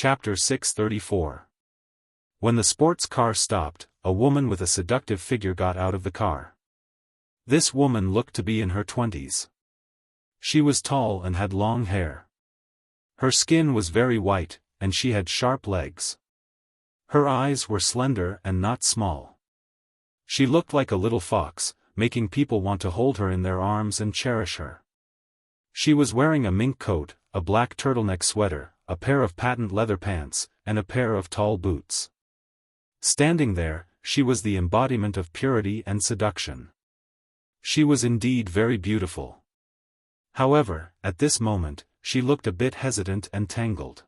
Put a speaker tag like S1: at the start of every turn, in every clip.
S1: Chapter 634. When the sports car stopped, a woman with a seductive figure got out of the car. This woman looked to be in her 20s. She was tall and had long hair. Her skin was very white, and she had sharp legs. Her eyes were slender and not small. She looked like a little fox, making people want to hold her in their arms and cherish her. She was wearing a mink coat, a black turtleneck sweater, a pair of patent leather pants, and a pair of tall boots. Standing there, she was the embodiment of purity and seduction. She was indeed very beautiful. However, at this moment, she looked a bit hesitant and tangled.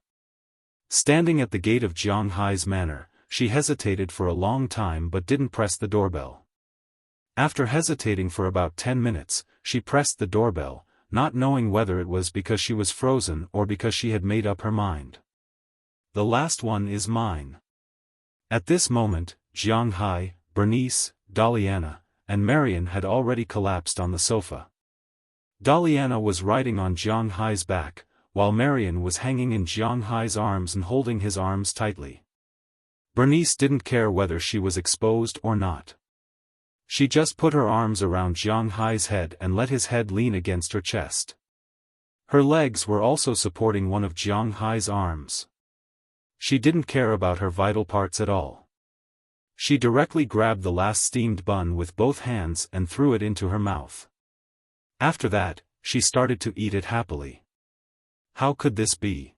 S1: Standing at the gate of Jiang Hai's manor, she hesitated for a long time but didn't press the doorbell. After hesitating for about 10 minutes, she pressed the doorbell, not knowing whether it was because she was frozen or because she had made up her mind. The last one is mine. At this moment, Jiang Hai, Bernice, Daliana, and Marian had already collapsed on the sofa. Daliana was riding on Jiang Hai's back, while Marian was hanging in Jiang Hai's arms and holding his arms tightly. Bernice didn't care whether she was exposed or not. She just put her arms around Jiang Hai's head and let his head lean against her chest. Her legs were also supporting one of Jiang Hai's arms. She didn't care about her vital parts at all. She directly grabbed the last steamed bun with both hands and threw it into her mouth. After that, she started to eat it happily. How could this be?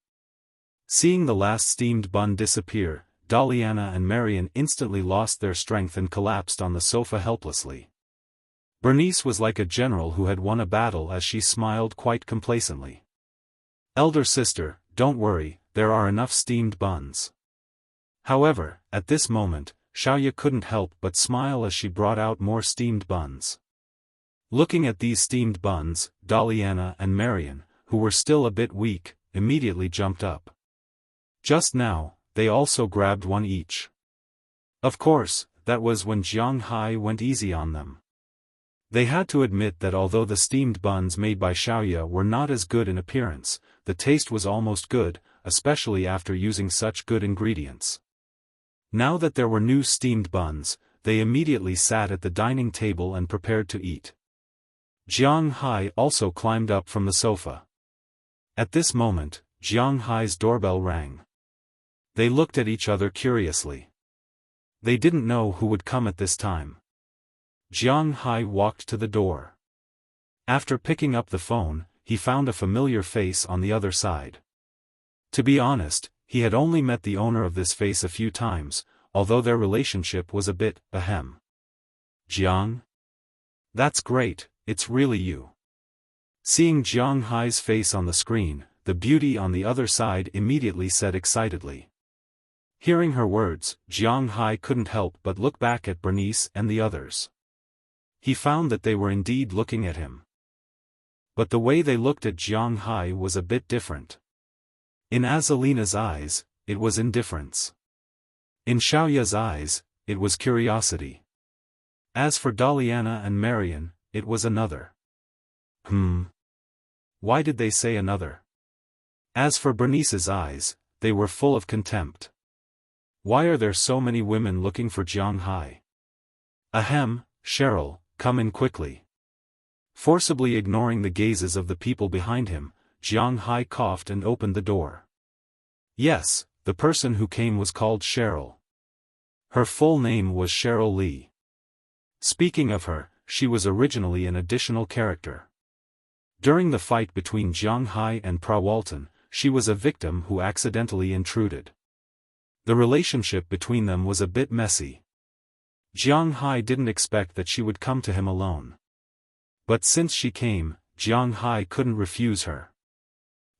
S1: Seeing the last steamed bun disappear, Daliana and Marian instantly lost their strength and collapsed on the sofa helplessly. Bernice was like a general who had won a battle as she smiled quite complacently. "Elder sister, don't worry, there are enough steamed buns." However, at this moment, Xiaoya couldn't help but smile as she brought out more steamed buns. Looking at these steamed buns, Daliana and Marian, who were still a bit weak, immediately jumped up. Just now, they also grabbed one each. Of course, that was when Jiang Hai went easy on them. They had to admit that although the steamed buns made by Xiaoya were not as good in appearance, the taste was almost good, especially after using such good ingredients. Now that there were new steamed buns, they immediately sat at the dining table and prepared to eat. Jiang Hai also climbed up from the sofa. At this moment, Jiang Hai's doorbell rang. They looked at each other curiously. They didn't know who would come at this time. Jiang Hai walked to the door. After picking up the phone, he found a familiar face on the other side. To be honest, he had only met the owner of this face a few times, although their relationship was a bit ahem. "Jiang? That's great, it's really you." Seeing Jiang Hai's face on the screen, the beauty on the other side immediately said excitedly. Hearing her words, Jiang Hai couldn't help but look back at Bernice and the others. He found that they were indeed looking at him. But the way they looked at Jiang Hai was a bit different. In Azalina's eyes, it was indifference. In Xiaoya's eyes, it was curiosity. As for Daliana and Marian, it was another. Why did they say another? As for Bernice's eyes, they were full of contempt. Why are there so many women looking for Jiang Hai? Ahem, Cheryl, come in quickly. Forcibly ignoring the gazes of the people behind him, Jiang Hai coughed and opened the door. Yes, the person who came was called Cheryl. Her full name was Cheryl Li. Speaking of her, she was originally an additional character. During the fight between Jiang Hai and Prawalton, she was a victim who accidentally intruded. The relationship between them was a bit messy. Jiang Hai didn't expect that she would come to him alone. But since she came, Jiang Hai couldn't refuse her.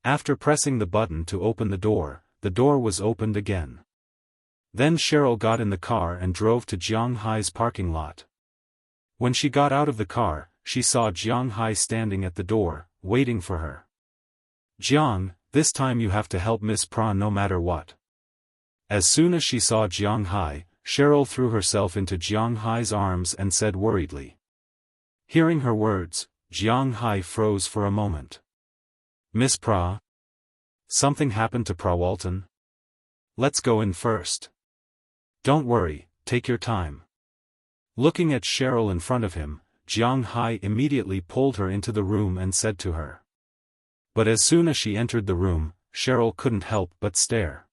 S1: After pressing the button to open the door was opened again. Then Cheryl got in the car and drove to Jiang Hai's parking lot. When she got out of the car, she saw Jiang Hai standing at the door, waiting for her. "Jiang, this time you have to help Miss Pra no matter what." As soon as she saw Jiang Hai, Cheryl threw herself into Jiang Hai's arms and said worriedly. Hearing her words, Jiang Hai froze for a moment. "Miss Pra? Something happened to Prawalton?" Let's go in first. Don't worry, take your time. Looking at Cheryl in front of him, Jiang Hai immediately pulled her into the room and said to her. But as soon as she entered the room, Cheryl couldn't help but stare.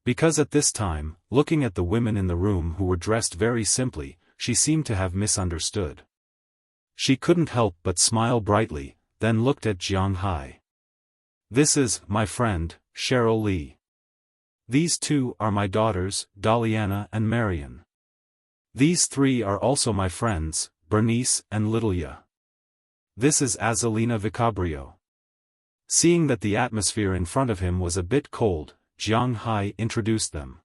S1: Because at this time, looking at the women in the room who were dressed very simply, she seemed to have misunderstood. She couldn't help but smile brightly, then looked at Jiang Hai. This is, my friend, Cheryl Li. These two are my daughters, Daliana and Marian. These three are also my friends, Bernice and Littleya. This is Azalina Vicabrio. Seeing that the atmosphere in front of him was a bit cold, Jiang Hai introduced them.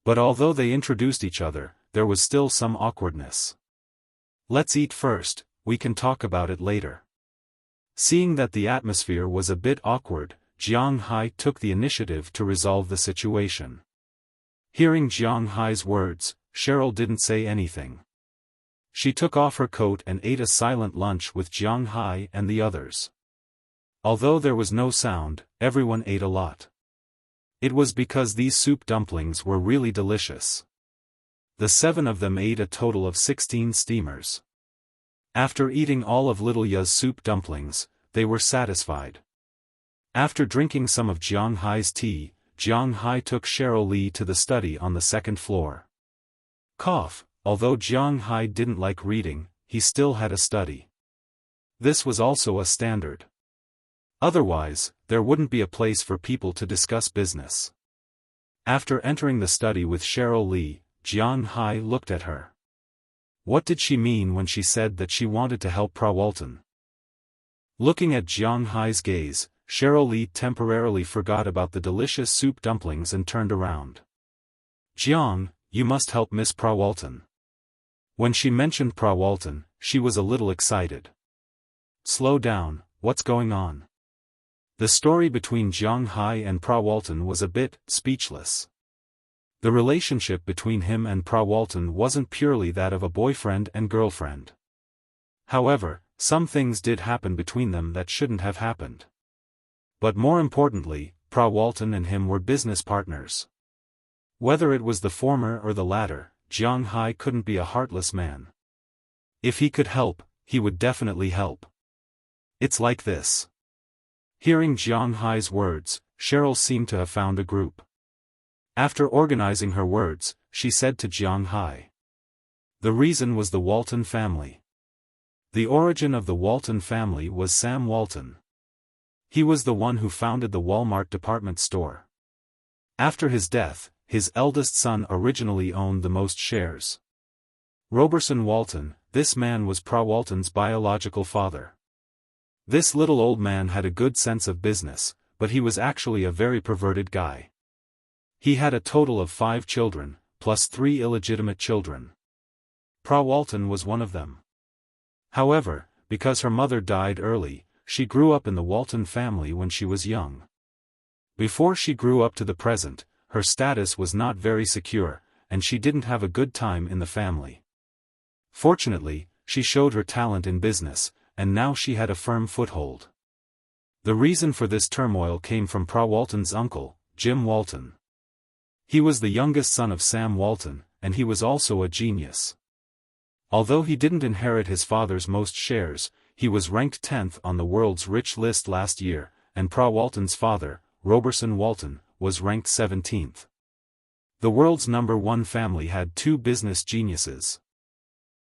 S1: But although they introduced each other, there was still some awkwardness. Let's eat first, we can talk about it later. Seeing that the atmosphere was a bit awkward, Jiang Hai took the initiative to resolve the situation. Hearing Jiang Hai's words, Cheryl didn't say anything. She took off her coat and ate a silent lunch with Jiang Hai and the others. Although there was no sound, everyone ate a lot. It was because these soup dumplings were really delicious. The 7 of them ate a total of 16 steamers. After eating all of Littleya's soup dumplings, they were satisfied. After drinking some of Jiang Hai's tea, Jiang Hai took Cheryl Li to the study on the 2nd floor. Although Jiang Hai didn't like reading, he still had a study. This was also a standard. Otherwise, there wouldn't be a place for people to discuss business. After entering the study with Cheryl Li, Jiang Hai looked at her. What did she mean when she said that she wanted to help Prawalton? Looking at Jiang Hai's gaze, Cheryl Li temporarily forgot about the delicious soup dumplings and turned around. Jiang, you must help Miss Prawalton. When she mentioned Prawalton, she was a little excited. Slow down, what's going on? The story between Jiang Hai and Prawalton was a bit speechless. The relationship between him and Prawalton wasn't purely that of a boyfriend and girlfriend. However, some things did happen between them that shouldn't have happened. But more importantly, Prawalton and him were business partners. Whether it was the former or the latter, Jiang Hai couldn't be a heartless man. If he could help, he would definitely help. It's like this. Hearing Jiang Hai's words, Cheryl seemed to have found a group. After organizing her words, she said to Jiang Hai. The reason was the Walton family. The origin of the Walton family was Sam Walton. He was the one who founded the Walmart department store. After his death, his eldest son originally owned the most shares. Roberson Walton, this man was Prawalton's biological father. This little old man had a good sense of business, but he was actually a very perverted guy. He had a total of 5 children, plus 3 illegitimate children. Prawalton was one of them. However, because her mother died early, she grew up in the Walton family when she was young. Before she grew up to the present, her status was not very secure, and she didn't have a good time in the family. Fortunately, she showed her talent in business, and now she had a firm foothold. The reason for this turmoil came from Prawalton's uncle, Jim Walton. He was the youngest son of Sam Walton, and he was also a genius. Although he didn't inherit his father's most shares, he was ranked 10th on the world's rich list last year, and Prawalton's father, Roberson Walton, was ranked 17th. The world's #1 family had 2 business geniuses.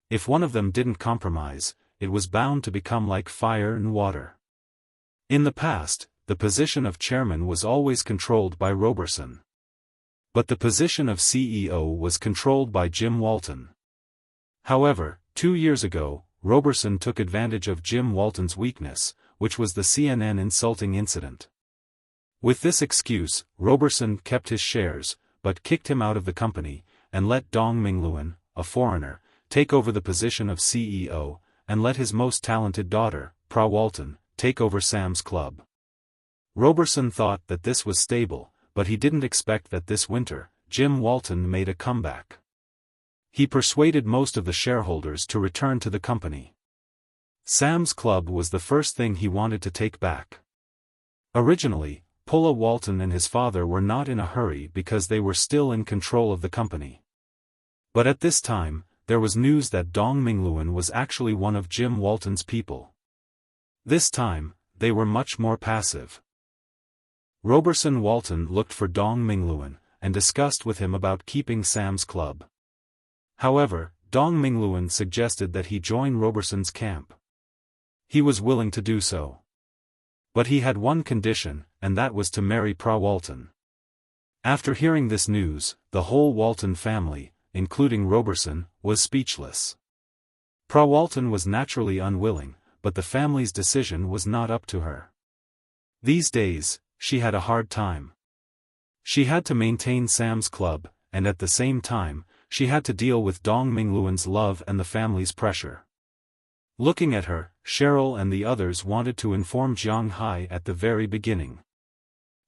S1: If one of them didn't compromise, it was bound to become like fire and water. In the past, the position of chairman was always controlled by Roberson. But the position of CEO was controlled by Jim Walton. However, 2 years ago, Roberson took advantage of Jim Walton's weakness, which was the CNN insulting incident. With this excuse, Roberson kept his shares, but kicked him out of the company, and let Dong Mingluan, a foreigner, take over the position of CEO, and let his most talented daughter, Prawalton, take over Sam's Club. Roberson thought that this was stable, but he didn't expect that this winter, Jim Walton made a comeback. He persuaded most of the shareholders to return to the company. Sam's Club was the first thing he wanted to take back. Originally, Paula Walton and his father were not in a hurry because they were still in control of the company. But at this time, there was news that Dong Mingluan was actually one of Jim Walton's people. This time, they were much more passive. Roberson Walton looked for Dong Mingluan, and discussed with him about keeping Sam's Club. However, Dong Mingluan suggested that he join Roberson's camp. He was willing to do so. But he had one condition, and that was to marry Pra Walton. After hearing this news, the whole Walton family, including Roberson, was speechless. Pra Walton was naturally unwilling, but the family's decision was not up to her. These days, she had a hard time. She had to maintain Sam's Club, and at the same time, she had to deal with Dong Mingluan's love and the family's pressure. Looking at her, Cheryl and the others wanted to inform Jiang Hai at the very beginning.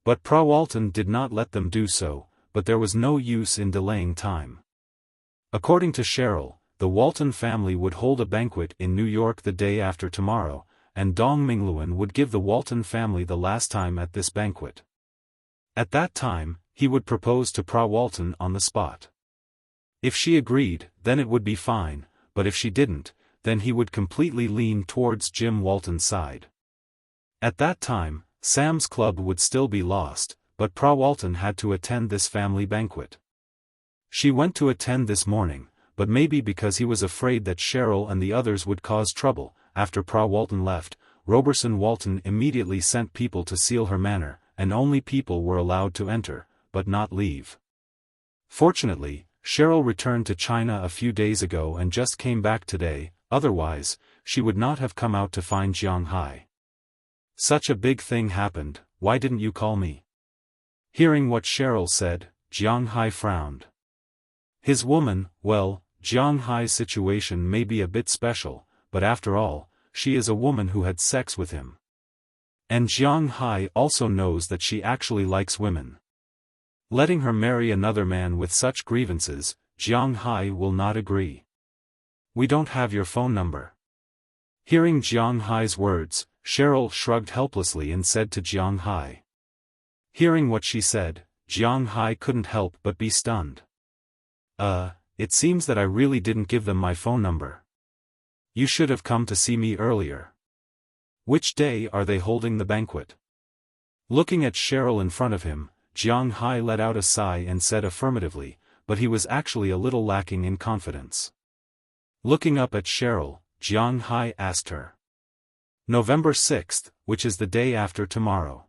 S1: But Pra Walton did not let them do so, but there was no use in delaying time. According to Cheryl, the Walton family would hold a banquet in New York the day after tomorrow, and Dong Mingluan would give the Walton family the last time at this banquet. At that time, he would propose to Pra Walton on the spot. If she agreed, then it would be fine, but if she didn't, then he would completely lean towards Jim Walton's side. At that time, Sam's Club would still be lost, but Pra Walton had to attend this family banquet. She went to attend this morning, but maybe because he was afraid that Cheryl and the others would cause trouble. After Pra Walton left, Roberson Walton immediately sent people to seal her manor, and only people were allowed to enter, but not leave. Fortunately, Cheryl returned to China a few days ago and just came back today, otherwise, she would not have come out to find Jiang Hai. Such a big thing happened, why didn't you call me? Hearing what Cheryl said, Jiang Hai frowned. His woman, well, Jiang Hai's situation may be a bit special, but after all, she is a woman who had sex with him. And Jiang Hai also knows that she actually likes women. Letting her marry another man with such grievances, Jiang Hai will not agree. We don't have your phone number. Hearing Jiang Hai's words, Cheryl shrugged helplessly and said to Jiang Hai. Hearing what she said, Jiang Hai couldn't help but be stunned. It seems that I really didn't give them my phone number. You should have come to see me earlier. Which day are they holding the banquet? Looking at Cheryl in front of him, Jiang Hai let out a sigh and said affirmatively, but he was actually a little lacking in confidence. Looking up at Cheryl, Jiang Hai asked her. November 6th, which is the day after tomorrow.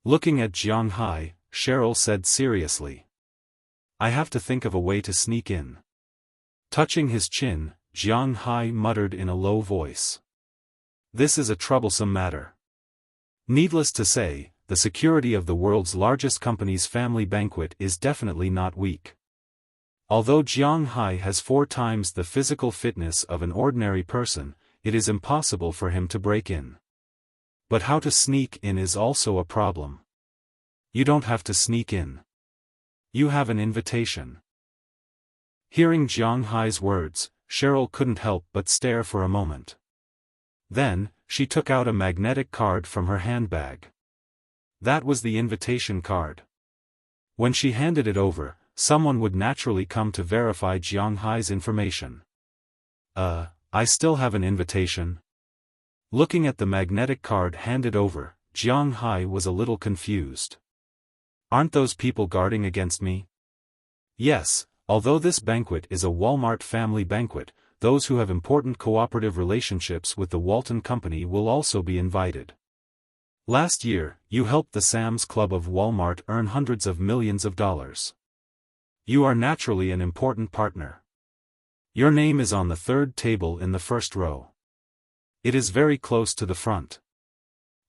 S1: Looking at Jiang Hai, Cheryl said seriously. I have to think of a way to sneak in. Touching his chin, Jiang Hai muttered in a low voice. This is a troublesome matter. Needless to say, the security of the world's largest company's family banquet is definitely not weak. Although Jiang Hai has 4 times the physical fitness of an ordinary person, it is impossible for him to break in. But how to sneak in is also a problem. You don't have to sneak in. You have an invitation. Hearing Jiang Hai's words, Cheryl couldn't help but stare for a moment. Then, she took out a magnetic card from her handbag. That was the invitation card. When she handed it over, someone would naturally come to verify Jiang Hai's information. I still have an invitation? Looking at the magnetic card handed over, Jiang Hai was a little confused. Aren't those people guarding against me? Yes, although this banquet is a Walmart family banquet, those who have important cooperative relationships with the Walton Company will also be invited. Last year, you helped the Sam's Club of Walmart earn hundreds of millions of dollars. You are naturally an important partner. Your name is on the 3rd table in the 1st row. It is very close to the front.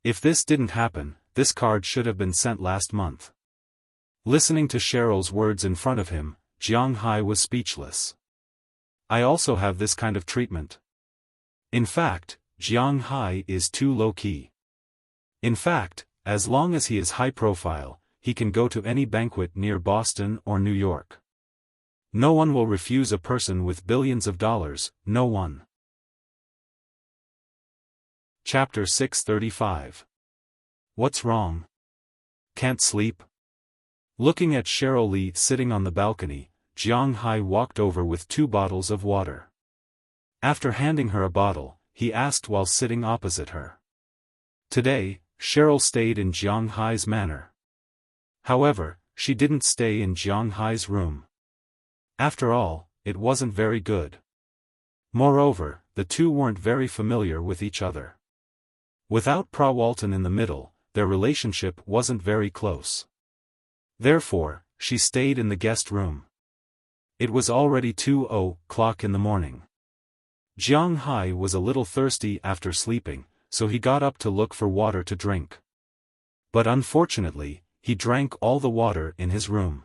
S1: If this didn't happen, this card should have been sent last month. Listening to Cheryl's words in front of him, Jiang Hai was speechless. I also have this kind of treatment. In fact, Jiang Hai is too low-key. In fact, as long as he is high-profile, he can go to any banquet near Boston or New York. No one will refuse a person with billions of dollars, no one. Chapter 635. What's wrong? Can't sleep? Looking at Cheryl Lee sitting on the balcony, Jiang Hai walked over with 2 bottles of water. After handing her a bottle, he asked while sitting opposite her. Today, Cheryl stayed in Jiang Hai's manor. However, she didn't stay in Jiang Hai's room. After all, it wasn't very good. Moreover, the two weren't very familiar with each other. Without Pra Walton in the middle, their relationship wasn't very close. Therefore, she stayed in the guest room. It was already 2:00 in the morning. Jiang Hai was a little thirsty after sleeping, so he got up to look for water to drink. But unfortunately, he drank all the water in his room.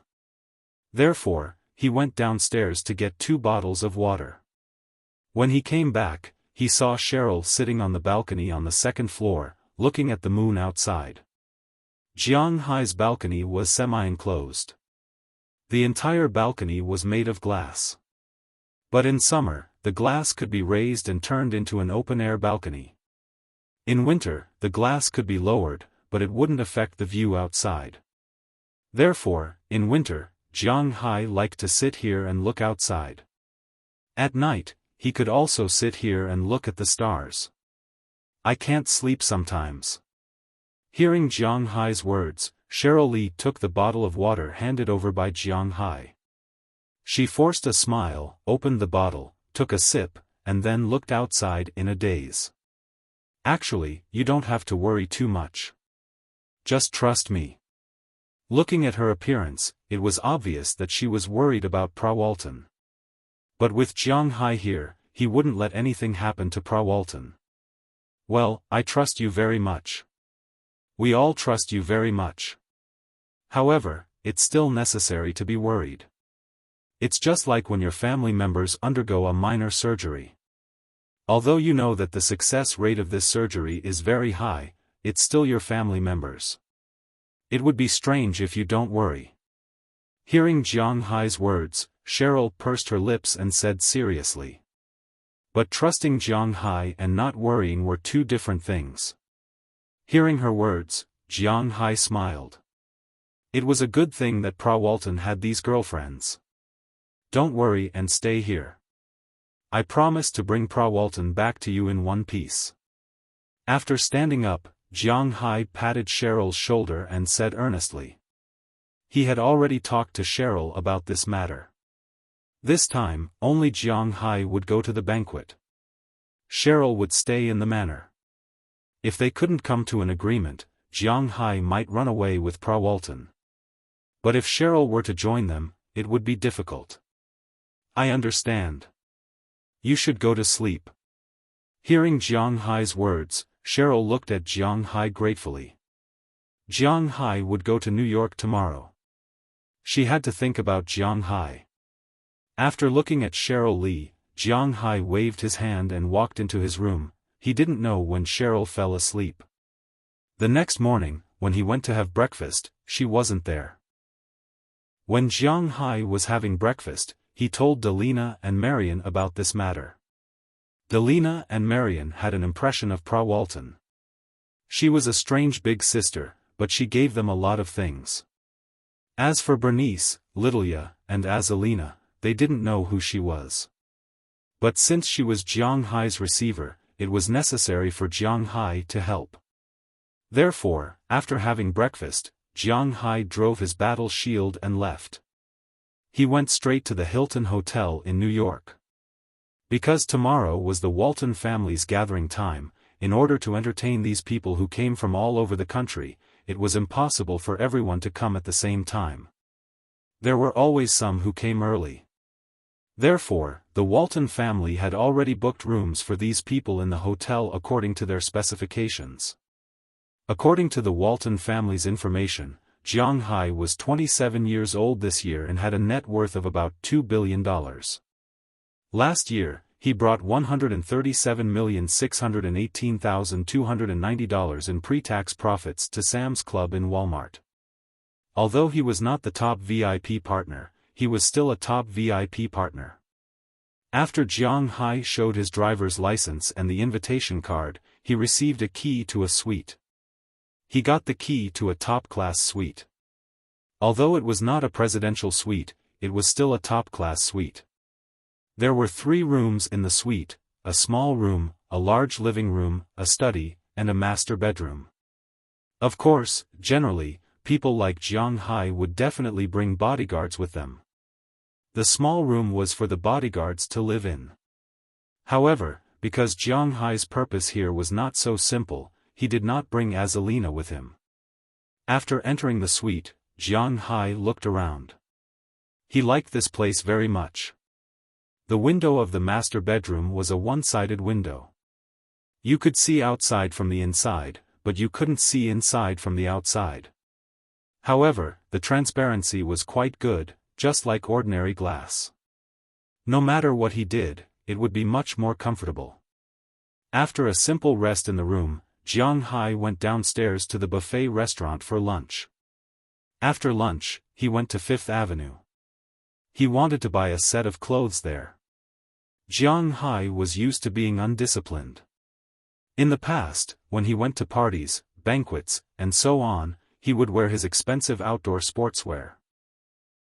S1: Therefore, he went downstairs to get 2 bottles of water. When he came back, he saw Cheryl sitting on the balcony on the 2nd floor, looking at the moon outside. Jiang Hai's balcony was semi-enclosed. The entire balcony was made of glass. But in summer, the glass could be raised and turned into an open-air balcony. In winter, the glass could be lowered, but it wouldn't affect the view outside. Therefore, in winter, Jiang Hai liked to sit here and look outside. At night, he could also sit here and look at the stars. I can't sleep sometimes. Hearing Jiang Hai's words, Cheryl Lee took the bottle of water handed over by Jiang Hai. She forced a smile, opened the bottle, took a sip, and then looked outside in a daze. Actually, you don't have to worry too much. Just trust me. Looking at her appearance, it was obvious that she was worried about Pra Walton. But with Jiang Hai here, he wouldn't let anything happen to Pra Walton. Well, I trust you very much. We all trust you very much. However, it's still necessary to be worried. It's just like when your family members undergo a minor surgery. Although you know that the success rate of this surgery is very high, it's still your family members. It would be strange if you don't worry. Hearing Jiang Hai's words, Cheryl pursed her lips and said seriously. But trusting Jiang Hai and not worrying were 2 different things. Hearing her words, Jiang Hai smiled. It was a good thing that Pra Walton had these girlfriends. Don't worry and stay here. I promise to bring Pra Walton back to you in one piece. After standing up, Jiang Hai patted Cheryl's shoulder and said earnestly. He had already talked to Cheryl about this matter. This time, only Jiang Hai would go to the banquet. Cheryl would stay in the manor. If they couldn't come to an agreement, Jiang Hai might run away with Pra Walton. But if Cheryl were to join them, it would be difficult. I understand. You should go to sleep. Hearing Jiang Hai's words, Cheryl looked at Jiang Hai gratefully. Jiang Hai would go to New York tomorrow. She had to think about Jiang Hai. After looking at Cheryl Lee, Jiang Hai waved his hand and walked into his room. He didn't know when Cheryl fell asleep. The next morning, when he went to have breakfast, she wasn't there. When Jiang Hai was having breakfast, he told Delina and Marion about this matter. Delina and Marion had an impression of Pra Walton. She was a strange big sister, but she gave them a lot of things. As for Bernice, Littleya, and Azalina, they didn't know who she was. But since she was Jiang Hai's receiver, it was necessary for Jiang Hai to help. Therefore, after having breakfast, Jiang Hai drove his battle shield and left. He went straight to the Hilton Hotel in New York. Because tomorrow was the Walton family's gathering time, in order to entertain these people who came from all over the country, it was impossible for everyone to come at the same time. There were always some who came early. Therefore, the Walton family had already booked rooms for these people in the hotel according to their specifications. According to the Walton family's information, Jiang Hai was 27 years old this year and had a net worth of about $2 billion. Last year, he brought $137,618,290 in pre-tax profits to Sam's Club in Walmart. Although he was not the top VIP partner, he was still a top VIP partner. After Jiang Hai showed his driver's license and the invitation card, he received a key to a suite. He got the key to a top-class suite. Although it was not a presidential suite, it was still a top-class suite. There were 3 rooms in the suite, a small room, a large living room, a study, and a master bedroom. Of course, generally, people like Jiang Hai would definitely bring bodyguards with them. The small room was for the bodyguards to live in. However, because Jiang Hai's purpose here was not so simple, he did not bring Azalina with him. After entering the suite, Jiang Hai looked around. He liked this place very much. The window of the master bedroom was a one-sided window. You could see outside from the inside, but you couldn't see inside from the outside. However, the transparency was quite good, just like ordinary glass. No matter what he did, it would be much more comfortable. After a simple rest in the room, Jiang Hai went downstairs to the buffet restaurant for lunch. After lunch, he went to Fifth Avenue. He wanted to buy a set of clothes there. Jiang Hai was used to being undisciplined. In the past, when he went to parties, banquets, and so on, he would wear his expensive outdoor sportswear.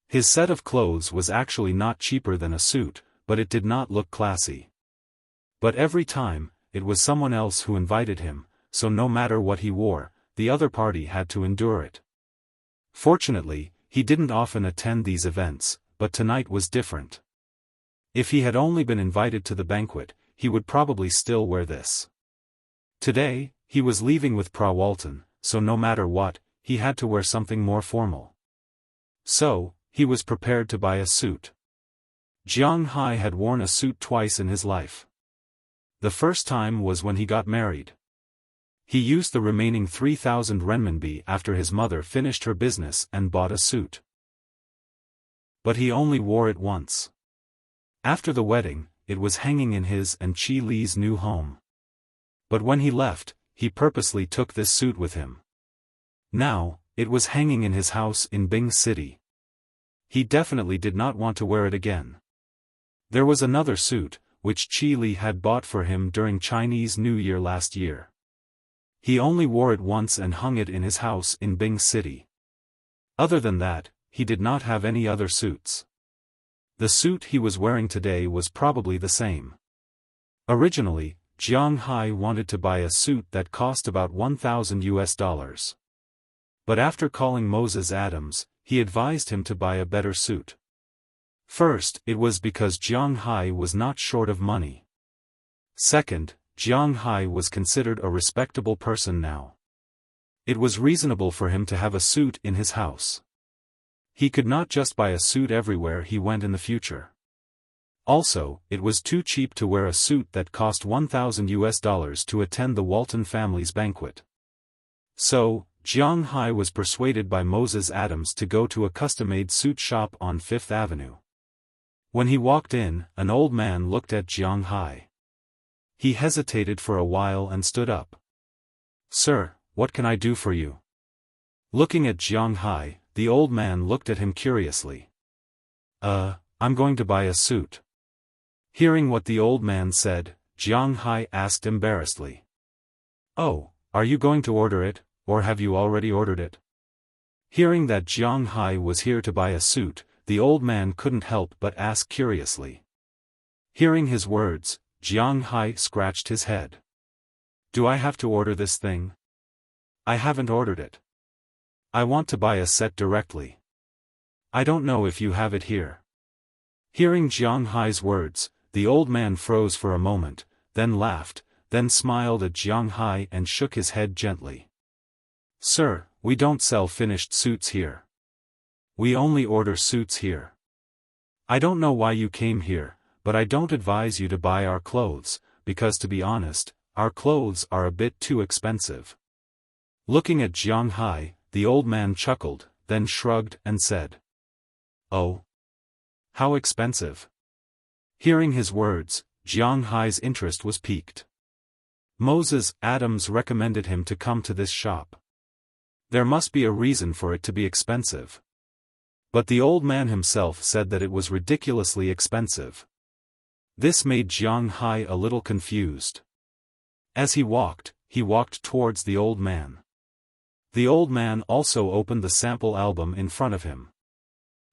S1: His set of clothes was actually not cheaper than a suit, but it did not look classy. But every time, it was someone else who invited him, so no matter what he wore, the other party had to endure it. Fortunately, he didn't often attend these events, but tonight was different. If he had only been invited to the banquet, he would probably still wear this. Today, he was leaving with Pra Walton, so no matter what, he had to wear something more formal. So, he was prepared to buy a suit. Jiang Hai had worn a suit twice in his life. The first time was when he got married. He used the remaining 3,000 renminbi after his mother finished her business and bought a suit. But he only wore it once. After the wedding, it was hanging in his and Qi Li's new home. But when he left, he purposely took this suit with him. Now, it was hanging in his house in Bing City. He definitely did not want to wear it again. There was another suit, which Qi Li had bought for him during Chinese New Year last year. He only wore it once and hung it in his house in Bing City. Other than that, he did not have any other suits. The suit he was wearing today was probably the same. Originally, Jiang Hai wanted to buy a suit that cost about $1,000. But after calling Moses Adams, he advised him to buy a better suit. First, it was because Jiang Hai was not short of money. Second, Jiang Hai was considered a respectable person now. It was reasonable for him to have a suit in his house. He could not just buy a suit everywhere he went in the future. Also, it was too cheap to wear a suit that cost $1,000 to attend the Walton family's banquet. So, Jiang Hai was persuaded by Moses Adams to go to a custom-made suit shop on Fifth Avenue. When he walked in, an old man looked at Jiang Hai. He hesitated for a while and stood up. "Sir, what can I do for you?" Looking at Jiang Hai, the old man looked at him curiously. I'm going to buy a suit." Hearing what the old man said, Jiang Hai asked embarrassedly. "Oh, are you going to order it, or have you already ordered it?" Hearing that Jiang Hai was here to buy a suit, the old man couldn't help but ask curiously. Hearing his words, Jiang Hai scratched his head. "Do I have to order this thing? I haven't ordered it. I want to buy a set directly. I don't know if you have it here." Hearing Jiang Hai's words, the old man froze for a moment, then laughed, then smiled at Jiang Hai and shook his head gently. "Sir, we don't sell finished suits here. We only order suits here. I don't know why you came here, but I don't advise you to buy our clothes, because to be honest, our clothes are a bit too expensive." Looking at Jiang Hai, the old man chuckled, then shrugged and said, "Oh? How expensive?" Hearing his words, Jiang Hai's interest was piqued. Moses Adams recommended him to come to this shop. There must be a reason for it to be expensive. But the old man himself said that it was ridiculously expensive. This made Jiang Hai a little confused. As he walked towards the old man. The old man also opened the sample album in front of him.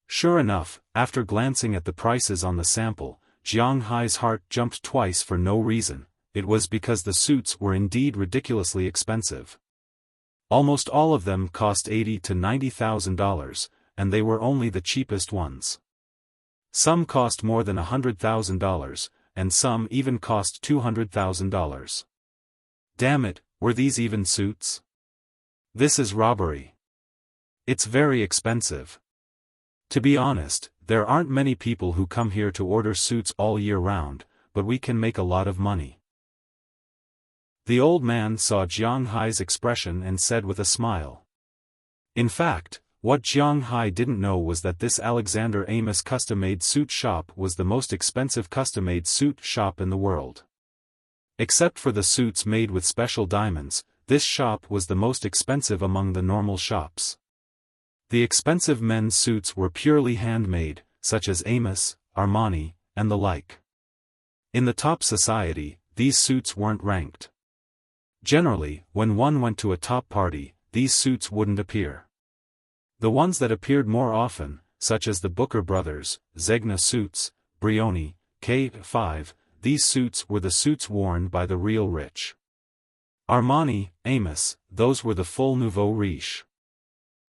S1: Sure enough, after glancing at the prices on the sample, Jiang Hai's heart jumped twice for no reason. It was because the suits were indeed ridiculously expensive. Almost all of them cost $80,000 to $90,000, and they were only the cheapest ones. Some cost more than $100,000, and some even cost $200,000. Damn it, were these even suits? This is robbery. It's very expensive. To be honest, there aren't many people who come here to order suits all year round, but we can make a lot of money. The old man saw Jiang Hai's expression and said with a smile. In fact, what Jiang Hai didn't know was that this Alexander Amos custom-made suit shop was the most expensive custom-made suit shop in the world. Except for the suits made with special diamonds, this shop was the most expensive among the normal shops. The expensive men's suits were purely handmade, such as Amos, Armani, and the like. In the top society, these suits weren't ranked. Generally, when one went to a top party, these suits wouldn't appear. The ones that appeared more often, such as the Booker brothers, Zegna suits, Brioni, K5, these suits were the suits worn by the real rich. Armani, Amos, those were the full nouveau riche.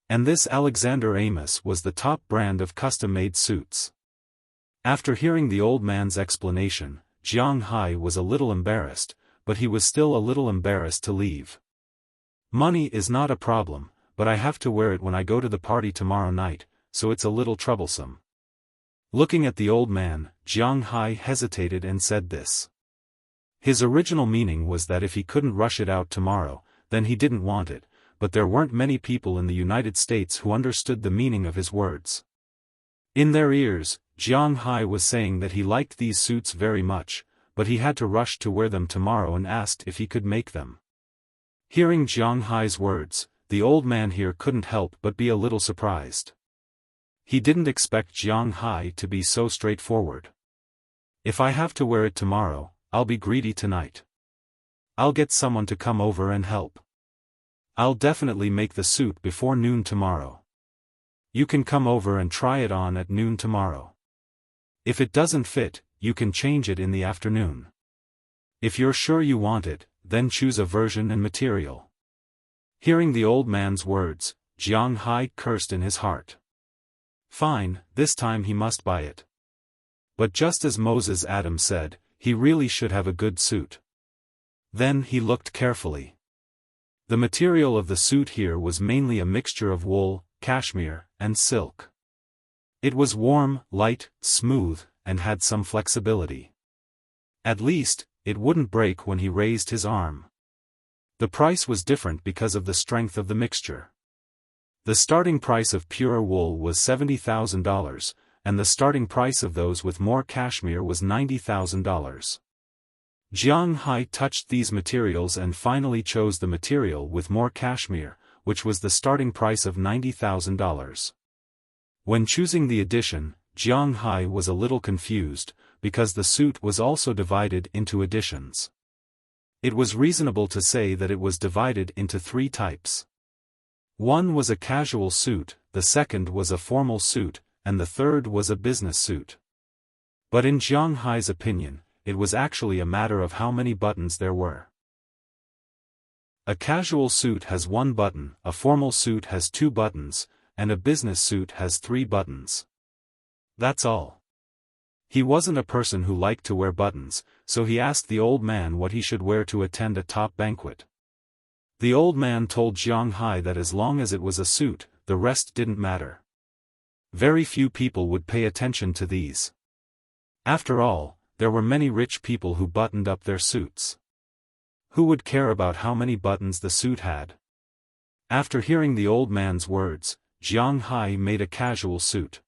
S1: And this Alexander Amos was the top brand of custom-made suits. After hearing the old man's explanation, Jiang Hai was a little embarrassed, but he was still a little embarrassed to leave. Money is not a problem, but I have to wear it when I go to the party tomorrow night, so it's a little troublesome. Looking at the old man, Jiang Hai hesitated and said this. His original meaning was that if he couldn't rush it out tomorrow, then he didn't want it, but there weren't many people in the United States who understood the meaning of his words. In their ears, Jiang Hai was saying that he liked these suits very much, but he had to rush to wear them tomorrow and asked if he could make them. Hearing Jiang Hai's words, the old man here couldn't help but be a little surprised. He didn't expect Jiang Hai to be so straightforward. If I have to wear it tomorrow, I'll be greedy tonight. I'll get someone to come over and help. I'll definitely make the suit before noon tomorrow. You can come over and try it on at noon tomorrow. If it doesn't fit, you can change it in the afternoon. If you're sure you want it, then choose a version and material. Hearing the old man's words, Jiang Hai cursed in his heart. Fine, this time he must buy it. But just as Moses Adam said, he really should have a good suit. Then he looked carefully. The material of the suit here was mainly a mixture of wool, cashmere, and silk. It was warm, light, smooth, and had some flexibility. At least, it wouldn't break when he raised his arm. The price was different because of the strength of the mixture. The starting price of pure wool was $70,000, and the starting price of those with more cashmere was $90,000. Jiang Hai touched these materials and finally chose the material with more cashmere, which was the starting price of $90,000. When choosing the edition, Jiang Hai was a little confused, because the suit was also divided into editions. It was reasonable to say that it was divided into 3 types. One was a casual suit, the second was a formal suit, and the third was a business suit. But in Jiang Hai's opinion, it was actually a matter of how many buttons there were. A casual suit has 1 button, a formal suit has 2 buttons, and a business suit has 3 buttons. That's all. He wasn't a person who liked to wear buttons, so he asked the old man what he should wear to attend a top banquet. The old man told Jiang Hai that as long as it was a suit, the rest didn't matter. Very few people would pay attention to these. After all, there were many rich people who buttoned up their suits. Who would care about how many buttons the suit had? After hearing the old man's words, Jiang Hai made a casual suit.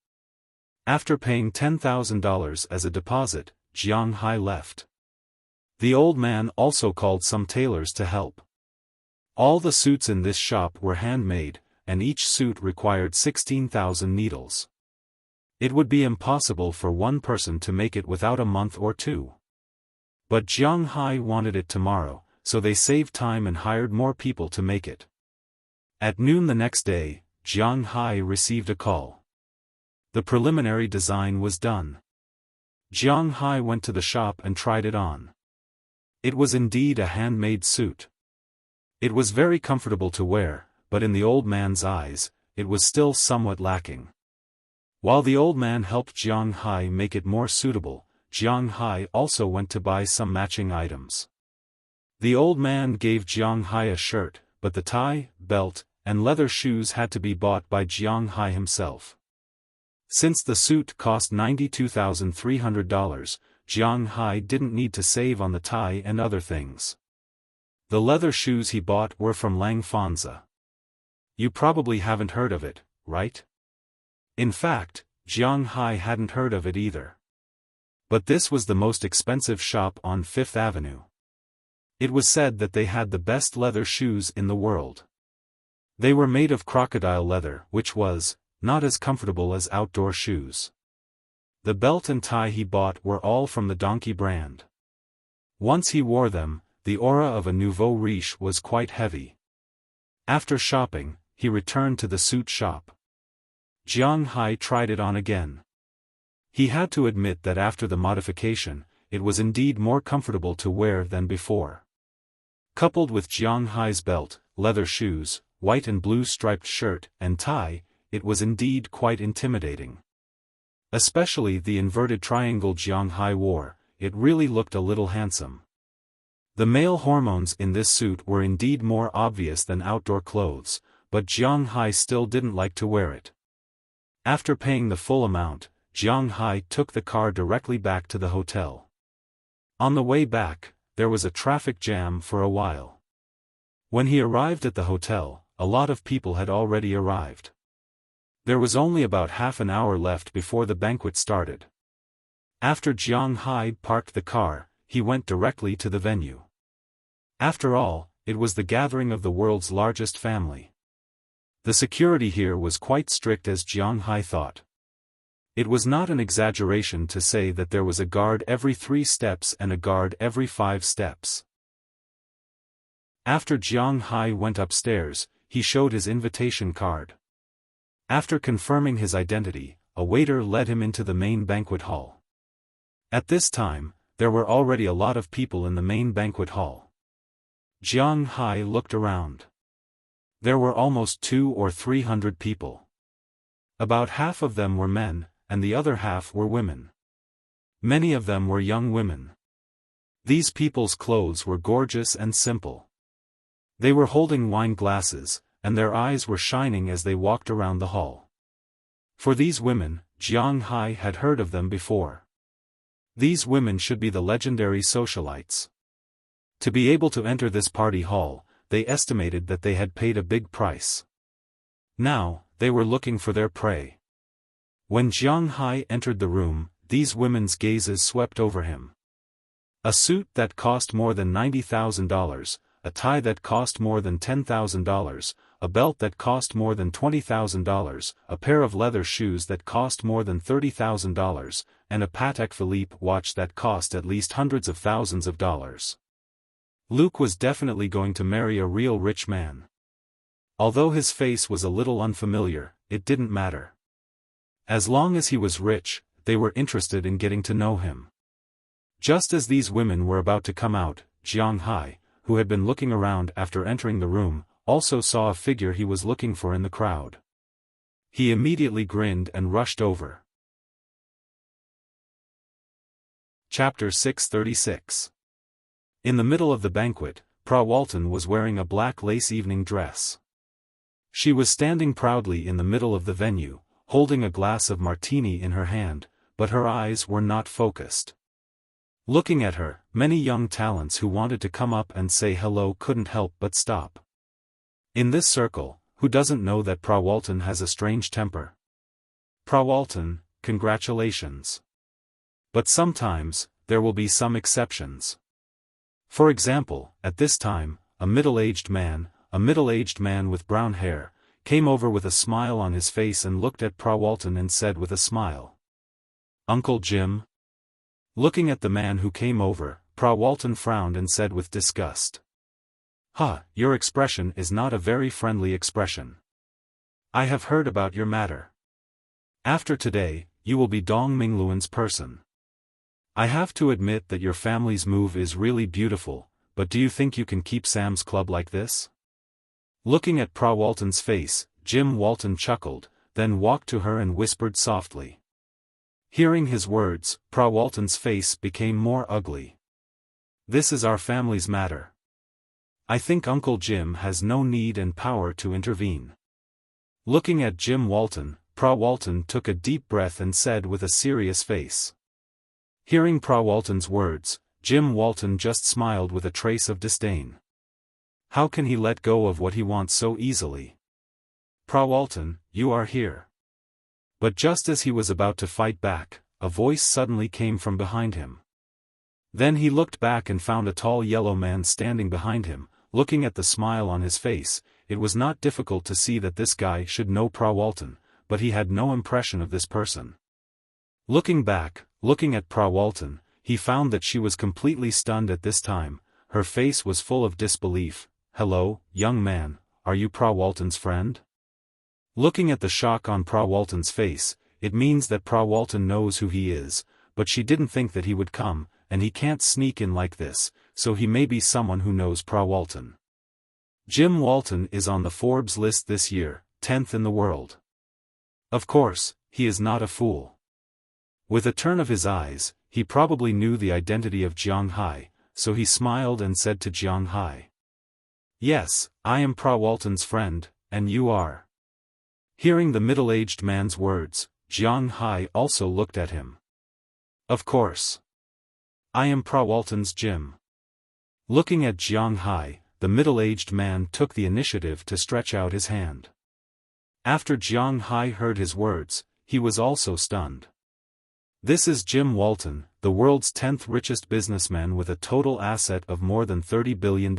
S1: After paying $10,000 as a deposit, Jiang Hai left. The old man also called some tailors to help. All the suits in this shop were handmade, and each suit required 16,000 needles. It would be impossible for one person to make it without a month or 2. But Jiang Hai wanted it tomorrow, so they saved time and hired more people to make it. At noon the next day, Jiang Hai received a call. The preliminary design was done. Jiang Hai went to the shop and tried it on. It was indeed a handmade suit. It was very comfortable to wear, but in the old man's eyes, it was still somewhat lacking. While the old man helped Jiang Hai make it more suitable, Jiang Hai also went to buy some matching items. The old man gave Jiang Hai a shirt, but the tie, belt, and leather shoes had to be bought by Jiang Hai himself. Since the suit cost $92,300, Jiang Hai didn't need to save on the tie and other things. The leather shoes he bought were from Lang Fanza. You probably haven't heard of it, right? In fact, Jiang Hai hadn't heard of it either. But this was the most expensive shop on Fifth Avenue. It was said that they had the best leather shoes in the world. They were made of crocodile leather, which was not as comfortable as outdoor shoes. The belt and tie he bought were all from the Donkey brand. Once he wore them, the aura of a nouveau riche was quite heavy. After shopping, he returned to the suit shop. Jiang Hai tried it on again. He had to admit that after the modification, it was indeed more comfortable to wear than before. Coupled with Jiang Hai's belt, leather shoes, white and blue striped shirt, and tie, it was indeed quite intimidating. Especially the inverted triangle Jiang Hai wore, it really looked a little handsome. The male hormones in this suit were indeed more obvious than outdoor clothes, but Jiang Hai still didn't like to wear it. After paying the full amount, Jiang Hai took the car directly back to the hotel. On the way back, there was a traffic jam for a while. When he arrived at the hotel, a lot of people had already arrived. There was only about half an hour left before the banquet started. After Jiang Hai parked the car, he went directly to the venue. After all, it was the gathering of the world's largest family. The security here was quite strict as Jiang Hai thought. It was not an exaggeration to say that there was a guard every 3 steps and a guard every 5 steps. After Jiang Hai went upstairs, he showed his invitation card. After confirming his identity, a waiter led him into the main banquet hall. At this time, there were already a lot of people in the main banquet hall. Jiang Hai looked around. There were almost 200 or 300 people. About half of them were men, and the other half were women. Many of them were young women. These people's clothes were gorgeous and simple. They were holding wine glasses, and their eyes were shining as they walked around the hall. For these women, Jiang Hai had heard of them before. These women should be the legendary socialites. To be able to enter this party hall, they estimated that they had paid a big price. Now, they were looking for their prey. When Jiang Hai entered the room, these women's gazes swept over him. A suit that cost more than $90,000, a tie that cost more than $10,000, a belt that cost more than $20,000, a pair of leather shoes that cost more than $30,000, and a Patek Philippe watch that cost at least hundreds of thousands of dollars. Luke was definitely going to marry a real rich man. Although his face was a little unfamiliar, it didn't matter. As long as he was rich, they were interested in getting to know him. Just as these women were about to come out, Jiang Hai, who had been looking around after entering the room, also saw a figure he was looking for in the crowd. He immediately grinned and rushed over. Chapter 636. In the middle of the banquet, Pra Walton was wearing a black lace evening dress. She was standing proudly in the middle of the venue, holding a glass of martini in her hand, but her eyes were not focused. Looking at her, many young talents who wanted to come up and say hello couldn't help but stop. In this circle, who doesn't know that Pra Walton has a strange temper? Pra Walton, congratulations. But sometimes, there will be some exceptions. For example, at this time, a middle-aged man with brown hair, came over with a smile on his face and looked at Pra Walton and said with a smile, "Uncle Jim?" Looking at the man who came over, Pra Walton frowned and said with disgust, "Ha, your expression is not a very friendly expression. I have heard about your matter. After today, you will be Dong Mingluan's person. I have to admit that your family's move is really beautiful, but do you think you can keep Sam's Club like this?" Looking at Pra Walton's face, Jim Walton chuckled, then walked to her and whispered softly. Hearing his words, Pra Walton's face became more ugly. "This is our family's matter. I think Uncle Jim has no need and power to intervene." Looking at Jim Walton, Pra Walton took a deep breath and said with a serious face. Hearing Pra Walton's words, Jim Walton just smiled with a trace of disdain. How can he let go of what he wants so easily? "Pra Walton, you are here." But just as he was about to fight back, a voice suddenly came from behind him. Then he looked back and found a tall yellow man standing behind him. Looking at the smile on his face, it was not difficult to see that this guy should know Pra Walton, but he had no impression of this person. Looking back, looking at Pra Walton, he found that she was completely stunned at this time. Her face was full of disbelief. "Hello, young man, are you Pra Walton's friend?" Looking at the shock on Pra Walton's face, it means that Pra Walton knows who he is, but she didn't think that he would come, and he can't sneak in like this, so he may be someone who knows Pra Walton. Jim Walton is on the Forbes list this year, 10th in the world. Of course, he is not a fool. With a turn of his eyes, he probably knew the identity of Jiang Hai, so he smiled and said to Jiang Hai, "Yes, I am Pra Walton's friend, and you are." Hearing the middle-aged man's words, Jiang Hai also looked at him. "Of course. I am Pra Walton's Jim." Looking at Jiang Hai, the middle-aged man took the initiative to stretch out his hand. After Jiang Hai heard his words, he was also stunned. This is Jim Walton, the world's 10th richest businessman with a total asset of more than $30 billion.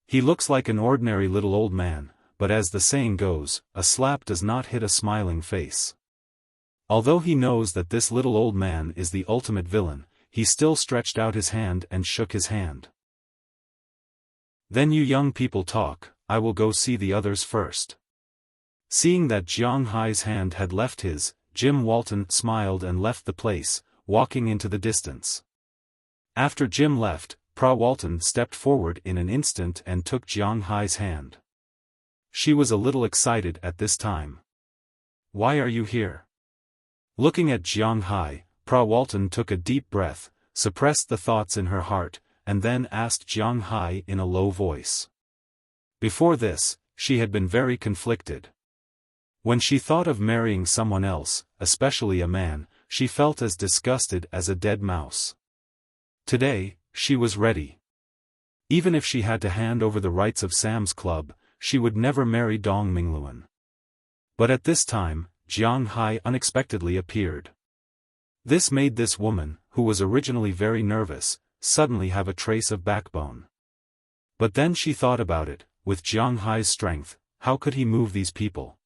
S1: He looks like an ordinary little old man, but as the saying goes, a slap does not hit a smiling face. Although he knows that this little old man is the ultimate villain, he still stretched out his hand and shook his hand. "Then you young people talk, I will go see the others first." Seeing that Jiang Hai's hand had left his, Jim Walton smiled and left the place, walking into the distance. After Jim left, Pra Walton stepped forward in an instant and took Jiang Hai's hand. She was a little excited at this time. "Why are you here?" Looking at Jiang Hai, Pra Walton took a deep breath, suppressed the thoughts in her heart, and then asked Jiang Hai in a low voice. Before this, she had been very conflicted. When she thought of marrying someone else, especially a man, she felt as disgusted as a dead mouse. Today, she was ready. Even if she had to hand over the rights of Sam's Club, she would never marry Dong Mingluan. But at this time, Jiang Hai unexpectedly appeared. This made this woman, who was originally very nervous, suddenly have a trace of backbone. But then she thought about it, with Jiang Hai's strength, how could he move these people?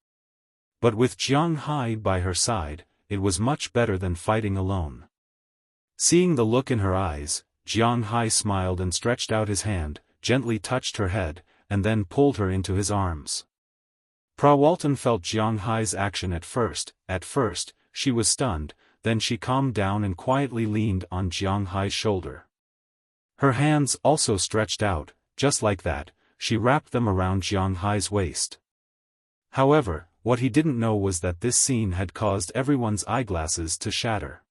S1: But with Jiang Hai by her side, it was much better than fighting alone. Seeing the look in her eyes, Jiang Hai smiled and stretched out his hand, gently touched her head, and then pulled her into his arms. Pra Walton felt Jiang Hai's action at first, she was stunned, then she calmed down and quietly leaned on Jiang Hai's shoulder. Her hands also stretched out, just like that, she wrapped them around Jiang Hai's waist. However, what he didn't know was that this scene had caused everyone's eyeglasses to shatter.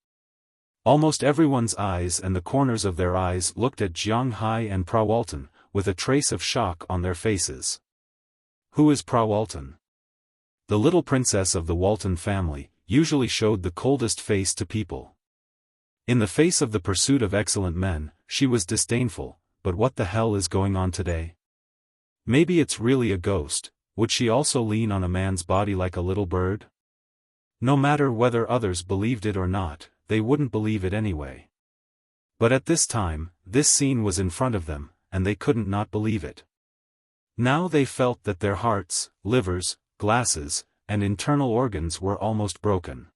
S1: Almost everyone's eyes and the corners of their eyes looked at Jiang Hai and Pra Walton, with a trace of shock on their faces. Who is Pra Walton? The little princess of the Walton family, usually showed the coldest face to people. In the face of the pursuit of excellent men, she was disdainful, but what the hell is going on today? Maybe it's really a ghost. Would she also lean on a man's body like a little bird? No matter whether others believed it or not, they wouldn't believe it anyway. But at this time, this scene was in front of them, and they couldn't not believe it. Now they felt that their hearts, livers, glasses, and internal organs were almost broken.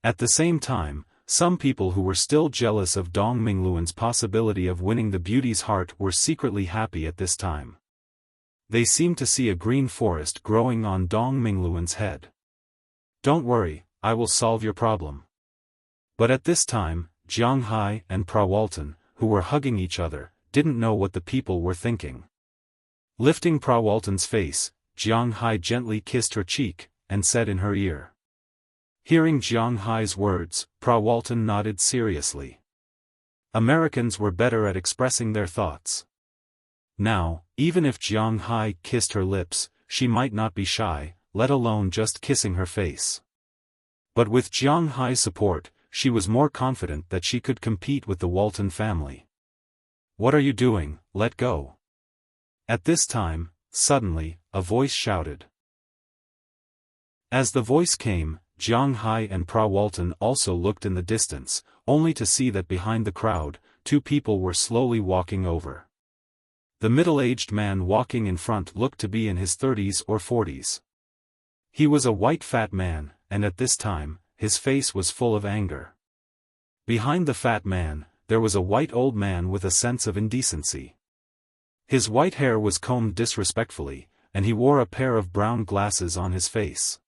S1: At the same time, some people who were still jealous of Dong Mingluan's possibility of winning the beauty's heart were secretly happy at this time. They seemed to see a green forest growing on Dong Mingluan's head. "Don't worry, I will solve your problem." But at this time, Jiang Hai and Prawalton, who were hugging each other, didn't know what the people were thinking. Lifting Prawalton's face, Jiang Hai gently kissed her cheek, and said in her ear. Hearing Jiang Hai's words, Prawalton nodded seriously. Americans were better at expressing their thoughts. Now, even if Jiang Hai kissed her lips, she might not be shy, let alone just kissing her face. But with Jiang Hai's support, she was more confident that she could compete with the Walton family. "What are you doing? Let go." At this time, suddenly, a voice shouted. As the voice came, Jiang Hai and Prawalton also looked in the distance, only to see that behind the crowd, two people were slowly walking over. The middle-aged man walking in front looked to be in his 30s or 40s. He was a white fat man, and at this time, his face was full of anger. Behind the fat man, there was a white old man with a sense of indecency. His white hair was combed disrespectfully, and he wore a pair of brown glasses on his face.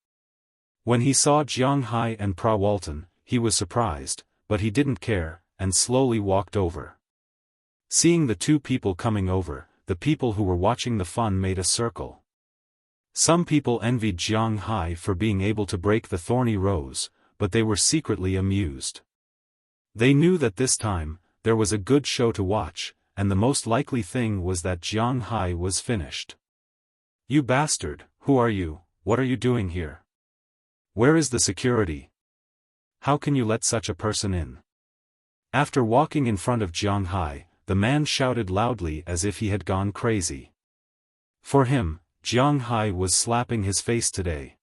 S1: When he saw Jiang Hai and Prawalton, he was surprised, but he didn't care, and slowly walked over. Seeing the two people coming over, the people who were watching the fun made a circle. Some people envied Jiang Hai for being able to break the thorny rose, but they were secretly amused. They knew that this time, there was a good show to watch, and the most likely thing was that Jiang Hai was finished. "You bastard, who are you? What are you doing here? Where is the security? How can you let such a person in?" After walking in front of Jiang Hai, the man shouted loudly as if he had gone crazy. For him, Jiang Hai was slapping his face today.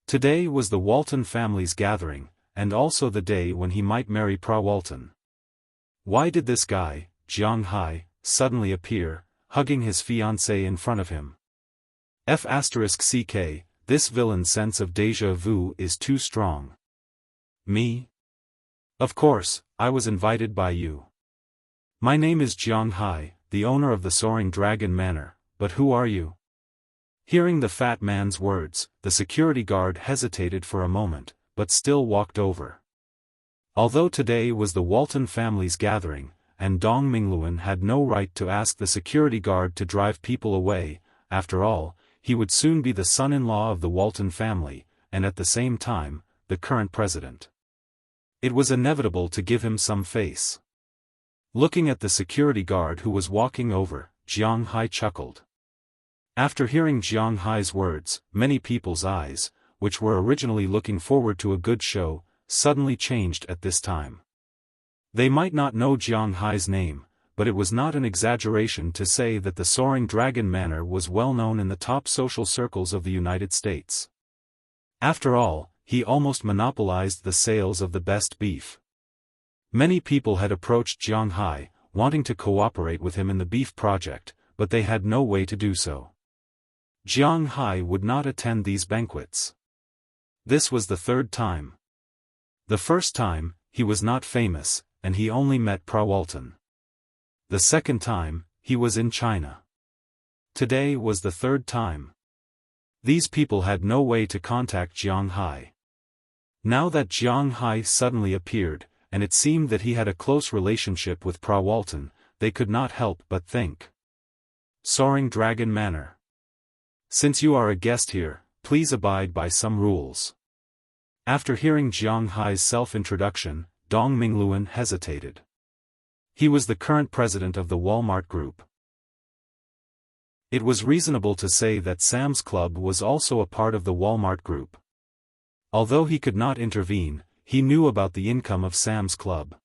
S1: Today was the Walton family's gathering, and also the day when he might marry Prawalton. Why did this guy, Jiang Hai, suddenly appear, hugging his fiancée in front of him? **CK, this villain's sense of déjà vu is too strong. Me? Of course, I was invited by you. My name is Jiang Hai, the owner of the Soaring Dragon Manor, but who are you?" Hearing the fat man's words, the security guard hesitated for a moment, but still walked over. Although today was the Walton family's gathering, and Dong Mingluan had no right to ask the security guard to drive people away, after all, he would soon be the son-in-law of the Walton family, and at the same time, the current president. It was inevitable to give him some face. Looking at the security guard who was walking over, Jiang Hai chuckled. After hearing Jiang Hai's words, many people's eyes, which were originally looking forward to a good show, suddenly changed at this time. They might not know Jiang Hai's name, but it was not an exaggeration to say that the Soaring Dragon Manor was well known in the top social circles of the United States. After all, he almost monopolized the sales of the best beef. Many people had approached Jiang Hai, wanting to cooperate with him in the beef project, but they had no way to do so. Jiang Hai would not attend these banquets. This was the third time. The first time, he was not famous, and he only met Prawalton. The second time, he was in China. Today was the third time. These people had no way to contact Jiang Hai. Now that Jiang Hai suddenly appeared, and it seemed that he had a close relationship with Prawalton, they could not help but think. Soaring Dragon Manor. Since you are a guest here, please abide by some rules. After hearing Jiang Hai's self-introduction, Dong Mingluan hesitated. He was the current president of the Walmart Group. It was reasonable to say that Sam's Club was also a part of the Walmart Group. Although he could not intervene, he knew about the income of Sam's Club.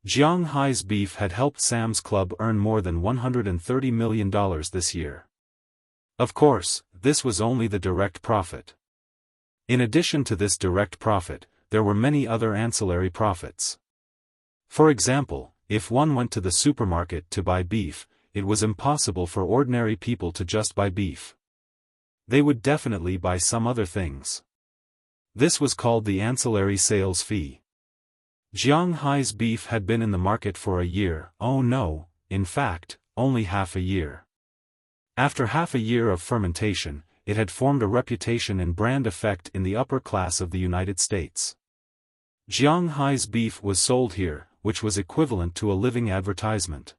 S1: Jiang Hai's beef had helped Sam's Club earn more than $130 million this year. Of course, this was only the direct profit. In addition to this direct profit, there were many other ancillary profits. For example, if one went to the supermarket to buy beef, it was impossible for ordinary people to just buy beef. They would definitely buy some other things. This was called the ancillary sales fee. Jiang Hai's beef had been in the market for a year, oh no, in fact, only half a year. After half a year of fermentation, it had formed a reputation and brand effect in the upper class of the United States. Jiang Hai's beef was sold here, which was equivalent to a living advertisement.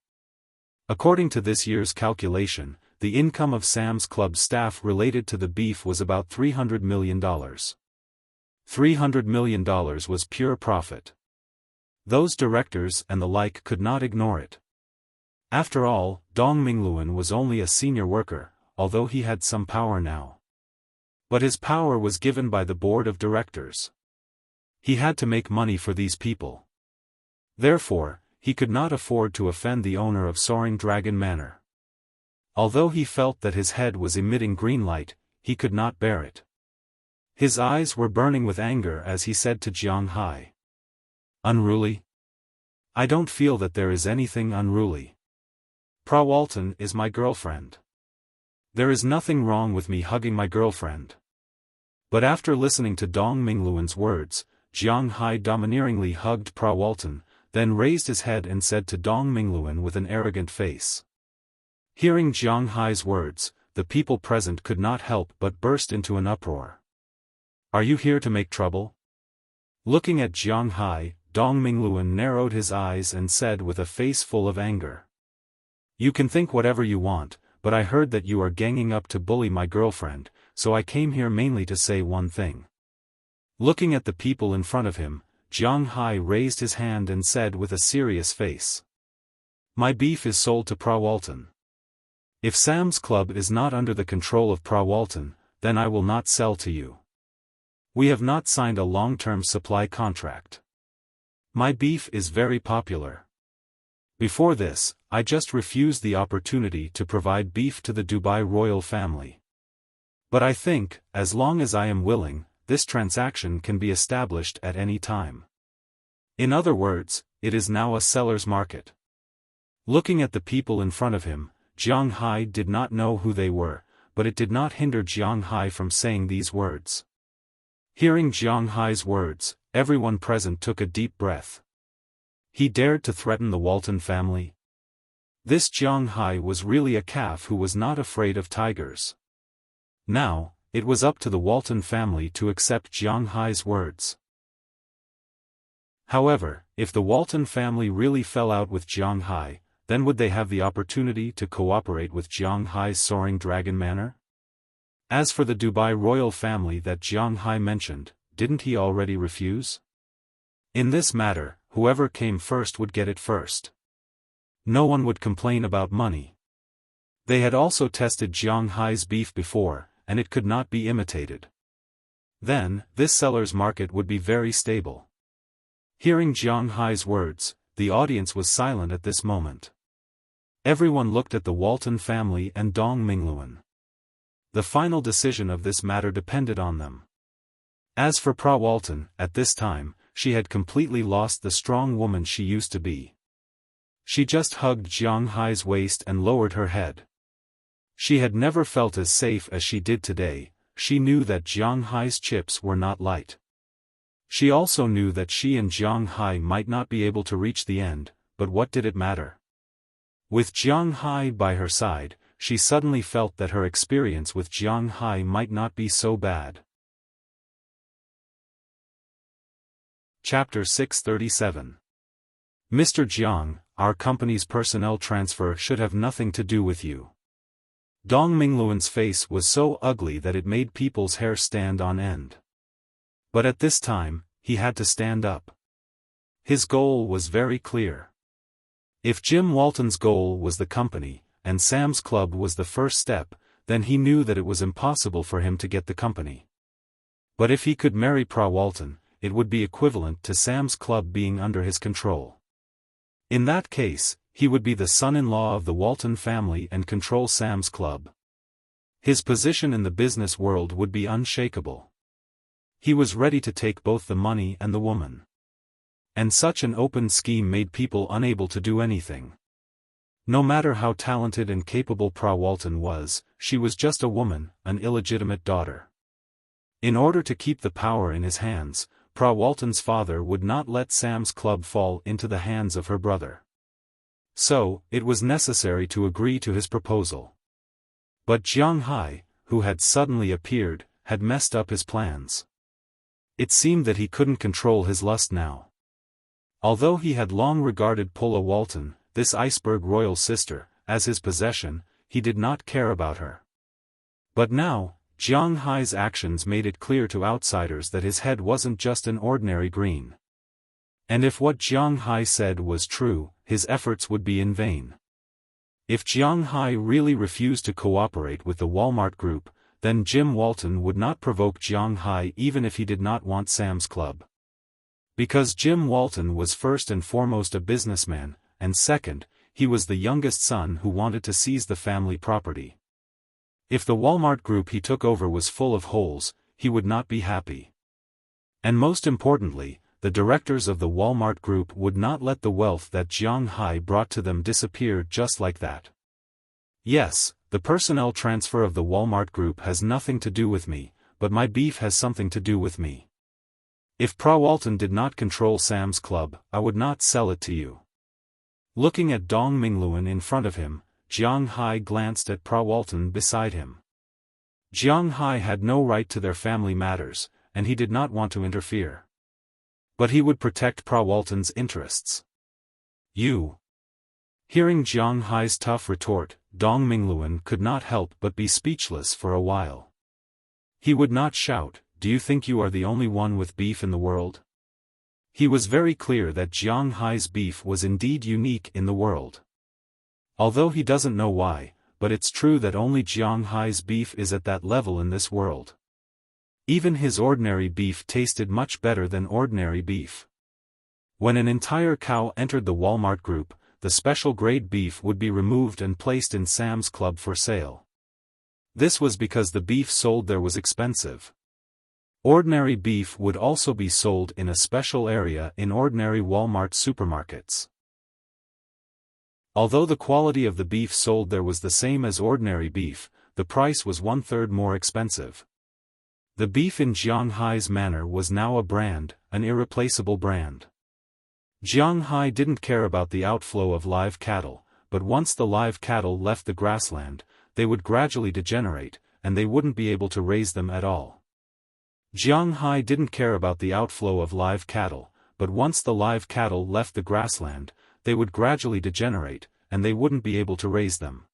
S1: According to this year's calculation, the income of Sam's Club staff related to the beef was about $300 million. $300 million was pure profit. Those directors and the like could not ignore it. After all, Dong Mingluan was only a senior worker, although he had some power now. But his power was given by the board of directors. He had to make money for these people. Therefore, he could not afford to offend the owner of Soaring Dragon Manor. Although he felt that his head was emitting green light, he could not bear it. His eyes were burning with anger as he said to Jiang Hai. Unruly? I don't feel that there is anything unruly. Prawalton is my girlfriend. There is nothing wrong with me hugging my girlfriend. But after listening to Dong Mingluan's words, Jiang Hai domineeringly hugged Prawalton, then raised his head and said to Dong Mingluan with an arrogant face. Hearing Jiang Hai's words, the people present could not help but burst into an uproar. Are you here to make trouble? Looking at Jiang Hai, Dong Mingluan narrowed his eyes and said with a face full of anger. You can think whatever you want, but I heard that you are ganging up to bully my girlfriend, so I came here mainly to say one thing. Looking at the people in front of him, Jiang Hai raised his hand and said with a serious face. My beef is sold to Prawalton. If Sam's Club is not under the control of Prawalton, then I will not sell to you. We have not signed a long-term supply contract. My beef is very popular. Before this, I just refused the opportunity to provide beef to the Dubai royal family. But I think, as long as I am willing, this transaction can be established at any time. In other words, it is now a seller's market. Looking at the people in front of him, Jiang Hai did not know who they were, but it did not hinder Jiang Hai from saying these words. Hearing Jiang Hai's words, everyone present took a deep breath. He dared to threaten the Walton family? This Jiang Hai was really a calf who was not afraid of tigers. Now, it was up to the Walton family to accept Jiang Hai's words. However, if the Walton family really fell out with Jiang Hai, then would they have the opportunity to cooperate with Jiang Hai's Soaring Dragon Manor? As for the Dubai royal family that Jiang Hai mentioned, didn't he already refuse? In this matter, whoever came first would get it first. No one would complain about money. They had also tested Jiang Hai's beef before, and it could not be imitated. Then, this seller's market would be very stable. Hearing Jiang Hai's words, the audience was silent at this moment. Everyone looked at the Walton family and Dong Mingluan. The final decision of this matter depended on them. As for Prawalton, at this time, she had completely lost the strong woman she used to be. She just hugged Jiang Hai's waist and lowered her head. She had never felt as safe as she did today. She knew that Jiang Hai's chips were not light. She also knew that she and Jiang Hai might not be able to reach the end, but what did it matter? With Jiang Hai by her side, she suddenly felt that her experience with Jiang Hai might not be so bad. Chapter 637. Mr. Jiang, our company's personnel transfer should have nothing to do with you. Dong Mingluan's face was so ugly that it made people's hair stand on end. But at this time, he had to stand up. His goal was very clear. If Jim Walton's goal was the company, and Sam's Club was the first step, then he knew that it was impossible for him to get the company. But if he could marry Prawalton, it would be equivalent to Sam's Club being under his control. In that case, he would be the son-in-law of the Walton family and control Sam's Club. His position in the business world would be unshakable. He was ready to take both the money and the woman. And such an open scheme made people unable to do anything. No matter how talented and capable Prawalton was, she was just a woman, an illegitimate daughter. In order to keep the power in his hands, Walton's father would not let Sam's Club fall into the hands of her brother. So, it was necessary to agree to his proposal. But Jiang Hai, who had suddenly appeared, had messed up his plans. It seemed that he couldn't control his lust now. Although he had long regarded Paula Walton, this iceberg royal sister, as his possession, he did not care about her. But now, Jiang Hai's actions made it clear to outsiders that his head wasn't just an ordinary green. And if what Jiang Hai said was true, his efforts would be in vain. If Jiang Hai really refused to cooperate with the Walmart Group, then Jim Walton would not provoke Jiang Hai even if he did not want Sam's Club. Because Jim Walton was first and foremost a businessman, and second, he was the youngest son who wanted to seize the family property. If the Walmart Group he took over was full of holes, he would not be happy. And most importantly, the directors of the Walmart Group would not let the wealth that Jiang Hai brought to them disappear just like that. Yes, the personnel transfer of the Walmart Group has nothing to do with me, but my beef has something to do with me. If Pra Walton did not control Sam's Club, I would not sell it to you. Looking at Dong Mingluan in front of him, Jiang Hai glanced at Pra Walton beside him. Jiang Hai had no right to their family matters, and he did not want to interfere. But he would protect Pra Walton's interests. You. Hearing Jiang Hai's tough retort, Dong Mingluan could not help but be speechless for a while. He would not shout, "Do you think you are the only one with beef in the world?" He was very clear that Jiang Hai's beef was indeed unique in the world. Although he doesn't know why, but it's true that only Jiang Hai's beef is at that level in this world. Even his ordinary beef tasted much better than ordinary beef. When an entire cow entered the Walmart Group, the special grade beef would be removed and placed in Sam's Club for sale. This was because the beef sold there was expensive. Ordinary beef would also be sold in a special area in ordinary Walmart supermarkets. Although the quality of the beef sold there was the same as ordinary beef, the price was 1/3 more expensive. The beef in Jiang Hai's manor was now a brand, an irreplaceable brand. Jiang Hai didn't care about the outflow of live cattle, but once the live cattle left the grassland, they would gradually degenerate, and they wouldn't be able to raise them at all. Jiang Hai didn't care about the outflow of live cattle, but once the live cattle left the grassland, they would gradually degenerate, and they wouldn't be able to raise them.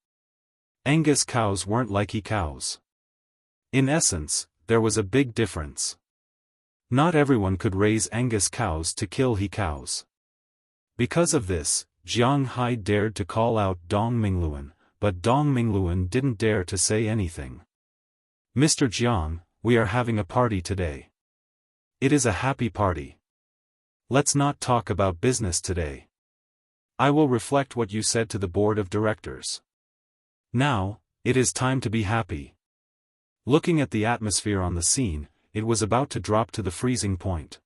S1: Angus cows weren't like he cows. In essence, there was a big difference. Not everyone could raise Angus cows to kill he cows. Because of this, Jiang Hai dared to call out Dong Mingluan, but Dong Mingluan didn't dare to say anything. "Mr. Jiang, we are having a party today. It is a happy party. Let's not talk about business today. I will reflect what you said to the board of directors. Now, it is time to be happy." Looking at the atmosphere on the scene, it was about to drop to the freezing point.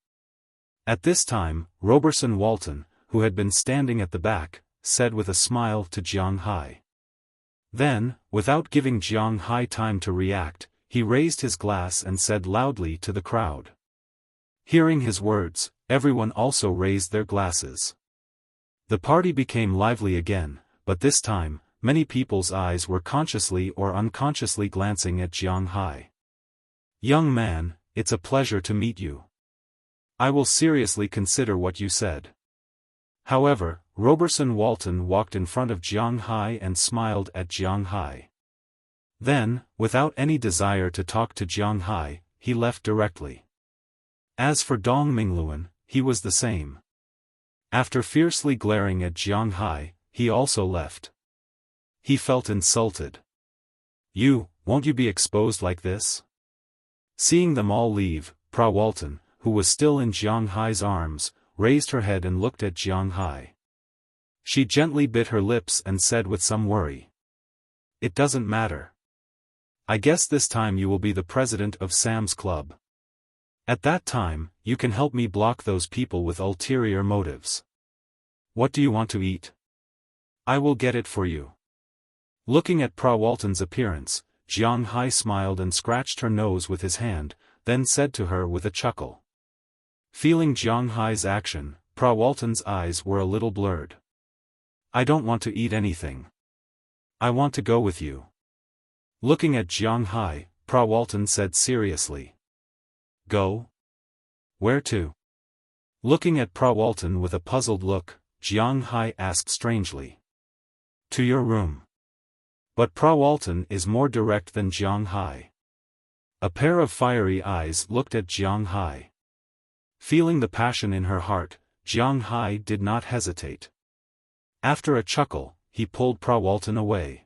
S1: At this time, Roberson Walton, who had been standing at the back, said with a smile to Jiang Hai. Then, without giving Jiang Hai time to react, he raised his glass and said loudly to the crowd. Hearing his words, everyone also raised their glasses. The party became lively again, but this time, many people's eyes were consciously or unconsciously glancing at Jiang Hai. "Young man, it's a pleasure to meet you. I will seriously consider what you said." However, Roberson Walton walked in front of Jiang Hai and smiled at Jiang Hai. Then, without any desire to talk to Jiang Hai, he left directly. As for Dong Mingluan, he was the same. After fiercely glaring at Jiang Hai, he also left. He felt insulted. Won't you be exposed like this?" Seeing them all leave, Pra Walton, who was still in Jiang Hai's arms, raised her head and looked at Jiang Hai. She gently bit her lips and said with some worry, "It doesn't matter. I guess this time you will be the president of Sam's Club. At that time, you can help me block those people with ulterior motives. What do you want to eat? I will get it for you." Looking at Pra Walton's appearance, Jiang Hai smiled and scratched her nose with his hand, then said to her with a chuckle, Feeling Jiang Hai's action, Prawalton's eyes were a little blurred. I don't want to eat anything. I want to go with you. Looking at Jiang Hai, Prawalton said seriously. Go? Where to? Looking at Prawalton with a puzzled look, Jiang Hai asked strangely. To your room. But Prawalton is more direct than Jiang Hai. A pair of fiery eyes looked at Jiang Hai. Feeling the passion in her heart, Jiang Hai did not hesitate. After a chuckle, he pulled Prawalton away.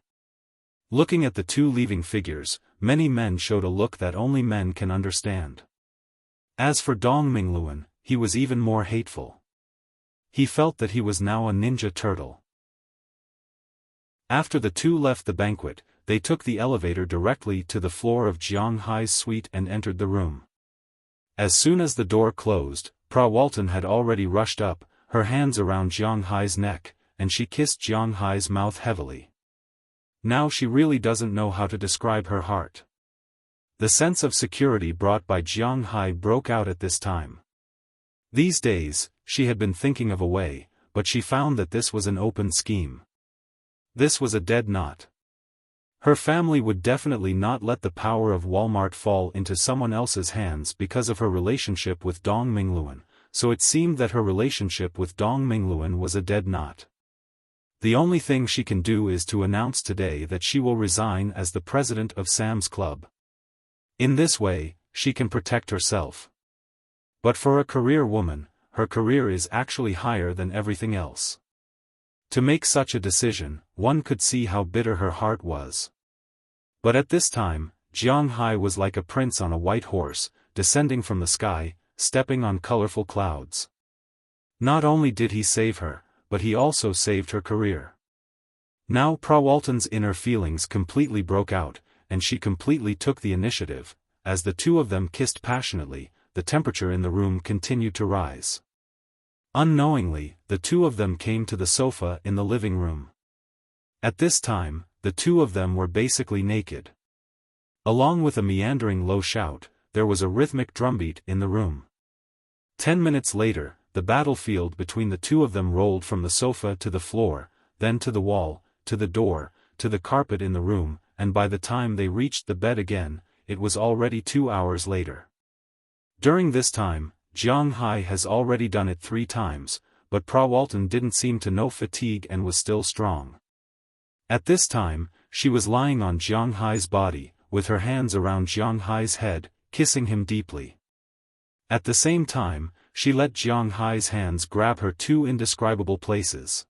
S1: Looking at the two leaving figures, many men showed a look that only men can understand. As for Dong Mingluan, he was even more hateful. He felt that he was now a ninja turtle. After the two left the banquet, they took the elevator directly to the floor of Jiang Hai's suite and entered the room. As soon as the door closed, Prawalton had already rushed up, her hands around Jiang Hai's neck, and she kissed Jiang Hai's mouth heavily. Now she really doesn't know how to describe her heart. The sense of security brought by Jiang Hai broke out at this time. These days, she had been thinking of a way, but she found that this was an open scheme. This was a dead knot. Her family would definitely not let the power of Walmart fall into someone else's hands because of her relationship with Dong Mingluan, so it seemed that her relationship with Dong Mingluan was a dead knot. The only thing she can do is to announce today that she will resign as the president of Sam's Club. In this way, she can protect herself. But for a career woman, her career is actually higher than everything else. To make such a decision, one could see how bitter her heart was. But at this time, Jiang Hai was like a prince on a white horse, descending from the sky, stepping on colorful clouds. Not only did he save her, but he also saved her career. Now Prawalton's inner feelings completely broke out, and she completely took the initiative. As the two of them kissed passionately, the temperature in the room continued to rise. Unknowingly, the two of them came to the sofa in the living room. At this time, the two of them were basically naked. Along with a meandering low shout, there was a rhythmic drumbeat in the room. 10 minutes later, the battlefield between the two of them rolled from the sofa to the floor, then to the wall, to the door, to the carpet in the room, and by the time they reached the bed again, it was already 2 hours later. During this time, Jiang Hai has already done it 3 times, but Prawalton didn't seem to know fatigue and was still strong. At this time, she was lying on Jiang Hai's body, with her hands around Jiang Hai's head, kissing him deeply. At the same time, she let Jiang Hai's hands grab her 2 indescribable places.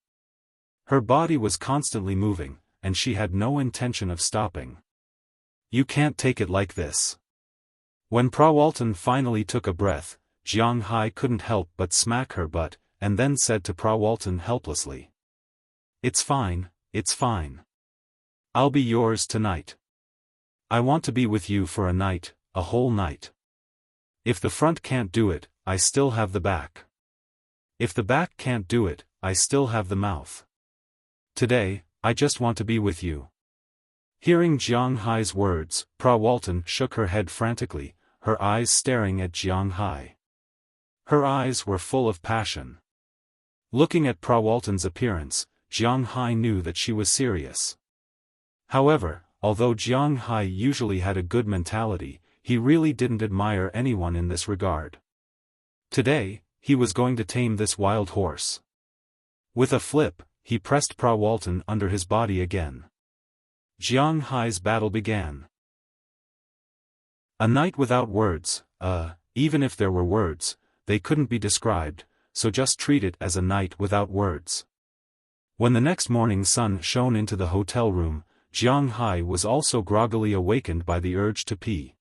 S1: Her body was constantly moving, and she had no intention of stopping. You can't take it like this. When Prawalton finally took a breath, Jiang Hai couldn't help but smack her butt, and then said to Prawalton helplessly. It's fine, it's fine. I'll be yours tonight. I want to be with you for a night, a whole night. If the front can't do it, I still have the back. If the back can't do it, I still have the mouth. Today, I just want to be with you. Hearing Jiang Hai's words, Prawalton shook her head frantically, her eyes staring at Jiang Hai. Her eyes were full of passion. Looking at Prawalton's appearance, Jiang Hai knew that she was serious. However, although Jiang Hai usually had a good mentality, he really didn't admire anyone in this regard. Today, he was going to tame this wild horse. With a flip, he pressed Prawalton under his body again. Jiang Hai's battle began. A night without words, even if there were words, they couldn't be described, so just treat it as a night without words. When the next morning sun shone into the hotel room, Jiang Hai was also groggily awakened by the urge to pee.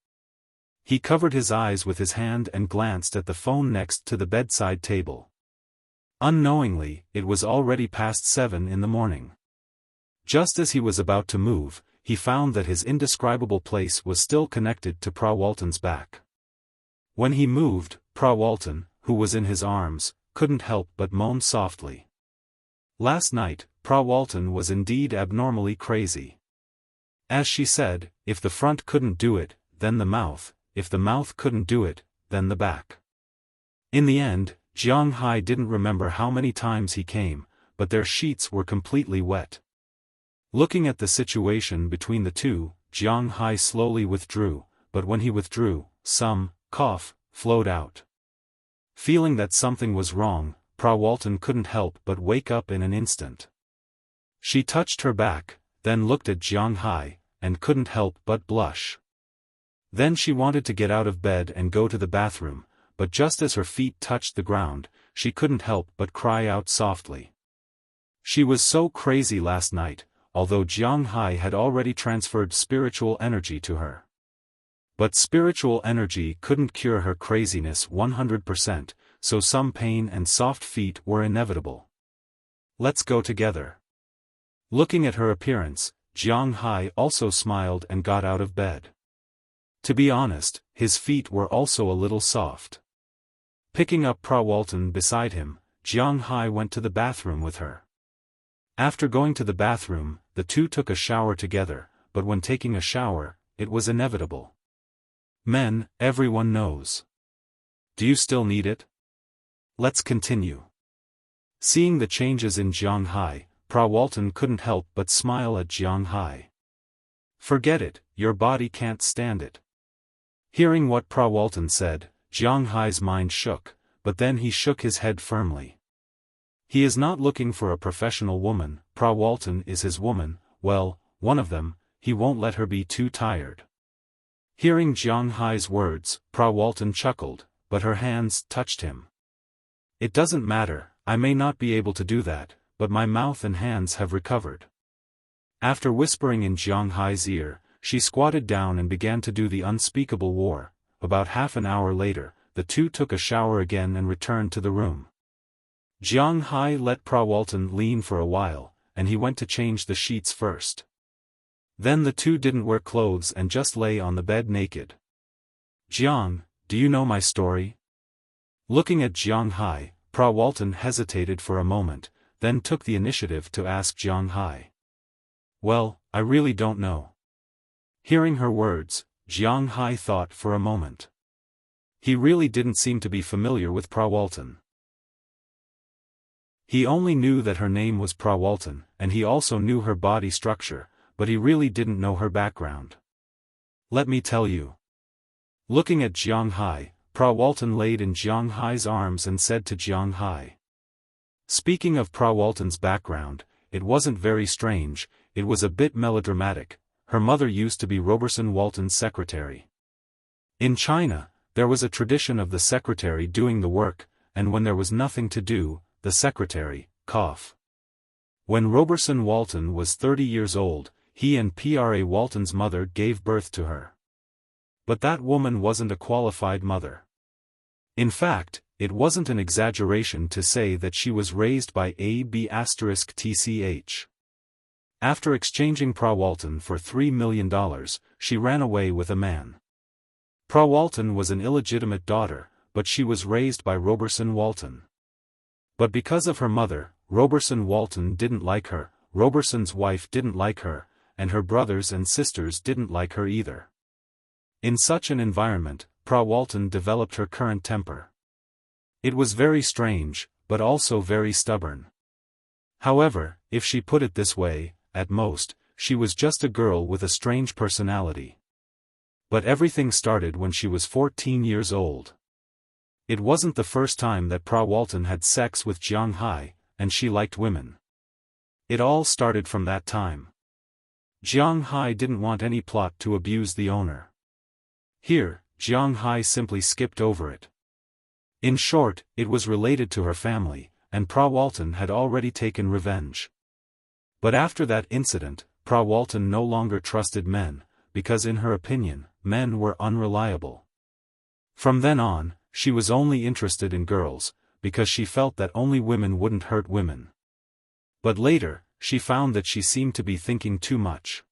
S1: He covered his eyes with his hand and glanced at the phone next to the bedside table. Unknowingly, it was already past 7 in the morning. Just as he was about to move, he found that his indescribable place was still connected to Prawalton's back. When he moved, Prawalton, who was in his arms, couldn't help but moan softly. Last night, Prawalton was indeed abnormally crazy. As she said, if the front couldn't do it, then the mouth, if the mouth couldn't do it, then the back. In the end, Jiang Hai didn't remember how many times he came, but their sheets were completely wet. Looking at the situation between the two, Jiang Hai slowly withdrew, but when he withdrew, some cough flowed out. Feeling that something was wrong, Walton couldn't help but wake up in an instant. She touched her back, then looked at Jiang Hai, and couldn't help but blush. Then she wanted to get out of bed and go to the bathroom, but just as her feet touched the ground, she couldn't help but cry out softly. She was so crazy last night, although Jiang Hai had already transferred spiritual energy to her. But spiritual energy couldn't cure her craziness 100%, so some pain and soft feet were inevitable. Let's go together. Looking at her appearance, Jiang Hai also smiled and got out of bed. To be honest, his feet were also a little soft. Picking up Walton beside him, Jiang Hai went to the bathroom with her. After going to the bathroom, the two took a shower together, but when taking a shower, it was inevitable. Men, everyone knows. Do you still need it? Let's continue. Seeing the changes in Jiang Hai, Walton couldn't help but smile at Jiang Hai. Forget it, your body can't stand it. Hearing what Walton said, Jiang Hai's mind shook, but then he shook his head firmly. He is not looking for a professional woman, Walton is his woman, well, one of them, he won't let her be too tired. Hearing Jiang Hai's words, Walton chuckled, but her hands touched him. It doesn't matter, I may not be able to do that, but my mouth and hands have recovered. After whispering in Jiang Hai's ear, she squatted down and began to do the unspeakable war. About half an hour later, the two took a shower again and returned to the room. Jiang Hai let Walton lean for a while, and he went to change the sheets first. Then the two didn't wear clothes and just lay on the bed naked. Jiang, do you know my story? Looking at Jiang Hai, Walton hesitated for a moment, then took the initiative to ask Jiang Hai. Well, I really don't know. Hearing her words, Jiang Hai thought for a moment. He really didn't seem to be familiar with Walton. He only knew that her name was Walton, and he also knew her body structure, but he really didn't know her background. Let me tell you. Looking at Jiang Hai, Walton laid in Jiang Hai's arms and said to Jiang Hai. Speaking of Walton's background, it wasn't very strange, it was a bit melodramatic. Her mother used to be Roberson Walton's secretary. In China, there was a tradition of the secretary doing the work, and when there was nothing to do, the secretary, cough. When Roberson Walton was 30 years old, he and Walton's mother gave birth to her. But that woman wasn't a qualified mother. In fact, it wasn't an exaggeration to say that she was raised by A.B*TCH. After exchanging Walton for $3 million, she ran away with a man. Walton was an illegitimate daughter, but she was raised by Roberson Walton. But because of her mother, Roberson Walton didn't like her, Roberson's wife didn't like her, and her brothers and sisters didn't like her either. In such an environment, Walton developed her current temper. It was very strange, but also very stubborn. However, if she put it this way, at most, she was just a girl with a strange personality. But everything started when she was 14 years old. It wasn't the first time that Walton had sex with Jiang Hai, and she liked women. It all started from that time. Jiang Hai didn't want any plot to abuse the owner. Here, Jiang Hai simply skipped over it. In short, it was related to her family, and Walton had already taken revenge. But after that incident, Walton no longer trusted men, because in her opinion, men were unreliable. From then on, she was only interested in girls, because she felt that only women wouldn't hurt women. But later, she found that she seemed to be thinking too much.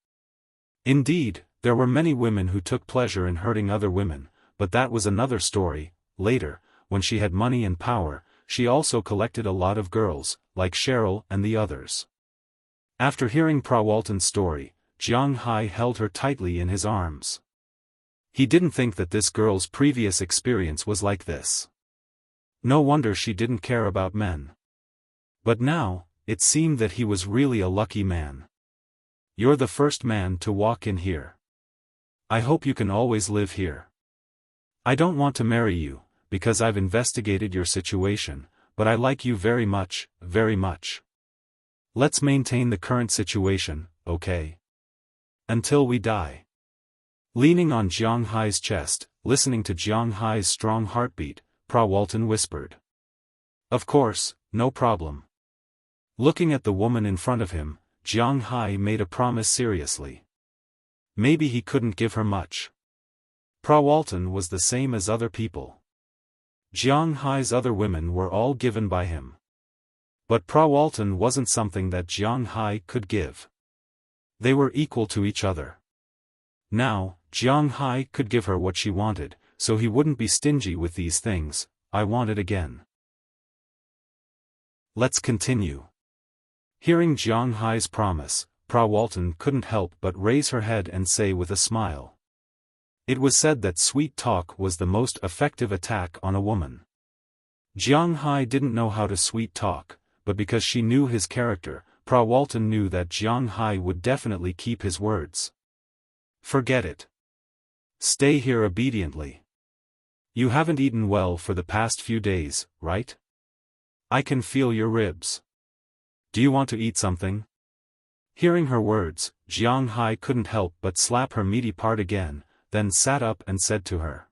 S1: Indeed, there were many women who took pleasure in hurting other women, but that was another story. Later, when she had money and power, she also collected a lot of girls, like Cheryl and the others. After hearing Walton's story, Jiang Hai held her tightly in his arms. He didn't think that this girl's previous experience was like this. No wonder she didn't care about men. But now, it seemed that he was really a lucky man. You're the first man to walk in here. I hope you can always live here. I don't want to marry you, because I've investigated your situation, but I like you very much, very much. Let's maintain the current situation, okay? Until we die. Leaning on Jiang Hai's chest, listening to Jiang Hai's strong heartbeat, Walton whispered. Of course, no problem. Looking at the woman in front of him, Jiang Hai made a promise seriously. Maybe he couldn't give her much. Walton was the same as other people. Jiang Hai's other women were all given by him. But Walton wasn't something that Jiang Hai could give. They were equal to each other. Now, Jiang Hai could give her what she wanted, so he wouldn't be stingy with these things. I want it again. Let's continue. Hearing Jiang Hai's promise, Walton couldn't help but raise her head and say with a smile. It was said that sweet talk was the most effective attack on a woman. Jiang Hai didn't know how to sweet talk, but because she knew his character, Walton knew that Jiang Hai would definitely keep his words. Forget it. Stay here obediently. You haven't eaten well for the past few days, right? I can feel your ribs. Do you want to eat something? Hearing her words, Jiang Hai couldn't help but slap her meaty part again, then sat up and said to her.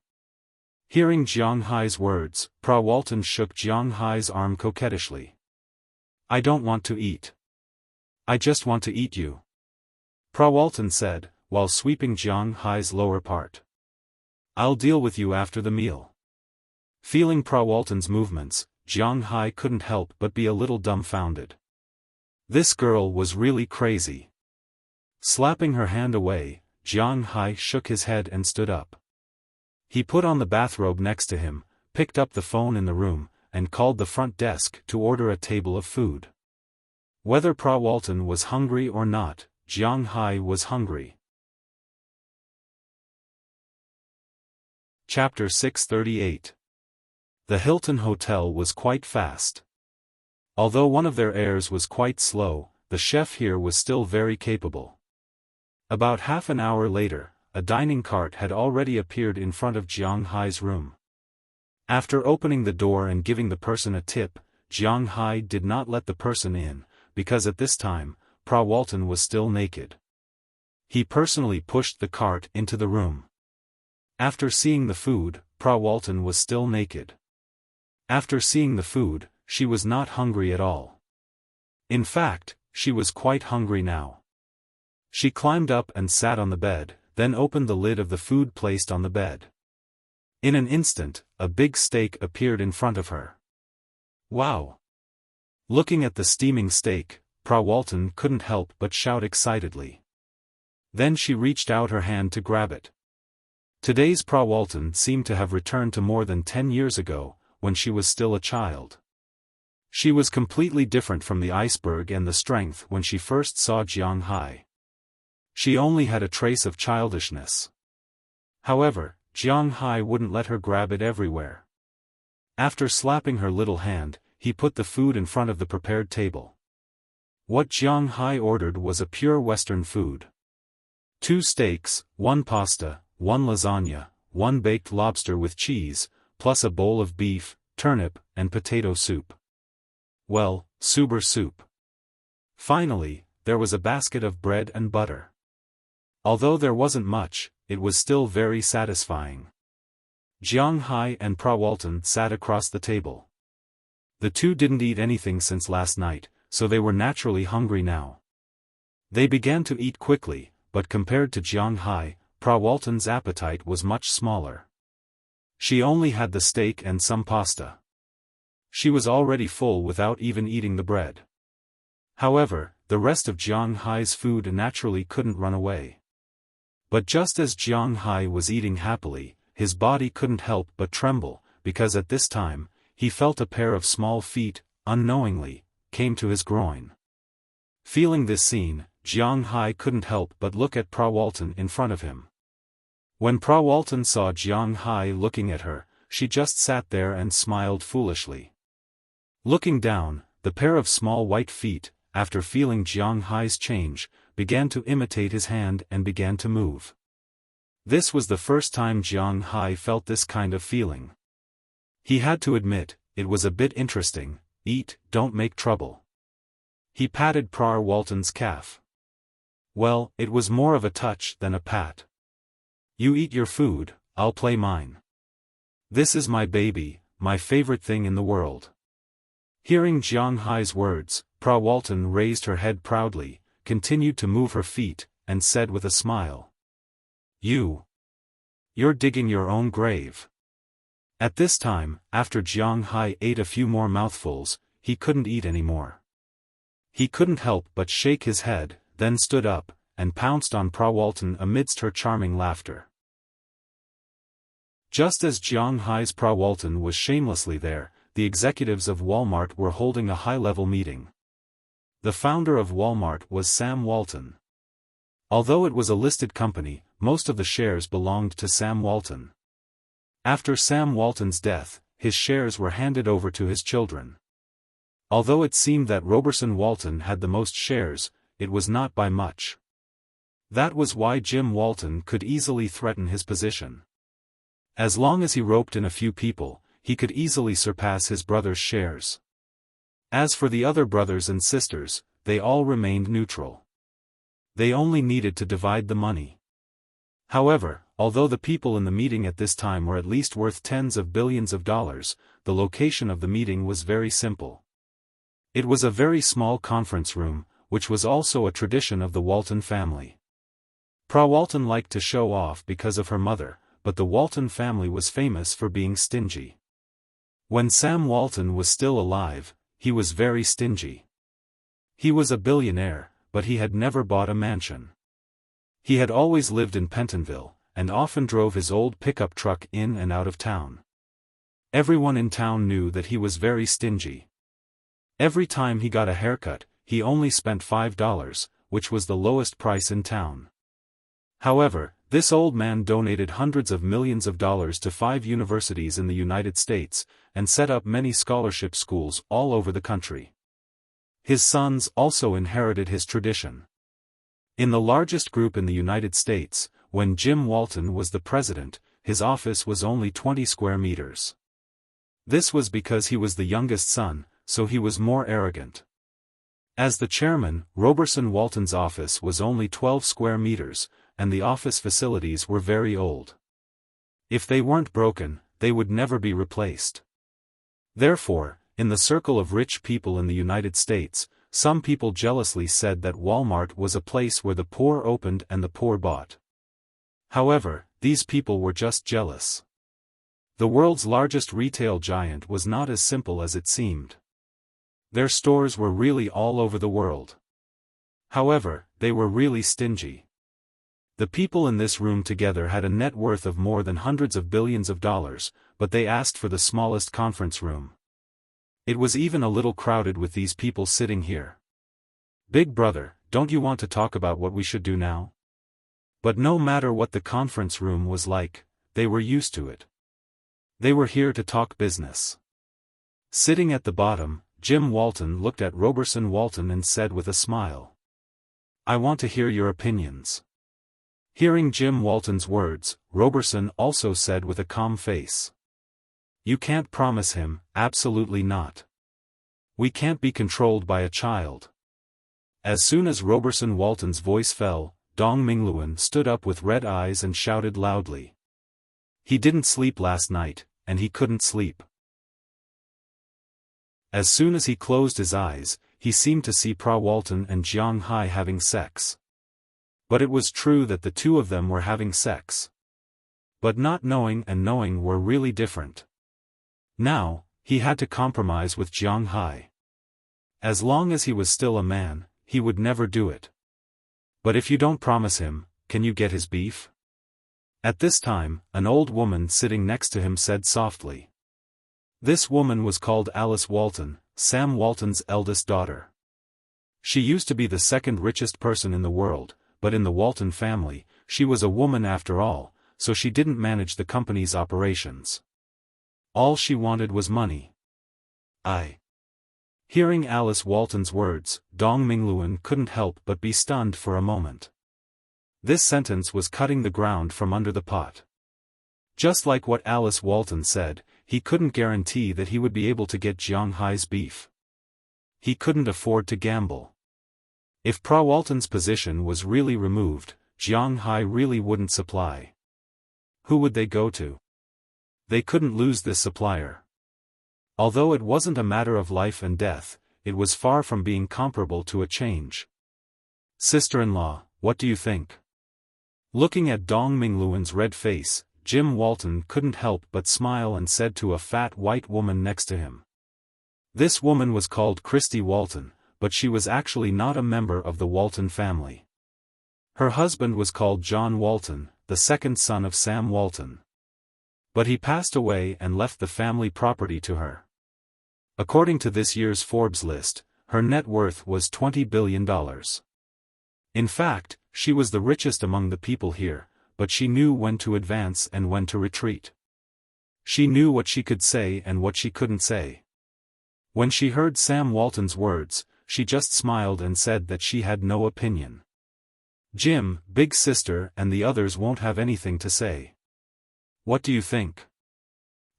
S1: Hearing Jiang Hai's words, Walton shook Jiang Hai's arm coquettishly. I don't want to eat. I just want to eat you. Walton said, while sweeping Jiang Hai's lower part. I'll deal with you after the meal. Feeling Walton's movements, Jiang Hai couldn't help but be a little dumbfounded. This girl was really crazy. Slapping her hand away, Jiang Hai shook his head and stood up. He put on the bathrobe next to him, picked up the phone in the room, and called the front desk to order a table of food. Whether Walton was hungry or not, Jiang Hai was hungry. Chapter 638. The Hilton Hotel was quite fast. Although one of their heirs was quite slow, the chef here was still very capable. About half an hour later, a dining cart had already appeared in front of Jiang Hai's room. After opening the door and giving the person a tip, Jiang Hai did not let the person in, because at this time, Walton was still naked. He personally pushed the cart into the room. After seeing the food, Walton was still naked. After seeing the food, she was not hungry at all. In fact, she was quite hungry now. She climbed up and sat on the bed, then opened the lid of the food placed on the bed. In an instant, a big steak appeared in front of her. Wow! Looking at the steaming steak, Walton couldn't help but shout excitedly. Then she reached out her hand to grab it. Today's Walton seemed to have returned to more than 10 years ago, when she was still a child. She was completely different from the iceberg and the strength when she first saw Jiang Hai. She only had a trace of childishness. However, Jiang Hai wouldn't let her grab it everywhere. After slapping her little hand, he put the food in front of the prepared table. What Jiang Hai ordered was a pure Western food. 2 steaks, 1 pasta, 1 lasagna, 1 baked lobster with cheese, plus a bowl of beef, turnip, and potato soup. Well, super soup. Finally, there was a basket of bread and butter. Although there wasn't much, it was still very satisfying. Jiang Hai and Walton sat across the table. The two didn't eat anything since last night, so they were naturally hungry now. They began to eat quickly, but compared to Jiang Hai, Walton's appetite was much smaller. She only had the steak and some pasta. She was already full without even eating the bread. However, the rest of Jiang Hai's food naturally couldn't run away. But just as Jiang Hai was eating happily, his body couldn't help but tremble, because at this time, he felt a pair of small feet, unknowingly, came to his groin. Feeling this scene, Jiang Hai couldn't help but look at Walton in front of him. When Walton saw Jiang Hai looking at her, she just sat there and smiled foolishly. Looking down, the pair of small white feet, after feeling Jiang Hai's change, began to imitate his hand and began to move. This was the first time Jiang Hai felt this kind of feeling. He had to admit, it was a bit interesting. Eat, don't make trouble. He patted Prar Walton's calf. Well, it was more of a touch than a pat. You eat your food, I'll play mine. This is my baby, my favorite thing in the world. Hearing Jiang Hai's words, Prar Walton raised her head proudly, continued to move her feet, and said with a smile. You're digging your own grave. At this time, after Jiang Hai ate a few more mouthfuls, he couldn't eat anymore. He couldn't help but shake his head, then stood up, and pounced on Prar Walton amidst her charming laughter. Just as Jiang Hai's Prar Walton was shamelessly there, the executives of Walmart were holding a high-level meeting. The founder of Walmart was Sam Walton. Although it was a listed company, most of the shares belonged to Sam Walton. After Sam Walton's death, his shares were handed over to his children. Although it seemed that Roberson Walton had the most shares, it was not by much. That was why Jim Walton could easily threaten his position. As long as he roped in a few people, he could easily surpass his brother's shares. As for the other brothers and sisters, they all remained neutral. They only needed to divide the money. However, although the people in the meeting at this time were at least worth tens of billions of dollars, the location of the meeting was very simple. It was a very small conference room, which was also a tradition of the Walton family. Prar Walton liked to show off because of her mother, but the Walton family was famous for being stingy. When Sam Walton was still alive, he was very stingy. He was a billionaire, but he had never bought a mansion. He had always lived in Pentonville, and often drove his old pickup truck in and out of town. Everyone in town knew that he was very stingy. Every time he got a haircut, he only spent $5, which was the lowest price in town. However, this old man donated hundreds of millions of dollars to 5 universities in the United States, and set up many scholarship schools all over the country. His sons also inherited his tradition. In the largest group in the United States, when Jim Walton was the president, his office was only 20 square meters. This was because he was the youngest son, so he was more arrogant. As the chairman, Roberson Walton's office was only 12 square meters, and the office facilities were very old. If they weren't broken, they would never be replaced. Therefore, in the circle of rich people in the United States, some people jealously said that Walmart was a place where the poor opened and the poor bought. However, these people were just jealous. The world's largest retail giant was not as simple as it seemed. Their stores were really all over the world. However, they were really stingy. The people in this room together had a net worth of more than hundreds of billions of dollars, but they asked for the smallest conference room. It was even a little crowded with these people sitting here. Big brother, don't you want to talk about what we should do now? But no matter what the conference room was like, they were used to it. They were here to talk business. Sitting at the bottom, Jim Walton looked at Roberson Walton and said with a smile, "I want to hear your opinions." Hearing Jim Walton's words, Roberson also said with a calm face, "You can't promise him, absolutely not. We can't be controlled by a child." As soon as Roberson Walton's voice fell, Dong Mingluan stood up with red eyes and shouted loudly. He didn't sleep last night, and he couldn't sleep. As soon as he closed his eyes, he seemed to see Prar Walton and Jiang Hai having sex. But it was true that the two of them were having sex. But not knowing and knowing were really different. Now, he had to compromise with Jiang Hai. As long as he was still a man, he would never do it. But if you don't promise him, can you get his beef? At this time, an old woman sitting next to him said softly. This woman was called Alice Walton, Sam Walton's eldest daughter. She used to be the second richest person in the world, but in the Walton family, she was a woman after all, so she didn't manage the company's operations. all she wanted was money. Hearing Alice Walton's words, Dong Mingluan couldn't help but be stunned for a moment. This sentence was cutting the ground from under the pot. Just like what Alice Walton said, he couldn't guarantee that he would be able to get Jiang Hai's beef. He couldn't afford to gamble. If Pra Walton's position was really removed, Jiang Hai really wouldn't supply. Who would they go to? They couldn't lose this supplier. Although it wasn't a matter of life and death, it was far from being comparable to a change. Sister-in-law, what do you think? Looking at Dong Mingluan's red face, Jim Walton couldn't help but smile and said to a fat white woman next to him. This woman was called Christy Walton, but she was actually not a member of the Walton family. Her husband was called John Walton, the second son of Sam Walton. But he passed away and left the family property to her. According to this year's Forbes list, her net worth was $20 billion. In fact, she was the richest among the people here, but she knew when to advance and when to retreat. She knew what she could say and what she couldn't say. When she heard Sam Walton's words, she just smiled and said that she had no opinion. Jim, big sister and the others won't have anything to say. What do you think?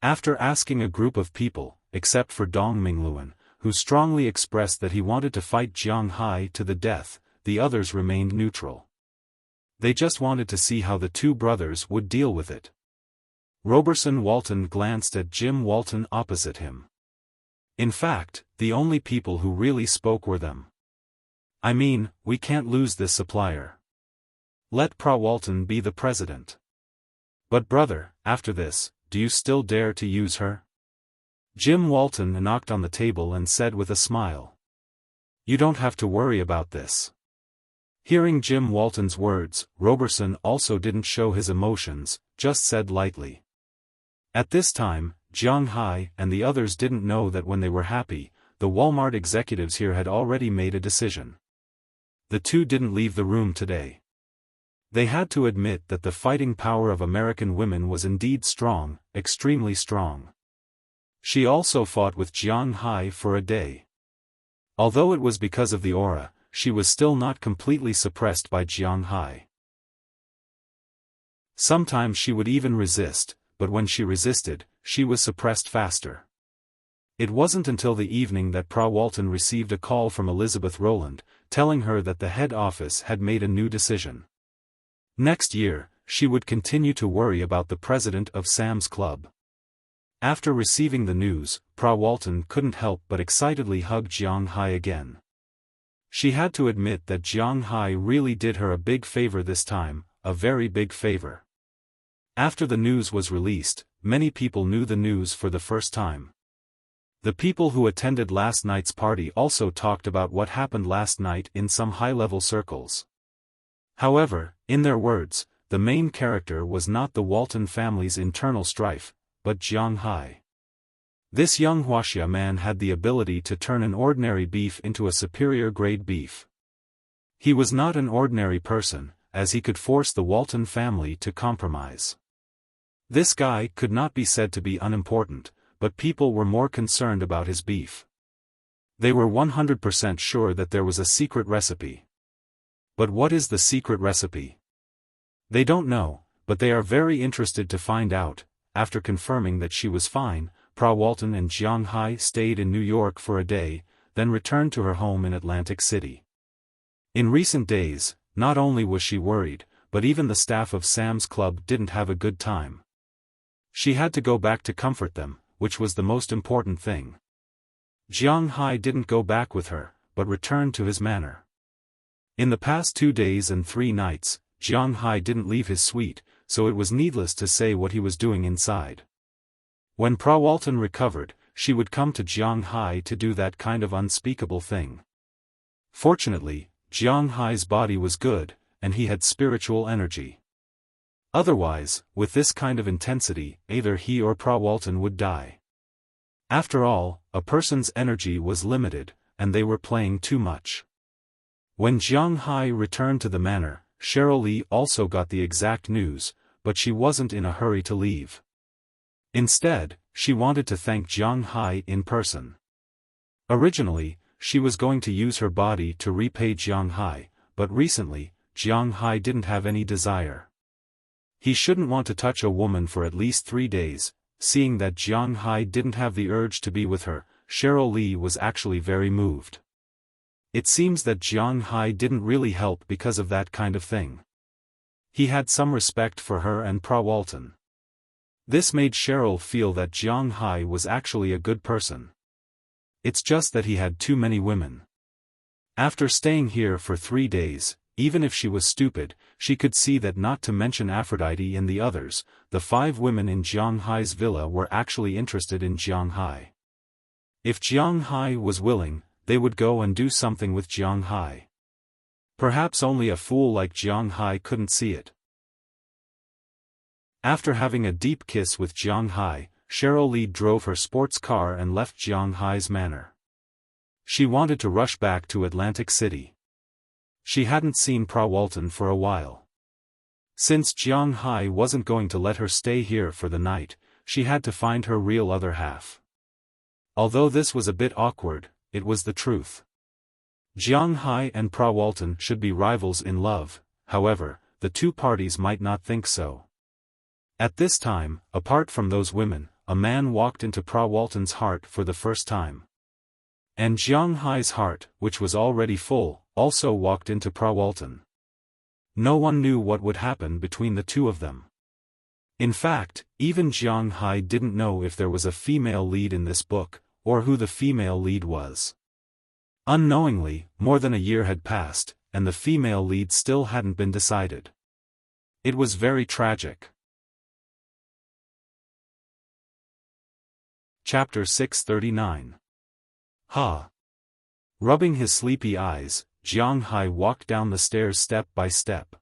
S1: After asking a group of people, except for Dong Mingluan, who strongly expressed that he wanted to fight Jiang Hai to the death, the others remained neutral. They just wanted to see how the two brothers would deal with it. Roberson Walton glanced at Jim Walton opposite him. In fact, the only people who really spoke were them. I mean, we can't lose this supplier. Let Pra Walton be the president. But brother, after this, do you still dare to use her? Jim Walton knocked on the table and said with a smile. You don't have to worry about this. Hearing Jim Walton's words, Roberson also didn't show his emotions, just said lightly. At this time, Jiang Hai and the others didn't know that when they were happy, the Walmart executives here had already made a decision. The two didn't leave the room today. They had to admit that the fighting power of American women was indeed strong, extremely strong. She also fought with Jiang Hai for a day. Although it was because of the aura, she was still not completely suppressed by Jiang Hai. Sometimes she would even resist, but when she resisted, she was suppressed faster. It wasn't until the evening that Pra Walton received a call from Elizabeth Rowland, telling her that the head office had made a new decision. Next year, she would continue to worry about the president of Sam's Club. After receiving the news, Pra Walton couldn't help but excitedly hug Jiang Hai again. She had to admit that Jiang Hai really did her a big favor this time, a very big favor. After the news was released, many people knew the news for the first time. The people who attended last night's party also talked about what happened last night in some high-level circles. However, in their words, the main character was not the Walton family's internal strife, but Jiang Hai. This young Wuxia man had the ability to turn an ordinary beef into a superior grade beef. He was not an ordinary person, as he could force the Walton family to compromise. This guy could not be said to be unimportant, but people were more concerned about his beef. They were 100% sure that there was a secret recipe. But what is the secret recipe? They don't know, but they are very interested to find out. After confirming that she was fine, Pra Walton and Jiang Hai stayed in New York for a day, then returned to her home in Atlantic City. In recent days, not only was she worried, but even the staff of Sam's Club didn't have a good time. She had to go back to comfort them, which was the most important thing. Jiang Hai didn't go back with her, but returned to his manor. In the past 2 days and 3 nights, Jiang Hai didn't leave his suite, so it was needless to say what he was doing inside. When Pra Walton recovered, she would come to Jiang Hai to do that kind of unspeakable thing. Fortunately, Jiang Hai's body was good, and he had spiritual energy. Otherwise, with this kind of intensity, either he or Pra Walton would die. After all, a person's energy was limited, and they were playing too much. When Jiang Hai returned to the manor, Cheryl Lee also got the exact news, but she wasn't in a hurry to leave. Instead, she wanted to thank Jiang Hai in person. Originally, she was going to use her body to repay Jiang Hai, but recently, Jiang Hai didn't have any desire. He shouldn't want to touch a woman for at least 3 days. Seeing that Jiang Hai didn't have the urge to be with her, Cheryl Lee was actually very moved. It seems that Jiang Hai didn't really help because of that kind of thing. He had some respect for her and Pra Walton. This made Cheryl feel that Jiang Hai was actually a good person. It's just that he had too many women. After staying here for 3 days, even if she was stupid, she could see that, not to mention Aphrodite and the others, the 5 women in Jiang Hai's villa were actually interested in Jiang Hai. If Jiang Hai was willing, they would go and do something with Jiang Hai. Perhaps only a fool like Jiang Hai couldn't see it. After having a deep kiss with Jiang Hai, Cheryl Lee drove her sports car and left Jiang Hai's manor. She wanted to rush back to Atlantic City. She hadn't seen Pra Walton for a while. Since Jiang Hai wasn't going to let her stay here for the night, she had to find her real other half. Although this was a bit awkward, it was the truth. Jiang Hai and Pra Walton should be rivals in love, however, the two parties might not think so. At this time, apart from those women, a man walked into Pra Walton's heart for the first time. And Jiang Hai's heart, which was already full, also walked into Pra Walton. No one knew what would happen between the two of them. In fact, even Jiang Hai didn't know if there was a female lead in this book, or who the female lead was. Unknowingly, more than a year had passed, and the female lead still hadn't been decided. It was very tragic. Chapter 639. Ha! Rubbing his sleepy eyes, Jiang Hai walked down the stairs step by step.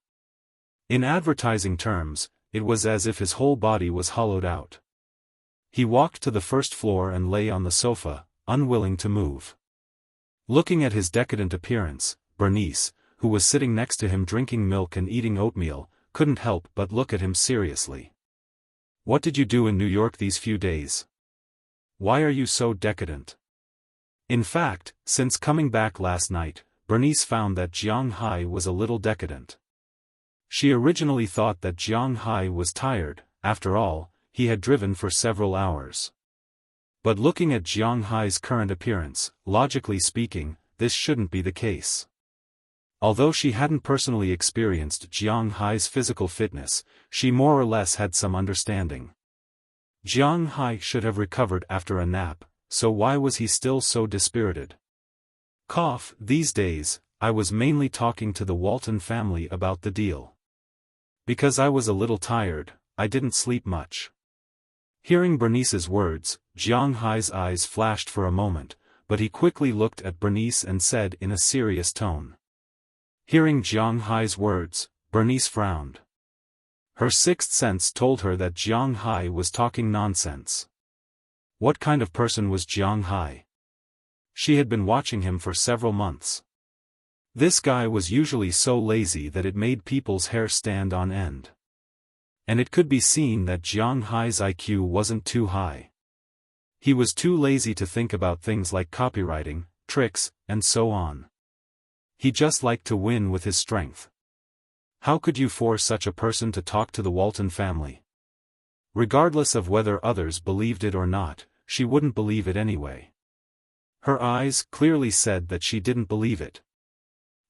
S1: In advertising terms, it was as if his whole body was hollowed out. He walked to the first floor and lay on the sofa, unwilling to move. Looking at his decadent appearance, Bernice, who was sitting next to him drinking milk and eating oatmeal, couldn't help but look at him seriously. "What did you do in New York these few days? Why are you so decadent?" In fact, since coming back last night, Bernice found that Jiang Hai was a little decadent. She originally thought that Jiang Hai was tired. After all, he had driven for several hours. But looking at Jiang Hai's current appearance, logically speaking, this shouldn't be the case. Although she hadn't personally experienced Jiang Hai's physical fitness, she more or less had some understanding. Jiang Hai should have recovered after a nap, so why was he still so dispirited? These days, I was mainly talking to the Walton family about the deal. Because I was a little tired, I didn't sleep much. Hearing Bernice's words, Jiang Hai's eyes flashed for a moment, but he quickly looked at Bernice and said in a serious tone. Hearing Jiang Hai's words, Bernice frowned. Her sixth sense told her that Jiang Hai was talking nonsense. What kind of person was Jiang Hai? She had been watching him for several months. This guy was usually so lazy that it made people's hair stand on end. And it could be seen that Jiang Hai's IQ wasn't too high. He was too lazy to think about things like copywriting, tricks, and so on. He just liked to win with his strength. How could you force such a person to talk to the Walton family? Regardless of whether others believed it or not, she wouldn't believe it anyway. Her eyes clearly said that she didn't believe it.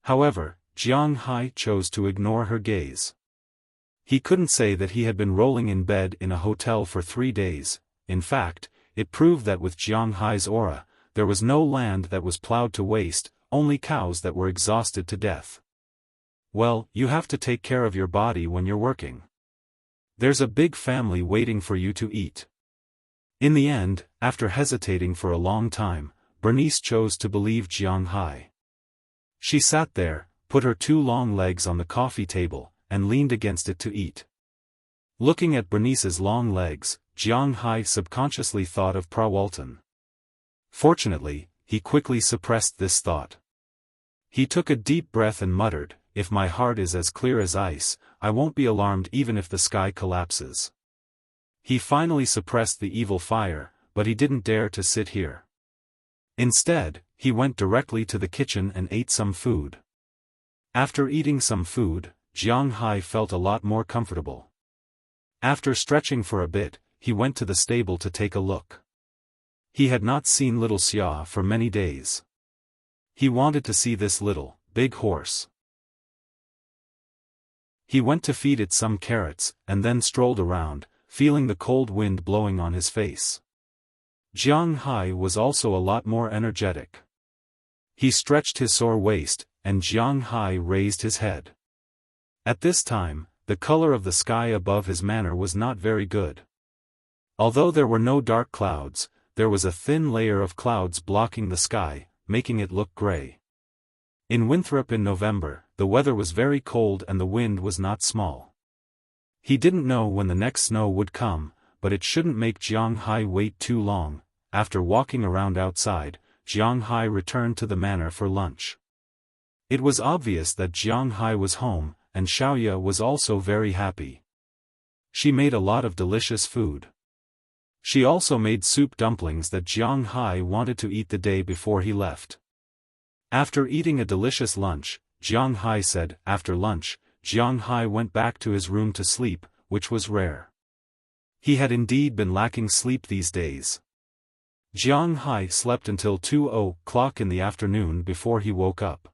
S1: However, Jiang Hai chose to ignore her gaze. He couldn't say that he had been rolling in bed in a hotel for 3 days. In fact, it proved that with Jiang Hai's aura, there was no land that was plowed to waste, only cows that were exhausted to death. Well, you have to take care of your body when you're working. There's a big family waiting for you to eat. In the end, after hesitating for a long time, Bernice chose to believe Jiang Hai. She sat there, put her 2 long legs on the coffee table, and leaned against it to eat. Looking at Bernice's long legs, Jiang Hai subconsciously thought of Pra Walton. Fortunately, he quickly suppressed this thought. He took a deep breath and muttered, "If my heart is as clear as ice, I won't be alarmed even if the sky collapses." He finally suppressed the evil fire, but he didn't dare to sit here. Instead, he went directly to the kitchen and ate some food. After eating some food, Jiang Hai felt a lot more comfortable. After stretching for a bit, he went to the stable to take a look. He had not seen little Xia for many days. He wanted to see this little, big horse. He went to feed it some carrots, and then strolled around, feeling the cold wind blowing on his face. Jiang Hai was also a lot more energetic. He stretched his sore waist, and Jiang Hai raised his head. At this time, the color of the sky above his manor was not very good. Although there were no dark clouds, there was a thin layer of clouds blocking the sky, making it look gray. In Winthrop in November, the weather was very cold and the wind was not small. He didn't know when the next snow would come, but it shouldn't make Jiang Hai wait too long. After walking around outside, Jiang Hai returned to the manor for lunch. It was obvious that Jiang Hai was home, and Xiaoya was also very happy. She made a lot of delicious food. She also made soup dumplings that Jiang Hai wanted to eat the day before he left. After eating a delicious lunch, Jiang Hai said, after lunch, Jiang Hai went back to his room to sleep, which was rare. He had indeed been lacking sleep these days. Jiang Hai slept until 2:00 in the afternoon before he woke up.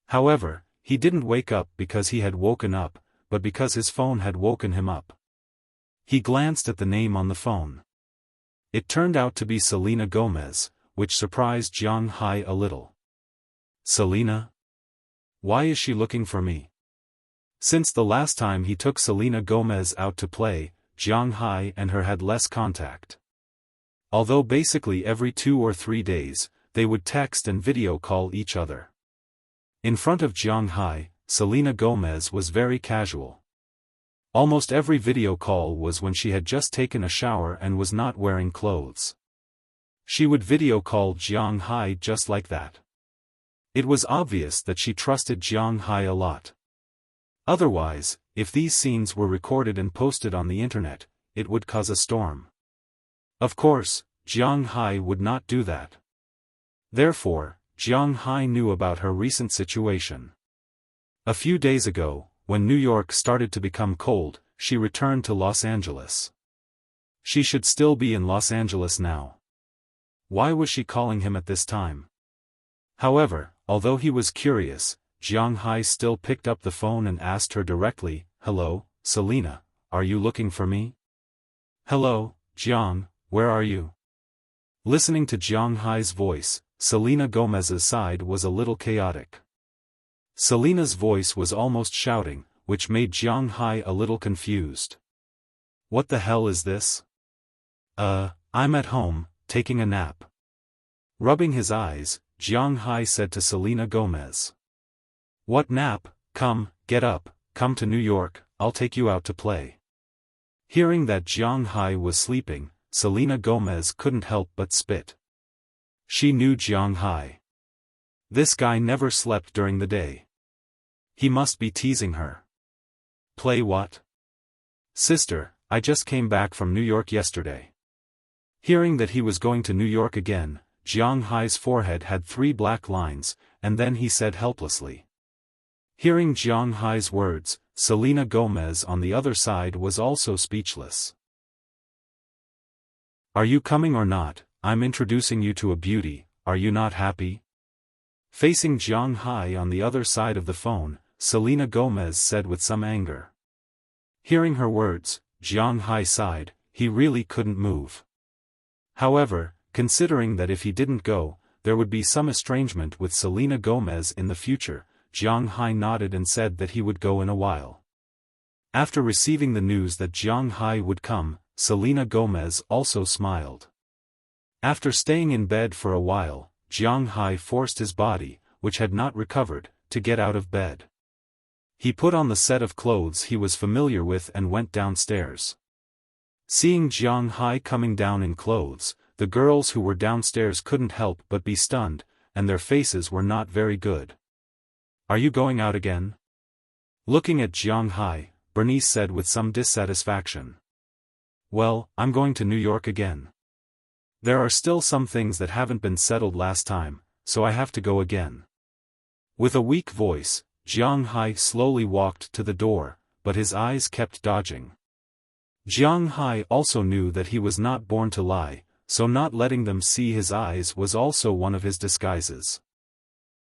S1: However, he didn't wake up because he had woken up, but because his phone had woken him up. He glanced at the name on the phone. It turned out to be Selena Gomez, which surprised Jiang Hai a little. Selena? Why is she looking for me? Since the last time he took Selena Gomez out to play, Jiang Hai and her had less contact. Although basically every 2 or 3 days, they would text and video call each other. In front of Jiang Hai, Selena Gomez was very casual. Almost every video call was when she had just taken a shower and was not wearing clothes. She would video call Jiang Hai just like that. It was obvious that she trusted Jiang Hai a lot. Otherwise, if these scenes were recorded and posted on the internet, it would cause a storm. Of course, Jiang Hai would not do that. Therefore, Jiang Hai knew about her recent situation. A few days ago, when New York started to become cold, she returned to Los Angeles. She should still be in Los Angeles now. Why was she calling him at this time? However, although he was curious, Jiang Hai still picked up the phone and asked her directly, "Hello, Selena, are you looking for me?" "Hello, Jiang, where are you?" Listening to Jiang Hai's voice, Selena Gomez's side was a little chaotic. Selena's voice was almost shouting, which made Jiang Hai a little confused. What the hell is this? I'm at home, taking a nap. Rubbing his eyes, Jiang Hai said to Selena Gomez. What nap? Come, get up, come to New York, I'll take you out to play. Hearing that Jiang Hai was sleeping, Selena Gomez couldn't help but spit. She knew Jiang Hai. This guy never slept during the day. He must be teasing her. Play what? Sister, I just came back from New York yesterday. Hearing that he was going to New York again, Jiang Hai's forehead had 3 black lines, and then he said helplessly. Hearing Jiang Hai's words, Selena Gomez on the other side was also speechless. Are you coming or not? I'm introducing you to a beauty, are you not happy? Facing Jiang Hai on the other side of the phone, Selena Gomez said with some anger. Hearing her words, Jiang Hai sighed, he really couldn't move. However, considering that if he didn't go, there would be some estrangement with Selena Gomez in the future, Jiang Hai nodded and said that he would go in a while. After receiving the news that Jiang Hai would come, Selena Gomez also smiled. After staying in bed for a while, Jiang Hai forced his body, which had not recovered, to get out of bed. He put on the set of clothes he was familiar with and went downstairs. Seeing Jiang Hai coming down in clothes, the girls who were downstairs couldn't help but be stunned, and their faces were not very good. Are you going out again? Looking at Jiang Hai, Bernice said with some dissatisfaction. Well, I'm going to New York again. There are still some things that haven't been settled last time, so I have to go again. With a weak voice, Jiang Hai slowly walked to the door, but his eyes kept dodging. Jiang Hai also knew that he was not born to lie, so not letting them see his eyes was also one of his disguises.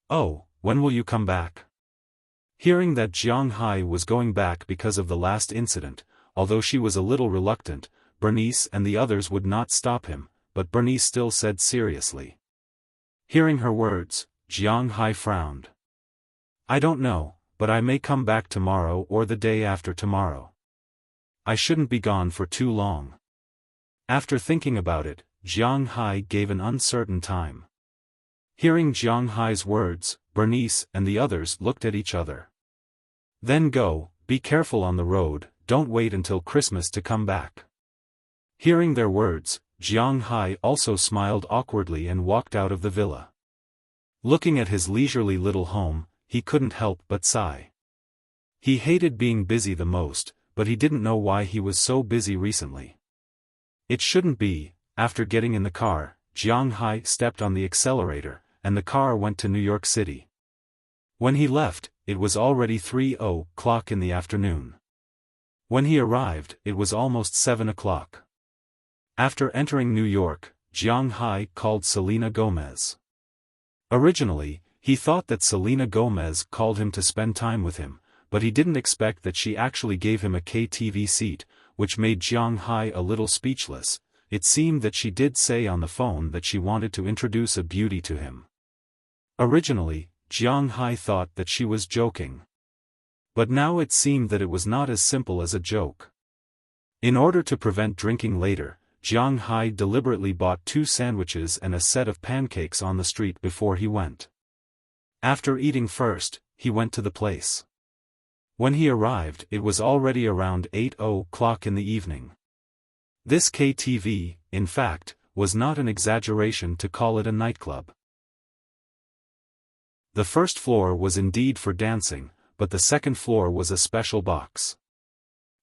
S1: "Oh, when will you come back?" Hearing that Jiang Hai was going back because of the last incident, although she was a little reluctant, Bernice and the others would not stop him, but Bernice still said seriously. Hearing her words, Jiang Hai frowned. "I don't know, but I may come back tomorrow or the day after tomorrow. I shouldn't be gone for too long." After thinking about it, Jiang Hai gave an uncertain time. Hearing Jiang Hai's words, Bernice and the others looked at each other. "Then go, be careful on the road, don't wait until Christmas to come back." Hearing their words, Jiang Hai also smiled awkwardly and walked out of the villa. Looking at his leisurely little home, he couldn't help but sigh. He hated being busy the most, but he didn't know why he was so busy recently. It shouldn't be. After getting in the car, Jiang Hai stepped on the accelerator, and the car went to New York City. When he left, it was already 3:00 in the afternoon. When he arrived, it was almost 7 o'clock. After entering New York, Jiang Hai called Selena Gomez. Originally, he thought that Selena Gomez called him to spend time with him, but he didn't expect that she actually gave him a KTV seat, which made Jiang Hai a little speechless. It seemed that she did say on the phone that she wanted to introduce a beauty to him. Originally, Jiang Hai thought that she was joking. But now it seemed that it was not as simple as a joke. In order to prevent drinking later, Jiang Hai deliberately bought 2 sandwiches and a set of pancakes on the street before he went. After eating first, he went to the place. When he arrived, it was already around 8:00 in the evening. This KTV, in fact, was not an exaggeration to call it a nightclub. The first floor was indeed for dancing, but the second floor was a special box.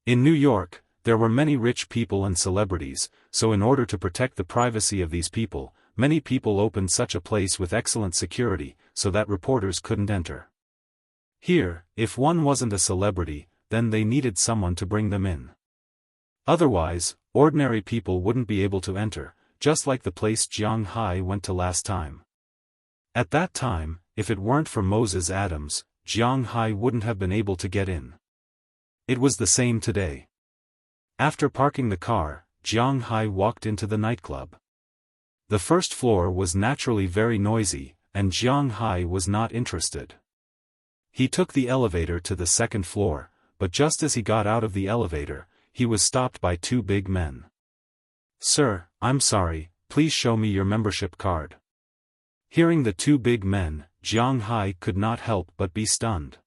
S1: In New York, there were many rich people and celebrities, so in order to protect the privacy of these people, many people opened such a place with excellent security, so that reporters couldn't enter. Here, if one wasn't a celebrity, then they needed someone to bring them in. Otherwise, ordinary people wouldn't be able to enter, just like the place Jiang Hai went to last time. At that time, if it weren't for Moses Adams, Jiang Hai wouldn't have been able to get in. It was the same today. After parking the car, Jiang Hai walked into the nightclub. The first floor was naturally very noisy, and Jiang Hai was not interested. He took the elevator to the second floor, but just as he got out of the elevator, he was stopped by 2 big men. "Sir, I'm sorry, please show me your membership card." Hearing the 2 big men, Jiang Hai could not help but be stunned.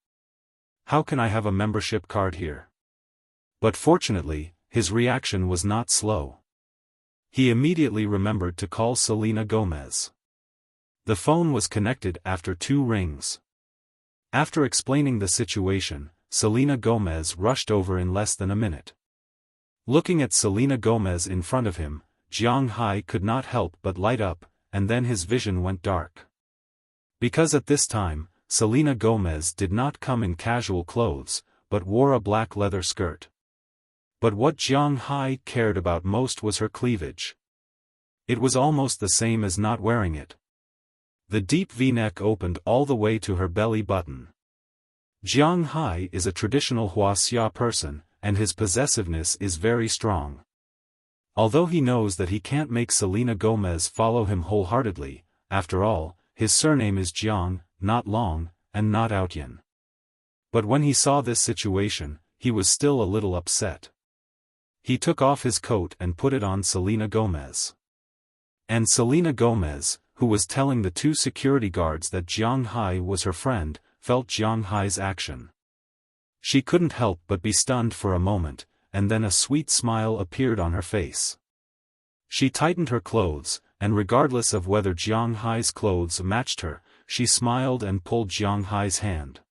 S1: "How can I have a membership card here?" But fortunately, his reaction was not slow. He immediately remembered to call Selena Gomez. The phone was connected after 2 rings. After explaining the situation, Selena Gomez rushed over in less than a minute. Looking at Selena Gomez in front of him, Jiang Hai could not help but light up, and then his vision went dark. Because at this time, Selena Gomez did not come in casual clothes, but wore a black leather skirt. But what Jiang Hai cared about most was her cleavage. It was almost the same as not wearing it. The deep V-neck opened all the way to her belly button. Jiang Hai is a traditional Wuxia person, and his possessiveness is very strong. Although he knows that he can't make Selena Gomez follow him wholeheartedly, after all, his surname is Jiang, not Long, and not Outyan. But when he saw this situation, he was still a little upset. He took off his coat and put it on Selena Gomez. And Selena Gomez, who was telling the 2 security guards that Jiang Hai was her friend, felt Jiang Hai's action. She couldn't help but be stunned for a moment, and then a sweet smile appeared on her face. She tightened her clothes, and regardless of whether Jiang Hai's clothes matched her, she smiled and pulled Jiang Hai's hand.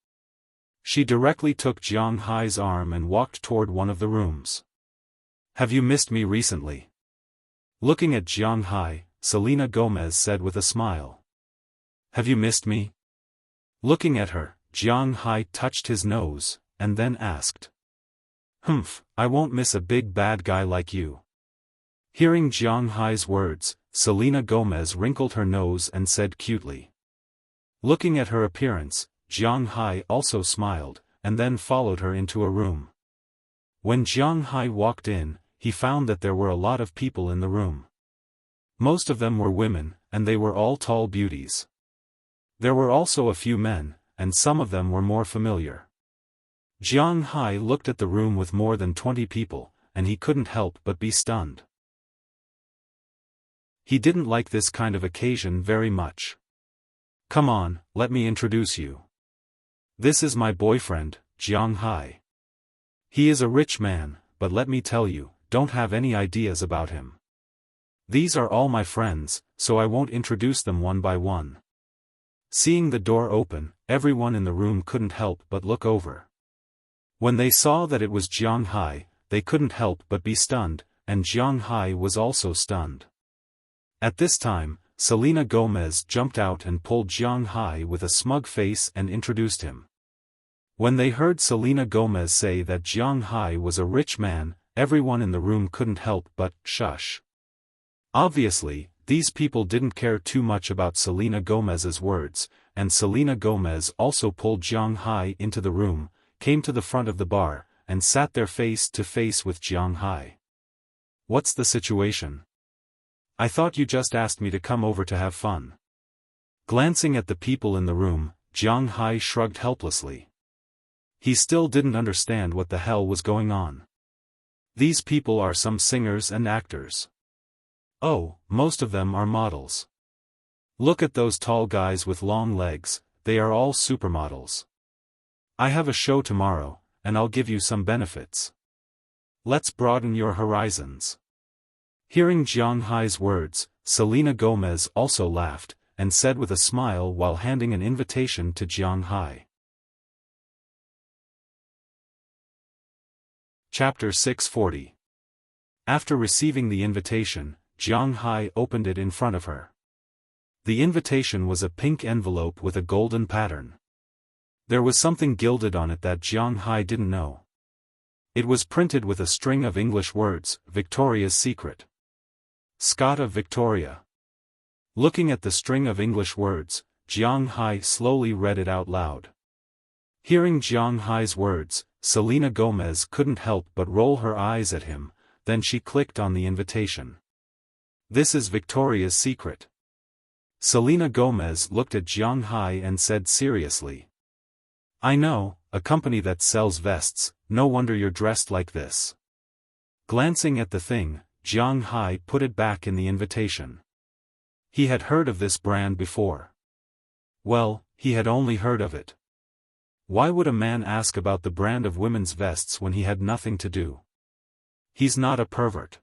S1: She directly took Jiang Hai's arm and walked toward one of the rooms. Have you missed me recently? Looking at Jiang Hai, Selena Gomez said with a smile. Have you missed me? Looking at her, Jiang Hai touched his nose, and then asked. Humph, I won't miss a big bad guy like you. Hearing Jiang Hai's words, Selena Gomez wrinkled her nose and said cutely. Looking at her appearance, Jiang Hai also smiled, and then followed her into a room. When Jiang Hai walked in, he found that there were a lot of people in the room. Most of them were women, and they were all tall beauties. There were also a few men, and some of them were more familiar. Jiang Hai looked at the room with more than 20 people, and he couldn't help but be stunned. He didn't like this kind of occasion very much. Come on, let me introduce you. This is my boyfriend, Jiang Hai. He is a rich man, but let me tell you, don't have any ideas about him. These are all my friends, so I won't introduce them one by one. Seeing the door open, everyone in the room couldn't help but look over. When they saw that it was Jiang Hai, they couldn't help but be stunned, and Jiang Hai was also stunned. At this time, Selena Gomez jumped out and pulled Jiang Hai with a smug face and introduced him. When they heard Selena Gomez say that Jiang Hai was a rich man, everyone in the room couldn't help but shush. Obviously, these people didn't care too much about Selena Gomez's words, and Selena Gomez also pulled Jiang Hai into the room, came to the front of the bar, and sat there face to face with Jiang Hai. What's the situation? I thought you just asked me to come over to have fun. Glancing at the people in the room, Jiang Hai shrugged helplessly. He still didn't understand what the hell was going on. These people are some singers and actors. Oh, most of them are models. Look at those tall guys with long legs, they are all supermodels. I have a show tomorrow, and I'll give you some benefits. Let's broaden your horizons. Hearing Jiang Hai's words, Selena Gomez also laughed, and said with a smile while handing an invitation to Jiang Hai. Chapter 640. After receiving the invitation, Jiang Hai opened it in front of her. The invitation was a pink envelope with a golden pattern. There was something gilded on it that Jiang Hai didn't know. It was printed with a string of English words, Victoria's Secret. Scott of Victoria. Looking at the string of English words, Jiang Hai slowly read it out loud. Hearing Jiang Hai's words, Selena Gomez couldn't help but roll her eyes at him, then she clicked on the invitation. This is Victoria's Secret. Selena Gomez looked at Jiang Hai and said seriously. I know, a company that sells vests, no wonder you're dressed like this. Glancing at the thing, Jiang Hai put it back in the invitation. He had heard of this brand before. Well, he had only heard of it. Why would a man ask about the brand of women's vests when he had nothing to do? He's not a pervert.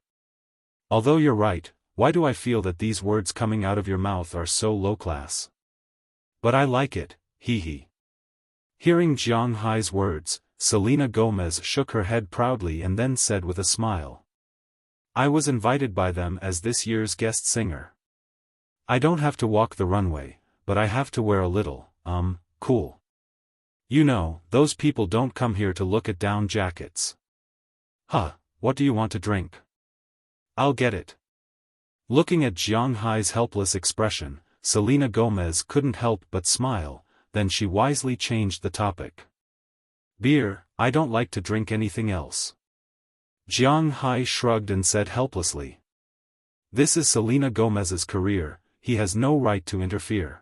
S1: Although you're right, why do I feel that these words coming out of your mouth are so low class? But I like it, hee hee. Hearing Jiang Hai's words, Selena Gomez shook her head proudly and then said with a smile. I was invited by them as this year's guest singer. I don't have to walk the runway, but I have to wear a little, cool. You know, those people don't come here to look at down jackets. Huh, what do you want to drink? I'll get it. Looking at Jiang Hai's helpless expression, Selena Gomez couldn't help but smile, then she wisely changed the topic. Beer, I don't like to drink anything else. Jiang Hai shrugged and said helplessly. This is Selena Gomez's career, he has no right to interfere.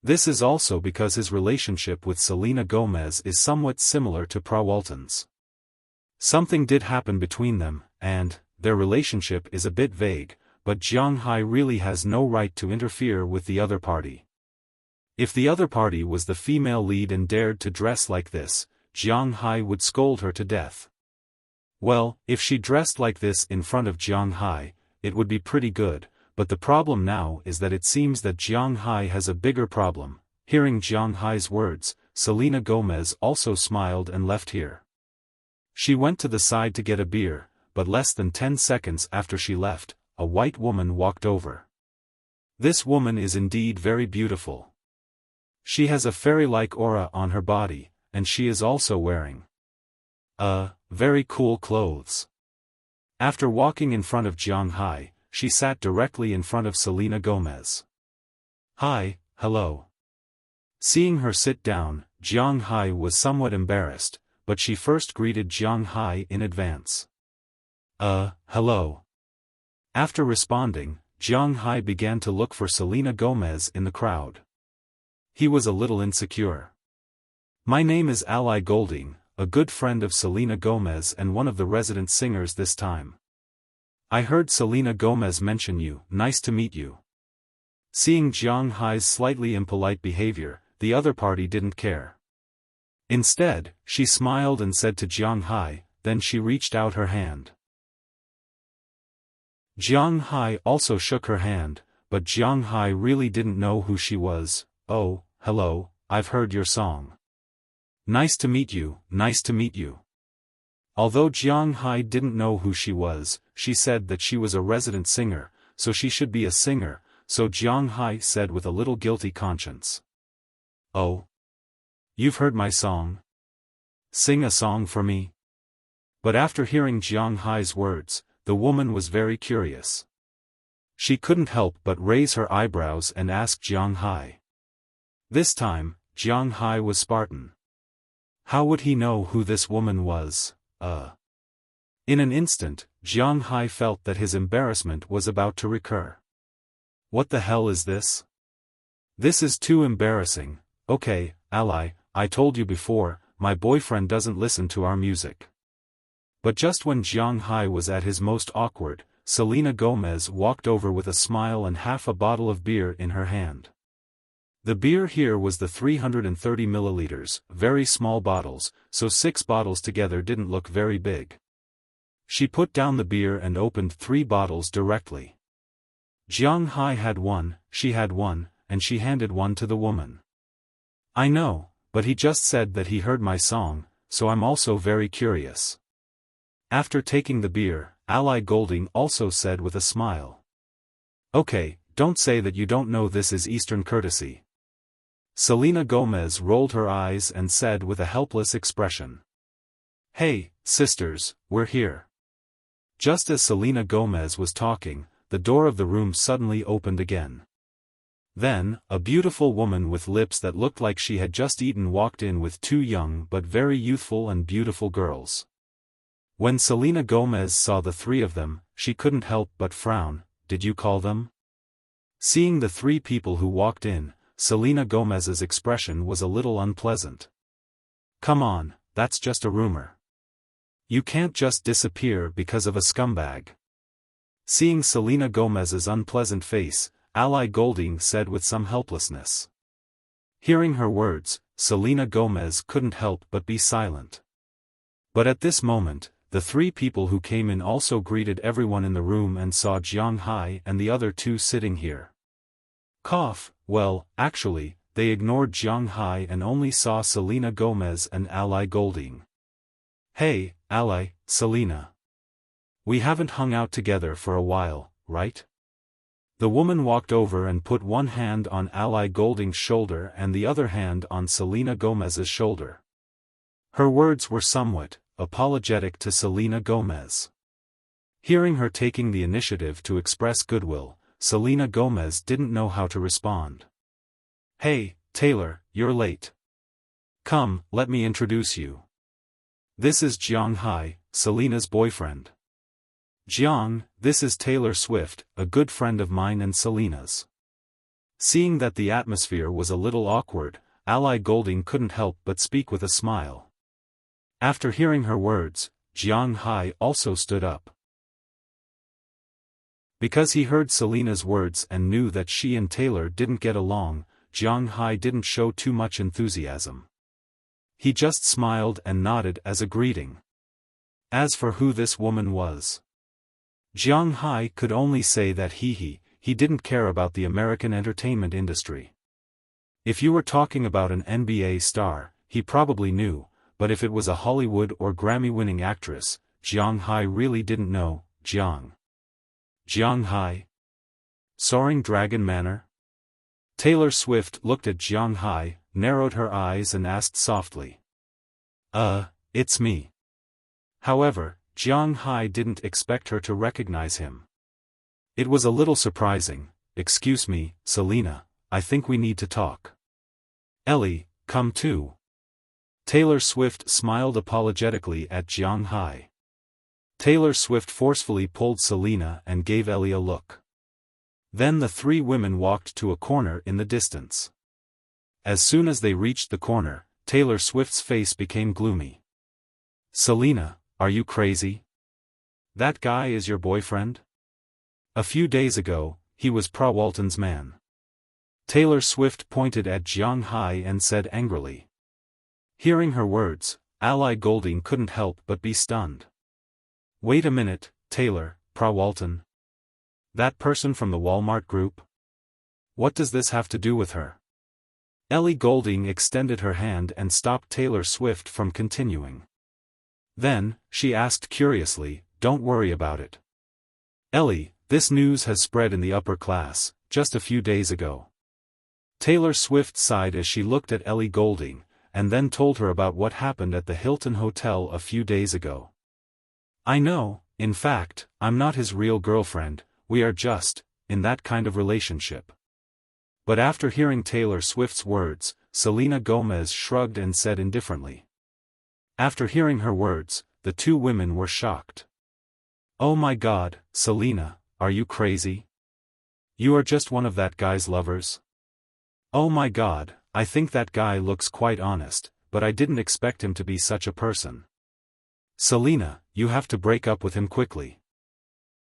S1: This is also because his relationship with Selena Gomez is somewhat similar to Pra Walton's. Something did happen between them, and their relationship is a bit vague, but Jiang Hai really has no right to interfere with the other party. If the other party was the female lead and dared to dress like this, Jiang Hai would scold her to death. Well, if she dressed like this in front of Jiang Hai, it would be pretty good, but the problem now is that it seems that Jiang Hai has a bigger problem. Hearing Jiang Hai's words, Selena Gomez also smiled and left here. She went to the side to get a beer, but less than 10 seconds after she left, a white woman walked over. This woman is indeed very beautiful. She has a fairy-like aura on her body, and she is also wearing very cool clothes. After walking in front of Jiang Hai, she sat directly in front of Selena Gomez. Hi, hello. Seeing her sit down, Jiang Hai was somewhat embarrassed, but she first greeted Jiang Hai in advance. Hello. After responding, Jiang Hai began to look for Selena Gomez in the crowd. He was a little insecure. My name is Ally Golding, a good friend of Selena Gomez and one of the resident singers this time. I heard Selena Gomez mention you. Nice to meet you. Seeing Jiang Hai's slightly impolite behavior, the other party didn't care. Instead, she smiled and said to Jiang Hai, then she reached out her hand. Jiang Hai also shook her hand, but Jiang Hai really didn't know who she was. Oh, hello, I've heard your song. Nice to meet you, nice to meet you. Although Jiang Hai didn't know who she was, she said that she was a resident singer, so she should be a singer, so Jiang Hai said with a little guilty conscience. Oh. You've heard my song? Sing a song for me? But after hearing Jiang Hai's words, the woman was very curious. She couldn't help but raise her eyebrows and ask Jiang Hai. This time, Jiang Hai was Spartan. How would he know who this woman was? In an instant, Jiang Hai felt that his embarrassment was about to recur. What the hell is this? This is too embarrassing. Okay, Ally, I told you before, my boyfriend doesn't listen to our music. But just when Jiang Hai was at his most awkward, Selena Gomez walked over with a smile and half a bottle of beer in her hand. The beer here was the 330 milliliters, very small bottles, so 6 bottles together didn't look very big. She put down the beer and opened 3 bottles directly. Jiang Hai had one, she had one, and she handed one to the woman. I know, but he just said that he heard my song, so I'm also very curious. After taking the beer, Ally Golding also said with a smile. Okay, don't say that you don't know this is Eastern courtesy. Selena Gomez rolled her eyes and said with a helpless expression. Hey, sisters, we're here. Just as Selena Gomez was talking, the door of the room suddenly opened again. Then, a beautiful woman with lips that looked like she had just eaten walked in with 2 young but very youthful and beautiful girls. When Selena Gomez saw the 3 of them, she couldn't help but frown. Did you call them? Seeing the 3 people who walked in, Selena Gomez's expression was a little unpleasant. Come on, that's just a rumor. You can't just disappear because of a scumbag. Seeing Selena Gomez's unpleasant face, Ally Golding said with some helplessness. Hearing her words, Selena Gomez couldn't help but be silent. But at this moment, the 3 people who came in also greeted everyone in the room and saw Jiang Hai and the other 2 sitting here. Well, actually, they ignored Jiang Hai and only saw Selena Gomez and Ally Golding. Hey, Ally, Selena. We haven't hung out together for a while, right? The woman walked over and put one hand on Ally Golding's shoulder and the other hand on Selena Gomez's shoulder. Her words were somewhat apologetic to Selena Gomez. Hearing her taking the initiative to express goodwill, Selena Gomez didn't know how to respond. Hey, Taylor, you're late. Come, let me introduce you. This is Jiang Hai, Selena's boyfriend. Jiang, this is Taylor Swift, a good friend of mine and Selena's. Seeing that the atmosphere was a little awkward, Ally Golding couldn't help but speak with a smile. After hearing her words, Jiang Hai also stood up. Because he heard Selena's words and knew that she and Taylor didn't get along, Jiang Hai didn't show too much enthusiasm. He just smiled and nodded as a greeting. As for who this woman was, Jiang Hai could only say that he didn't care about the American entertainment industry. If you were talking about an NBA star, he probably knew, but if it was a Hollywood or Grammy-winning actress, Jiang Hai really didn't know. Jiang Hai? Soaring Dragon Manor? Taylor Swift looked at Jiang Hai, narrowed her eyes and asked softly. It's me. However, Jiang Hai didn't expect her to recognize him. It was a little surprising. Excuse me, Selena, I think we need to talk. Ellie, come too. Taylor Swift smiled apologetically at Jiang Hai. Taylor Swift forcefully pulled Selena and gave Ellie a look. Then the three women walked to a corner in the distance. As soon as they reached the corner, Taylor Swift's face became gloomy. Selena, are you crazy? That guy is your boyfriend? A few days ago, he was Pa Walton's man. Taylor Swift pointed at Jiang Hai and said angrily. Hearing her words, Ally Golding couldn't help but be stunned. Wait a minute, Taylor, Pa Walton? That person from the Walmart group? What does this have to do with her? Ellie Golding extended her hand and stopped Taylor Swift from continuing. Then, she asked curiously, don't worry about it. Ellie, this news has spread in the upper class, just a few days ago. Taylor Swift sighed as she looked at Ellie Golding, and then told her about what happened at the Hilton Hotel a few days ago. I know, in fact, I'm not his real girlfriend, we are just, in that kind of relationship. But after hearing Taylor Swift's words, Selena Gomez shrugged and said indifferently. After hearing her words, the two women were shocked. Oh my God, Selena, are you crazy? You are just one of that guy's lovers? Oh my God, I think that guy looks quite honest, but I didn't expect him to be such a person. Selena, you have to break up with him quickly.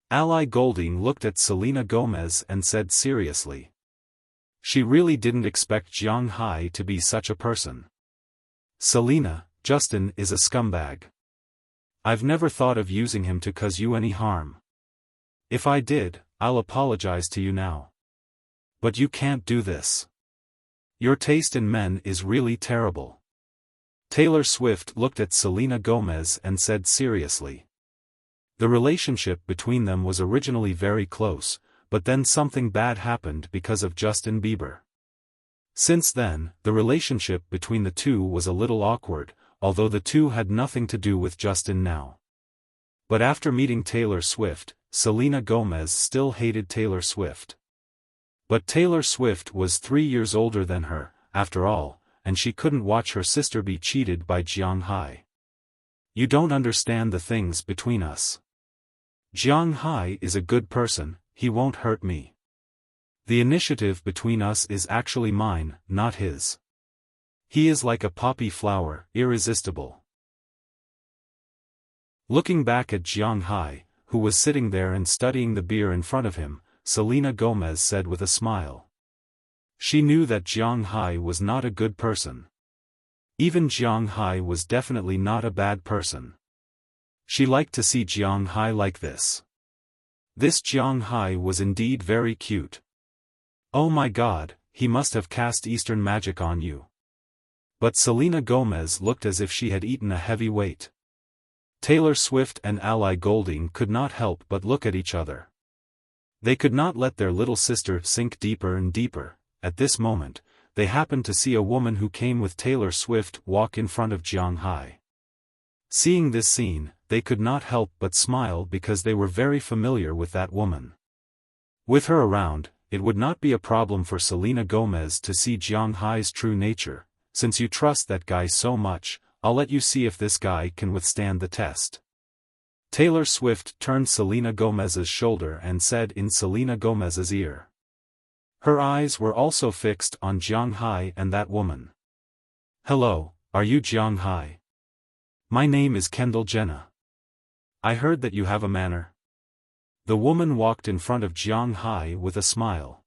S1: Ally Golding looked at Selena Gomez and said seriously. She really didn't expect Jiang Hai to be such a person. Selena, Justin is a scumbag. I've never thought of using him to cause you any harm. If I did, I'll apologize to you now. But you can't do this. Your taste in men is really terrible. Taylor Swift looked at Selena Gomez and said seriously. The relationship between them was originally very close, but then something bad happened because of Justin Bieber. Since then, the relationship between the two was a little awkward, although the two had nothing to do with Justin now. But after meeting Taylor Swift, Selena Gomez still hated Taylor Swift. But Taylor Swift was 3 years older than her, after all, and she couldn't watch her sister be cheated by Jiang Hai. You don't understand the things between us. Jiang Hai is a good person, he won't hurt me. The initiative between us is actually mine, not his. He is like a poppy flower, irresistible. Looking back at Jiang Hai, who was sitting there and studying the beer in front of him, Selena Gomez said with a smile. She knew that Jiang Hai was not a good person. Even Jiang Hai was definitely not a bad person. She liked to see Jiang Hai like this. This Jiang Hai was indeed very cute. Oh my God, he must have cast Eastern magic on you. But Selena Gomez looked as if she had eaten a heavy weight. Taylor Swift and Ally Golding could not help but look at each other. They could not let their little sister sink deeper and deeper. At this moment, they happened to see a woman who came with Taylor Swift walk in front of Jiang Hai. Seeing this scene, they could not help but smile because they were very familiar with that woman. With her around, it would not be a problem for Selena Gomez to see Jiang Hai's true nature. Since you trust that guy so much, I'll let you see if this guy can withstand the test. Taylor Swift turned Selena Gomez's shoulder and said in Selena Gomez's ear. Her eyes were also fixed on Jiang Hai and that woman. Hello, are you Jiang Hai? My name is Kendall Jenner. I heard that you have a manner. The woman walked in front of Jiang Hai with a smile.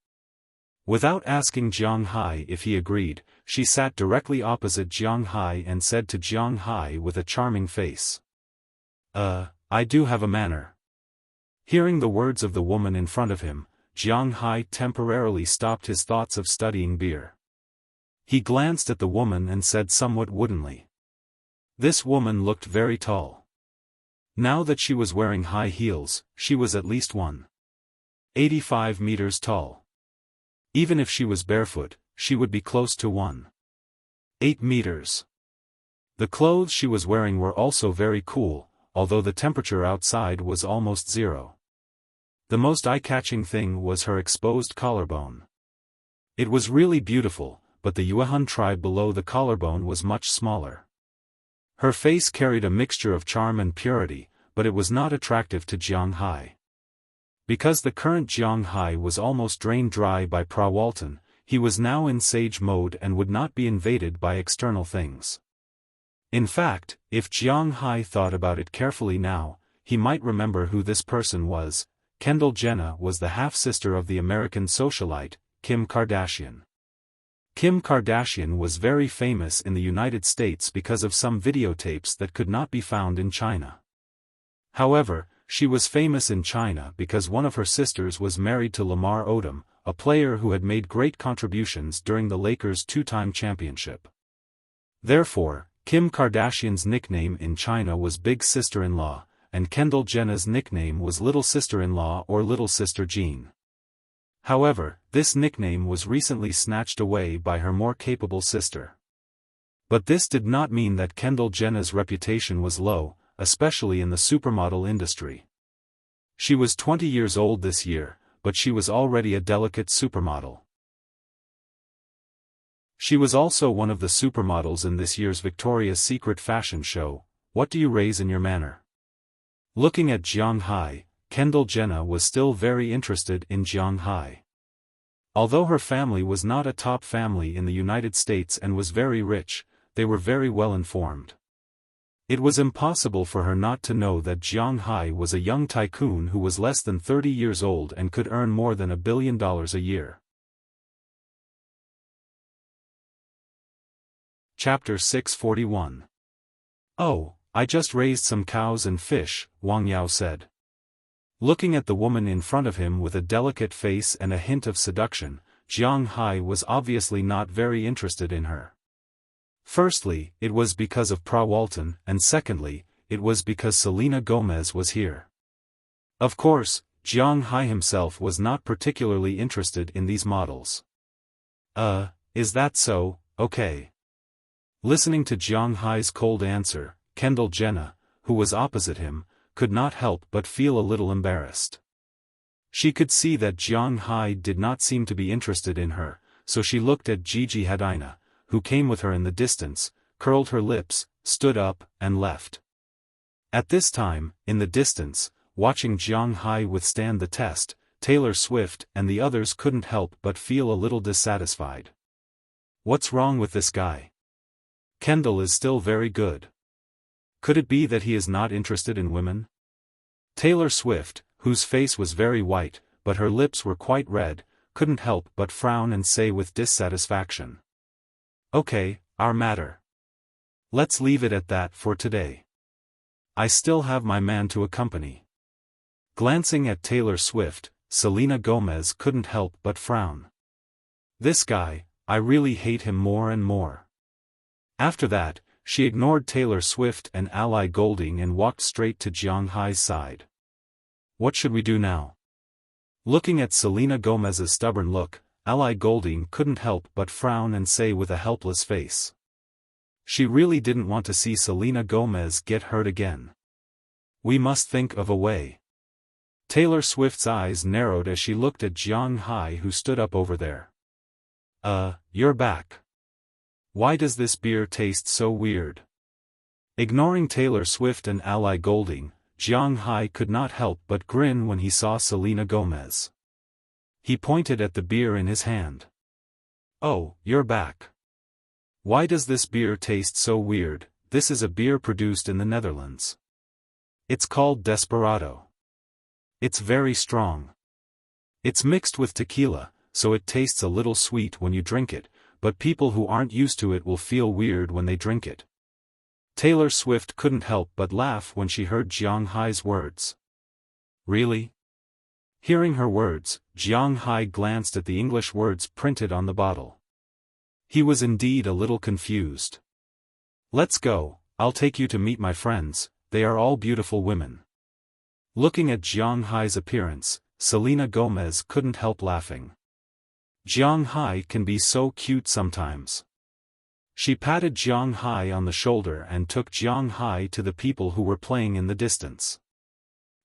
S1: Without asking Jiang Hai if he agreed, she sat directly opposite Jiang Hai and said to Jiang Hai with a charming face. I do have a manner. Hearing the words of the woman in front of him, Jiang Hai temporarily stopped his thoughts of studying beer. He glanced at the woman and said somewhat woodenly. This woman looked very tall. Now that she was wearing high heels, she was at least 1.85 meters tall. Even if she was barefoot, she would be close to 1.8 meters. The clothes she was wearing were also very cool, although the temperature outside was almost zero. The most eye-catching thing was her exposed collarbone. It was really beautiful, but the Yuehun tribe below the collarbone was much smaller. Her face carried a mixture of charm and purity, but it was not attractive to Jiang Hai. Because the current Jiang Hai was almost drained dry by Prawalton, he was now in sage mode and would not be invaded by external things. In fact, if Jiang Hai thought about it carefully now, he might remember who this person was. Kendall Jenner was the half-sister of the American socialite, Kim Kardashian. Kim Kardashian was very famous in the United States because of some videotapes that could not be found in China. However, she was famous in China because one of her sisters was married to Lamar Odom, a player who had made great contributions during the Lakers' two-time championship. Therefore, Kim Kardashian's nickname in China was Big Sister-in-Law, and Kendall Jenner's nickname was Little Sister-in-Law or Little Sister Jean. However, this nickname was recently snatched away by her more capable sister. But this did not mean that Kendall Jenner's reputation was low, especially in the supermodel industry. She was 20 years old this year, but she was already a delicate supermodel. She was also one of the supermodels in this year's Victoria's Secret fashion show. What do you raise in your manner? Looking at Jiang Hai, Kendall Jenner was still very interested in Jiang Hai. Although her family was not a top family in the United States and was very rich, they were very well informed. It was impossible for her not to know that Jiang Hai was a young tycoon who was less than 30 years old and could earn more than $1 billion a year. Chapter 641. Oh, I just raised some cows and fish, Wang Yao said. Looking at the woman in front of him with a delicate face and a hint of seduction, Jiang Hai was obviously not very interested in her. Firstly, it was because of Prawalton, and secondly, it was because Selena Gomez was here. Of course, Jiang Hai himself was not particularly interested in these models. Is that so? Okay. Listening to Jiang Hai's cold answer, Kendall Jenner, who was opposite him, could not help but feel a little embarrassed. She could see that Jiang Hai did not seem to be interested in her, so she looked at Gigi Hadid, who came with her in the distance, curled her lips, stood up, and left. At this time, in the distance, watching Jiang Hai withstand the test, Taylor Swift and the others couldn't help but feel a little dissatisfied. What's wrong with this guy? Kendall is still very good. Could it be that he is not interested in women? Taylor Swift, whose face was very white, but her lips were quite red, couldn't help but frown and say with dissatisfaction. Okay, our matter. Let's leave it at that for today. I still have my man to accompany. Glancing at Taylor Swift, Selena Gomez couldn't help but frown. This guy, I really hate him more and more. After that, she ignored Taylor Swift and Ally Golding and walked straight to Jiang Hai's side. What should we do now? Looking at Selena Gomez's stubborn look, Ally Golding couldn't help but frown and say with a helpless face. She really didn't want to see Selena Gomez get hurt again. We must think of a way. Taylor Swift's eyes narrowed as she looked at Jiang Hai, who stood up over there. You're back. Why does this beer taste so weird? Ignoring Taylor Swift and Ally Golding, Jiang Hai could not help but grin when he saw Selena Gomez. He pointed at the beer in his hand. Oh, you're back. Why does this beer taste so weird? This is a beer produced in the Netherlands. It's called Desperado. It's very strong. It's mixed with tequila, so it tastes a little sweet when you drink it, but people who aren't used to it will feel weird when they drink it. Taylor Swift couldn't help but laugh when she heard Jiang Hai's words. Really? Hearing her words, Jiang Hai glanced at the English words printed on the bottle. He was indeed a little confused. Let's go, I'll take you to meet my friends, they are all beautiful women. Looking at Jiang Hai's appearance, Selena Gomez couldn't help laughing. Jiang Hai can be so cute sometimes. She patted Jiang Hai on the shoulder and took Jiang Hai to the people who were playing in the distance.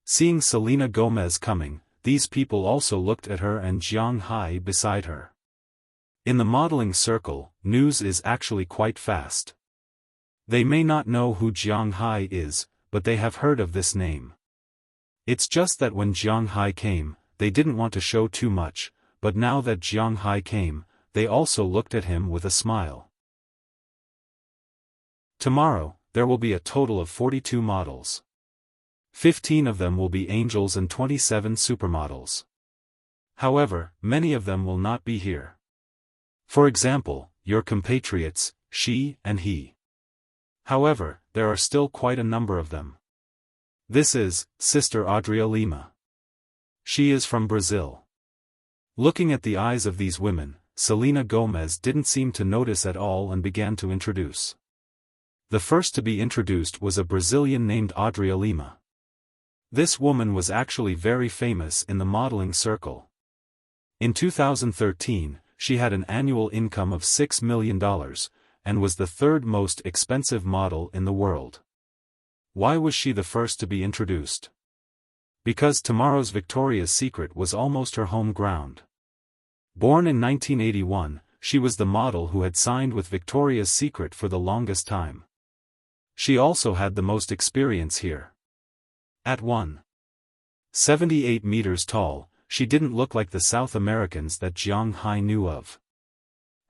S1: Seeing Selena Gomez coming, these people also looked at her and Jiang Hai beside her. In the modeling circle, news is actually quite fast. They may not know who Jiang Hai is, but they have heard of this name. It's just that when Jiang Hai came, they didn't want to show too much, but now that Jiang Hai came, they also looked at him with a smile. Tomorrow, there will be a total of 42 models. 15 of them will be angels and 27 supermodels. However, many of them will not be here. For example, your compatriots, she and he. However, there are still quite a number of them. This is Sister Adria Lima. She is from Brazil. Looking at the eyes of these women, Selena Gomez didn't seem to notice at all and began to introduce. The first to be introduced was a Brazilian named Adria Lima. This woman was actually very famous in the modeling circle. In 2013, she had an annual income of $6 million, and was the third most expensive model in the world. Why was she the first to be introduced? Because tomorrow's Victoria's Secret was almost her home ground. Born in 1981, she was the model who had signed with Victoria's Secret for the longest time. She also had the most experience here. At 1.78 meters tall, she didn't look like the South Americans that Jiang Hai knew of.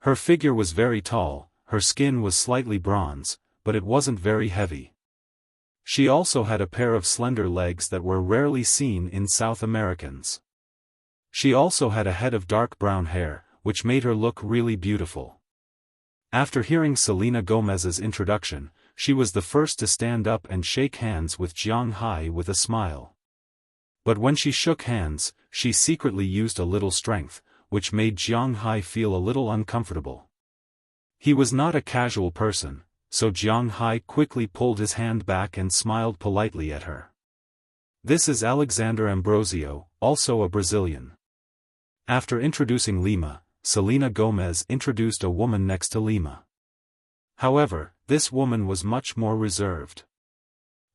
S1: Her figure was very tall, her skin was slightly bronze, but it wasn't very heavy. She also had a pair of slender legs that were rarely seen in South Americans. She also had a head of dark brown hair, which made her look really beautiful. After hearing Selena Gomez's introduction, she was the first to stand up and shake hands with Jiang Hai with a smile. But when she shook hands, she secretly used a little strength, which made Jiang Hai feel a little uncomfortable. He was not a casual person, so Jiang Hai quickly pulled his hand back and smiled politely at her. This is Alexander Ambrosio, also a Brazilian. After introducing Lima, Selena Gomez introduced a woman next to Lima. However, this woman was much more reserved.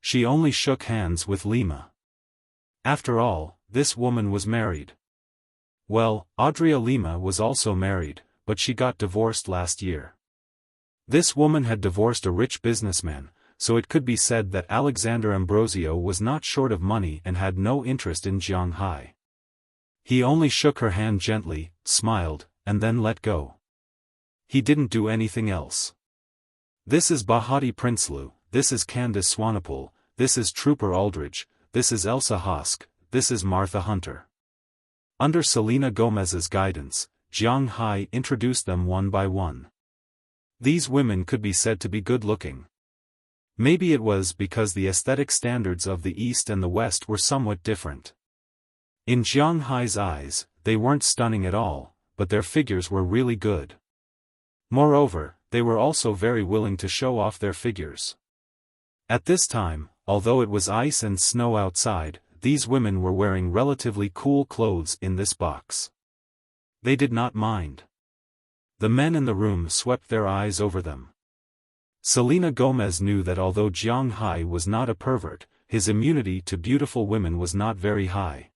S1: She only shook hands with Lima. After all, this woman was married. Well, Adria Lima was also married, but she got divorced last year. This woman had divorced a rich businessman, so it could be said that Alexander Ambrosio was not short of money and had no interest in Jiang Hai. He only shook her hand gently, smiled, and then let go. He didn't do anything else. This is Bahati Prinsloo, this is Candice Swanepoel, this is Trooper Aldridge, this is Elsa Hosk, this is Martha Hunter. Under Selena Gomez's guidance, Jiang Hai introduced them one by one. These women could be said to be good-looking. Maybe it was because the aesthetic standards of the East and the West were somewhat different. In Jiang Hai's eyes, they weren't stunning at all, but their figures were really good. Moreover, they were also very willing to show off their figures. At this time, although it was ice and snow outside, these women were wearing relatively cool clothes in this box. They did not mind. The men in the room swept their eyes over them. Selena Gomez knew that although Jiang Hai was not a pervert, his immunity to beautiful women was not very high.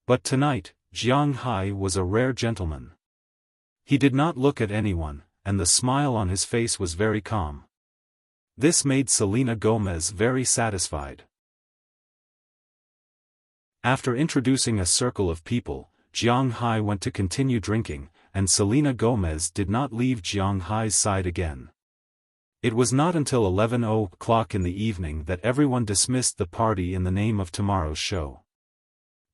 S1: But tonight, Jiang Hai was a rare gentleman. He did not look at anyone, and the smile on his face was very calm. This made Selena Gomez very satisfied. After introducing a circle of people, Jiang Hai went to continue drinking, and Selena Gomez did not leave Jiang Hai's side again. It was not until 11 o'clock in the evening that everyone dismissed the party in the name of tomorrow's show.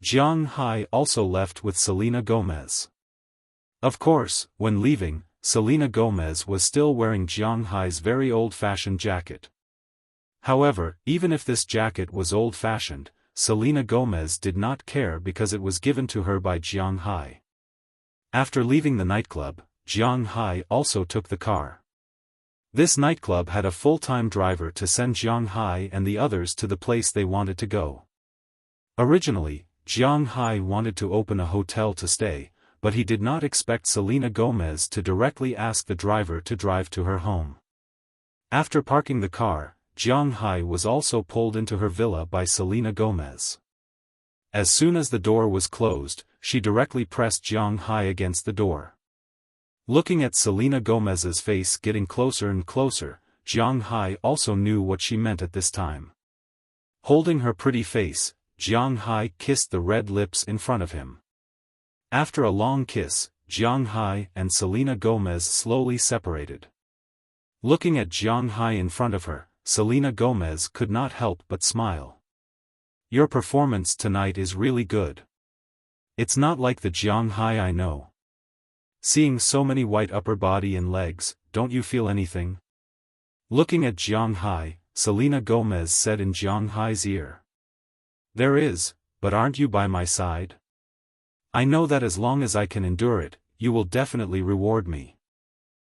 S1: Jiang Hai also left with Selena Gomez. Of course, when leaving, Selena Gomez was still wearing Jiang Hai's very old-fashioned jacket. However, even if this jacket was old-fashioned, Selena Gomez did not care because it was given to her by Jiang Hai. After leaving the nightclub, Jiang Hai also took the car. This nightclub had a full-time driver to send Jiang Hai and the others to the place they wanted to go. Originally, Jiang Hai wanted to open a hotel to stay, but he did not expect Selena Gomez to directly ask the driver to drive to her home. After parking the car, Jiang Hai was also pulled into her villa by Selena Gomez. As soon as the door was closed, she directly pressed Jiang Hai against the door. Looking at Selena Gomez's face getting closer and closer, Jiang Hai also knew what she meant at this time. Holding her pretty face, Jiang Hai kissed the red lips in front of him. After a long kiss, Jiang Hai and Selena Gomez slowly separated. Looking at Jiang Hai in front of her, Selena Gomez could not help but smile. "Your performance tonight is really good. It's not like the Jiang Hai I know. Seeing so many white upper body and legs, don't you feel anything?" Looking at Jiang Hai, Selena Gomez said in Jiang Hai's ear. "There is, but aren't you by my side? I know that as long as I can endure it, you will definitely reward me."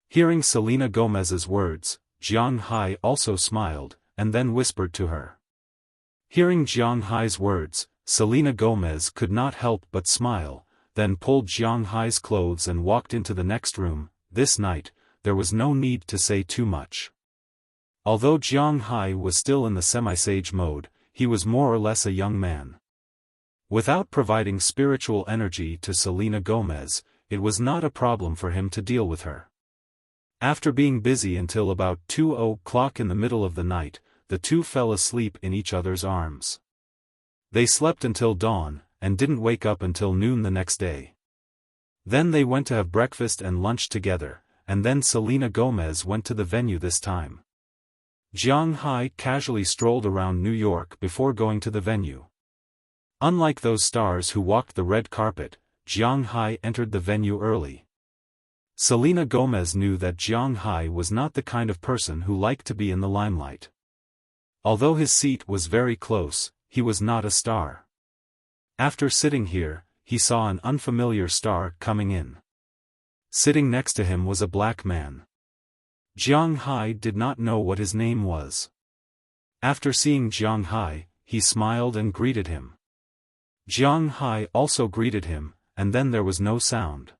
S1: Hearing Selena Gomez's words, Jiang Hai also smiled, and then whispered to her. Hearing Jiang Hai's words, Selena Gomez could not help but smile, then pulled Jiang Hai's clothes and walked into the next room. This night, there was no need to say too much. Although Jiang Hai was still in the semi-sage mode, he was more or less a young man. Without providing spiritual energy to Selena Gomez, it was not a problem for him to deal with her. After being busy until about 2 o'clock in the middle of the night, the two fell asleep in each other's arms. They slept until dawn, and didn't wake up until noon the next day. Then they went to have breakfast and lunch together, and then Selena Gomez went to the venue this time. Jiang Hai casually strolled around New York before going to the venue. Unlike those stars who walked the red carpet, Jiang Hai entered the venue early. Selena Gomez knew that Jiang Hai was not the kind of person who liked to be in the limelight. Although his seat was very close, he was not a star. After sitting here, he saw an unfamiliar star coming in. Sitting next to him was a black man. Jiang Hai did not know what his name was. After seeing Jiang Hai, he smiled and greeted him. Jiang Hai also greeted him, and then there was no sound.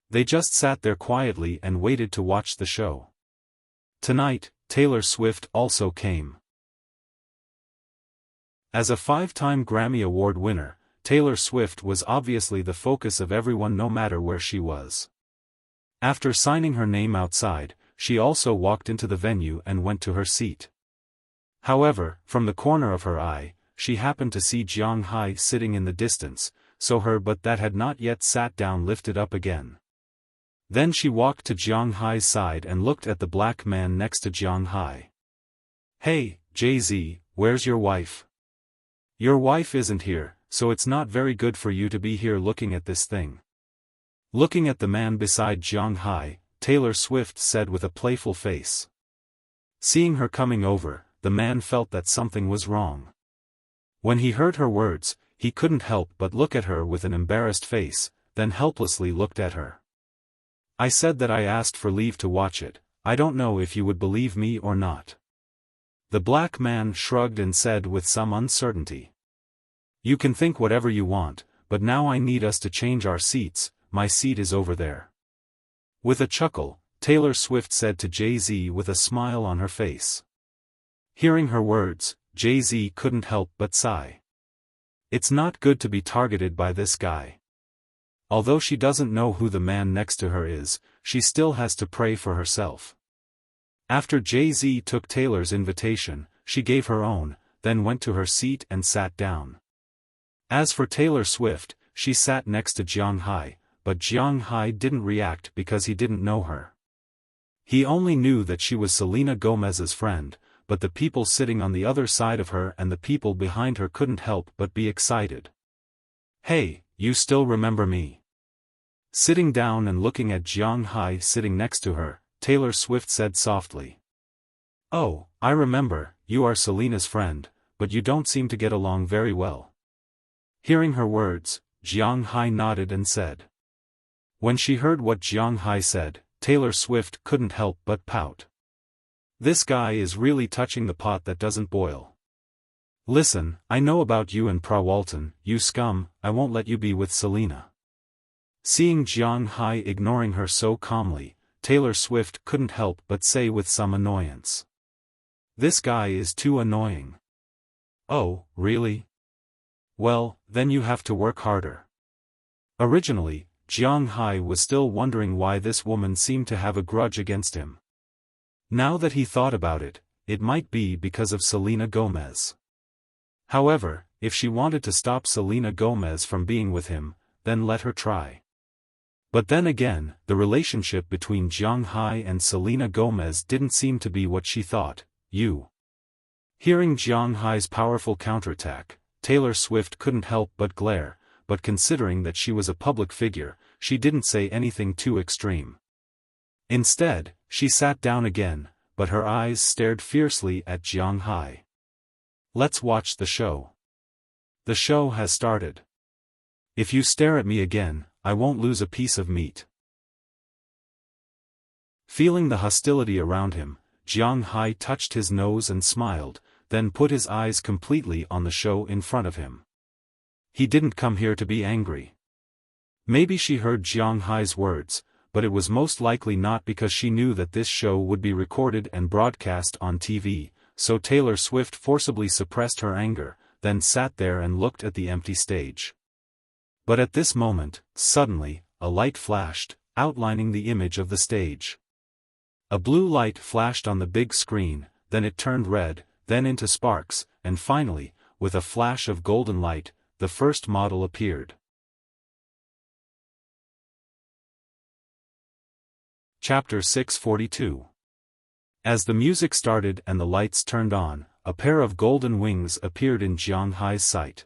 S1: They just sat there quietly and waited to watch the show. Tonight, Taylor Swift also came. As a 5-time Grammy Award winner, Taylor Swift was obviously the focus of everyone no matter where she was. After signing her name outside, she also walked into the venue and went to her seat. However, from the corner of her eye, she happened to see Jiang Hai sitting in the distance, so her butt that had not yet sat down lifted up again. Then she walked to Jiang Hai's side and looked at the black man next to Jiang Hai. "Hey, Jay-Z, where's your wife? Your wife isn't here, so it's not very good for you to be here looking at this thing." Looking at the man beside Jiang Hai, Taylor Swift said with a playful face. Seeing her coming over, the man felt that something was wrong. When he heard her words, he couldn't help but look at her with an embarrassed face, then helplessly looked at her. "I said that I asked for leave to watch it. I don't know if you would believe me or not." The black man shrugged and said with some uncertainty. "You can think whatever you want, but now I need us to change our seats. My seat is over there." With a chuckle, Taylor Swift said to Jay-Z with a smile on her face. Hearing her words, Jay-Z couldn't help but sigh. It's not good to be targeted by this guy. Although she doesn't know who the man next to her is, she still has to pray for herself. After Jay-Z took Taylor's invitation, she gave her own, then went to her seat and sat down. As for Taylor Swift, she sat next to Jiang Hai, but Jiang Hai didn't react because he didn't know her. He only knew that she was Selena Gomez's friend, but the people sitting on the other side of her and the people behind her couldn't help but be excited. "Hey, you still remember me?" Sitting down and looking at Jiang Hai sitting next to her, Taylor Swift said softly. "Oh, I remember, you are Selena's friend, but you don't seem to get along very well." Hearing her words, Jiang Hai nodded and said. When she heard what Jiang Hai said, Taylor Swift couldn't help but pout. This guy is really touching the pot that doesn't boil. Listen, I know about you and Prawalton, you scum, I won't let you be with Selena. Seeing Jiang Hai ignoring her so calmly, Taylor Swift couldn't help but say with some annoyance. This guy is too annoying. Oh, really? Well, then you have to work harder. Originally, Jiang Hai was still wondering why this woman seemed to have a grudge against him. Now that he thought about it, it might be because of Selena Gomez. However, if she wanted to stop Selena Gomez from being with him, then let her try. But then again, the relationship between Jiang Hai and Selena Gomez didn't seem to be what she thought. Hearing Jiang Hai's powerful counterattack, Taylor Swift couldn't help but glare, but considering that she was a public figure, she didn't say anything too extreme. Instead, she sat down again, but her eyes stared fiercely at Jiang Hai. Let's watch the show. The show has started. If you stare at me again, I won't lose a piece of meat. Feeling the hostility around him, Jiang Hai touched his nose and smiled, then put his eyes completely on the show in front of him. He didn't come here to be angry. Maybe she heard Jiang Hai's words, but it was most likely not because she knew that this show would be recorded and broadcast on TV, so Taylor Swift forcibly suppressed her anger, then sat there and looked at the empty stage. But at this moment, suddenly, a light flashed, outlining the image of the stage. A blue light flashed on the big screen, then it turned red, then into sparks, and finally, with a flash of golden light, the first model appeared. Chapter 642. As the music started and the lights turned on, a pair of golden wings appeared in Jiang Hai's sight.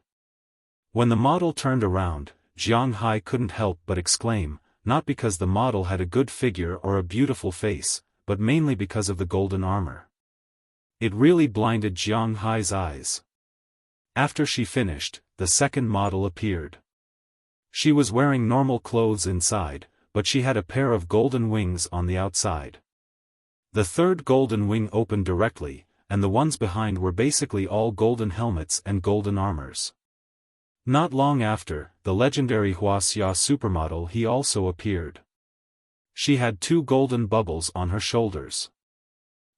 S1: When the model turned around, Jiang Hai couldn't help but exclaim, not because the model had a good figure or a beautiful face, but mainly because of the golden armor. It really blinded Jiang Hai's eyes. After she finished, the second model appeared. She was wearing normal clothes inside, but she had a pair of golden wings on the outside. The third golden wing opened directly, and the ones behind were basically all golden helmets and golden armors. Not long after, the legendary Wuxia supermodel he also appeared. She had two golden bubbles on her shoulders.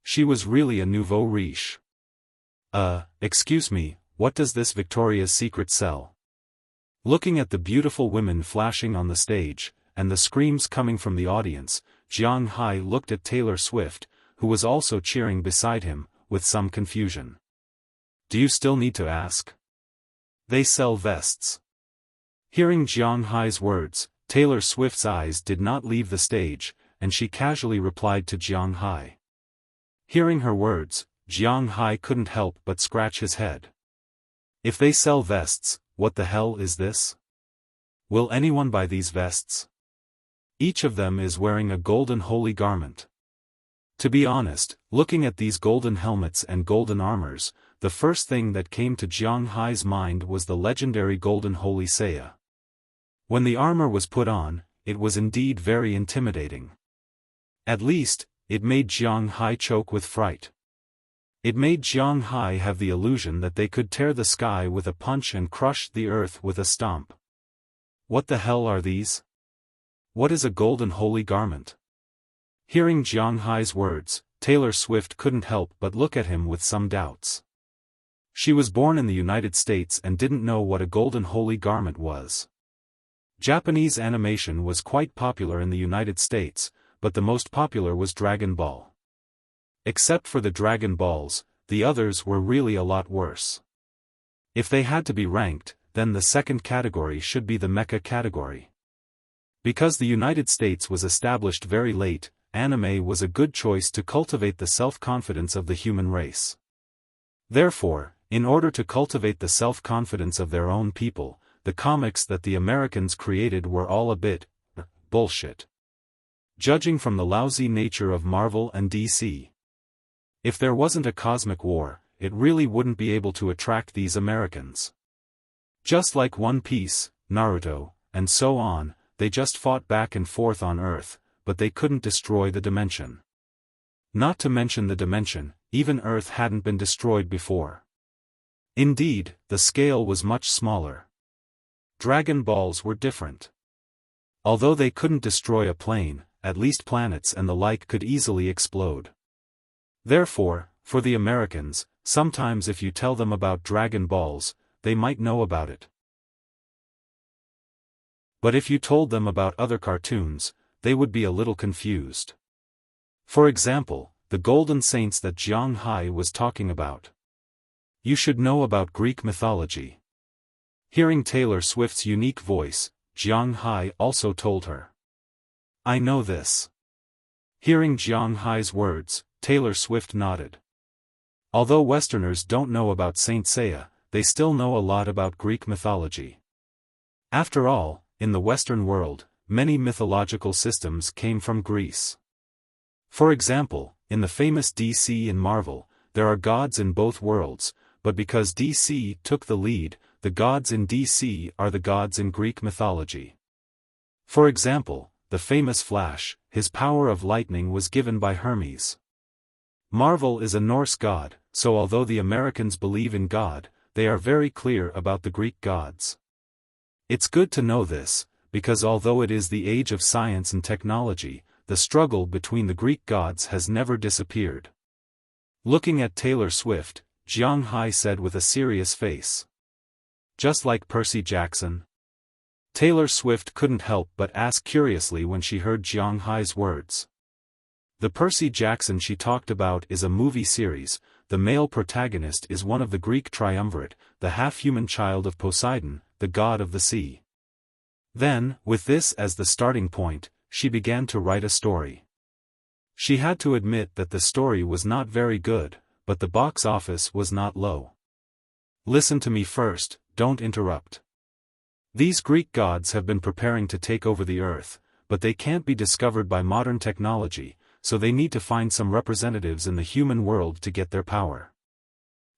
S1: She was really a nouveau riche. Excuse me, what does this Victoria's Secret sell? Looking at the beautiful women flashing on the stage, and the screams coming from the audience, Jiang Hai looked at Taylor Swift, who was also cheering beside him, with some confusion. Do you still need to ask? They sell vests. Hearing Jiang Hai's words, Taylor Swift's eyes did not leave the stage, and she casually replied to Jiang Hai. Hearing her words, Jiang Hai couldn't help but scratch his head. If they sell vests, what the hell is this? Will anyone buy these vests? Each of them is wearing a golden holy garment. To be honest, looking at these golden helmets and golden armors, the first thing that came to Jiang Hai's mind was the legendary golden holy Seiya. When the armor was put on, it was indeed very intimidating. At least, it made Jiang Hai choke with fright. It made Jiang Hai have the illusion that they could tear the sky with a punch and crush the earth with a stomp. What the hell are these? What is a golden holy garment? Hearing Jiang Hai's words, Taylor Swift couldn't help but look at him with some doubts. She was born in the United States and didn't know what a golden holy garment was. Japanese animation was quite popular in the United States, but the most popular was Dragon Ball. Except for the Dragon Balls, the others were really a lot worse. If they had to be ranked, then the second category should be the mecha category. Because the United States was established very late, anime was a good choice to cultivate the self-confidence of the human race. Therefore, in order to cultivate the self-confidence of their own people, the comics that the Americans created were all a bit bullshit. Judging from the lousy nature of Marvel and DC. If there wasn't a cosmic war, it really wouldn't be able to attract these Americans. Just like One Piece, Naruto, and so on, they just fought back and forth on Earth, but they couldn't destroy the dimension. Not to mention the dimension, even Earth hadn't been destroyed before. Indeed, the scale was much smaller. Dragon balls were different. Although they couldn't destroy a plane, at least planets and the like could easily explode. Therefore, for the Americans, sometimes if you tell them about Dragon Balls, they might know about it. But if you told them about other cartoons, they would be a little confused. For example, the Golden Saints that Jiang Hai was talking about. You should know about Greek mythology. Hearing Taylor Swift's unique voice, Jiang Hai also told her. I know this. Hearing Jiang Hai's words, Taylor Swift nodded. Although Westerners don't know about Saint Seiya, they still know a lot about Greek mythology. After all, in the Western world, many mythological systems came from Greece. For example, in the famous DC and Marvel, there are gods in both worlds, but because DC took the lead, the gods in DC are the gods in Greek mythology. For example, the famous Flash, his power of lightning was given by Hermes. Marvel is a Norse god, so although the Americans believe in God, they are very clear about the Greek gods. It's good to know this, because although it is the age of science and technology, the struggle between the Greek gods has never disappeared. Looking at Taylor Swift, Jiang Hai said with a serious face. Just like Percy Jackson? Taylor Swift couldn't help but ask curiously when she heard Jiang Hai's words. The Percy Jackson she talked about is a movie series. The male protagonist is one of the Greek triumvirate, the half-human child of Poseidon, the god of the sea. Then, with this as the starting point, she began to write a story. She had to admit that the story was not very good, but the box office was not low. Listen to me first, don't interrupt. These Greek gods have been preparing to take over the earth, but they can't be discovered by modern technology, so they need to find some representatives in the human world to get their power.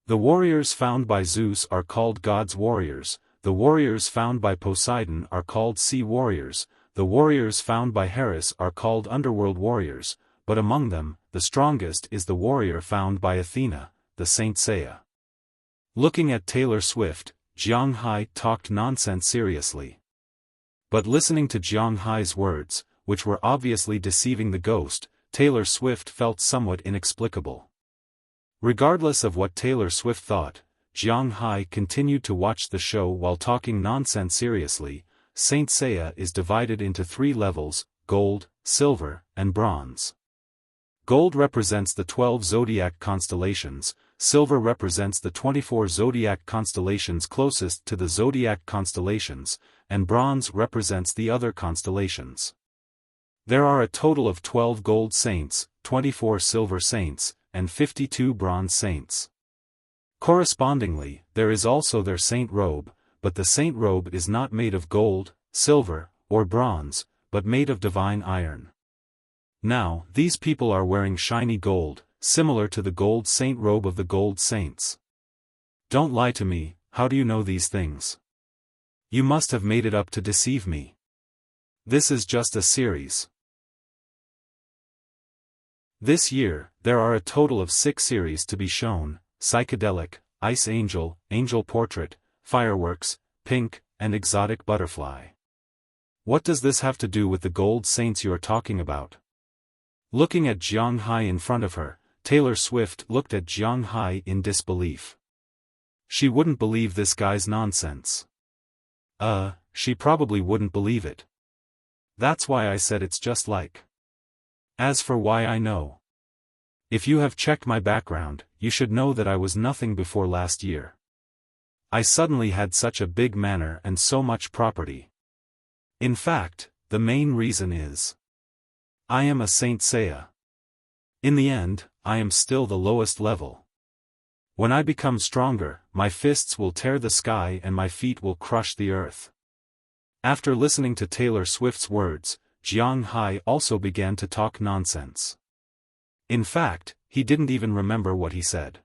S1: The warriors found by Zeus are called God's warriors, the warriors found by Poseidon are called sea warriors, the warriors found by Hera are called underworld warriors, but among them, the strongest is the warrior found by Athena, the Saint Seiya. Looking at Taylor Swift, Jiang Hai talked nonsense seriously. But listening to Jiang Hai's words, which were obviously deceiving the ghost, Taylor Swift felt somewhat inexplicable. Regardless of what Taylor Swift thought, Jiang Hai continued to watch the show while talking nonsense seriously. Saint Seiya is divided into 3 levels: gold, silver, and bronze. Gold represents the 12 zodiac constellations, silver represents the 24 zodiac constellations closest to the zodiac constellations, and bronze represents the other constellations. There are a total of 12 gold saints, 24 silver saints, and 52 bronze saints. Correspondingly, there is also their saint robe, but the saint robe is not made of gold, silver, or bronze, but made of divine iron. Now, these people are wearing shiny gold, similar to the gold saint robe of the gold saints. Don't lie to me, how do you know these things? You must have made it up to deceive me. This is just a series. This year, there are a total of 6 series to be shown: Psychedelic, Ice Angel, Angel Portrait, Fireworks, Pink, and Exotic Butterfly. What does this have to do with the gold saints you are talking about? Looking at Jiang Hai in front of her, Taylor Swift looked at Jiang Hai in disbelief. She wouldn't believe this guy's nonsense. She probably wouldn't believe it. That's why I said it's just like. As for why I know. If you have checked my background, you should know that I was nothing before last year. I suddenly had such a big manor and so much property. In fact, the main reason is I am a Saint Seiya. In the end, I am still the lowest level. When I become stronger, my fists will tear the sky and my feet will crush the earth. After listening to Taylor Swift's words, Jiang Hai also began to talk nonsense. In fact, he didn't even remember what he said.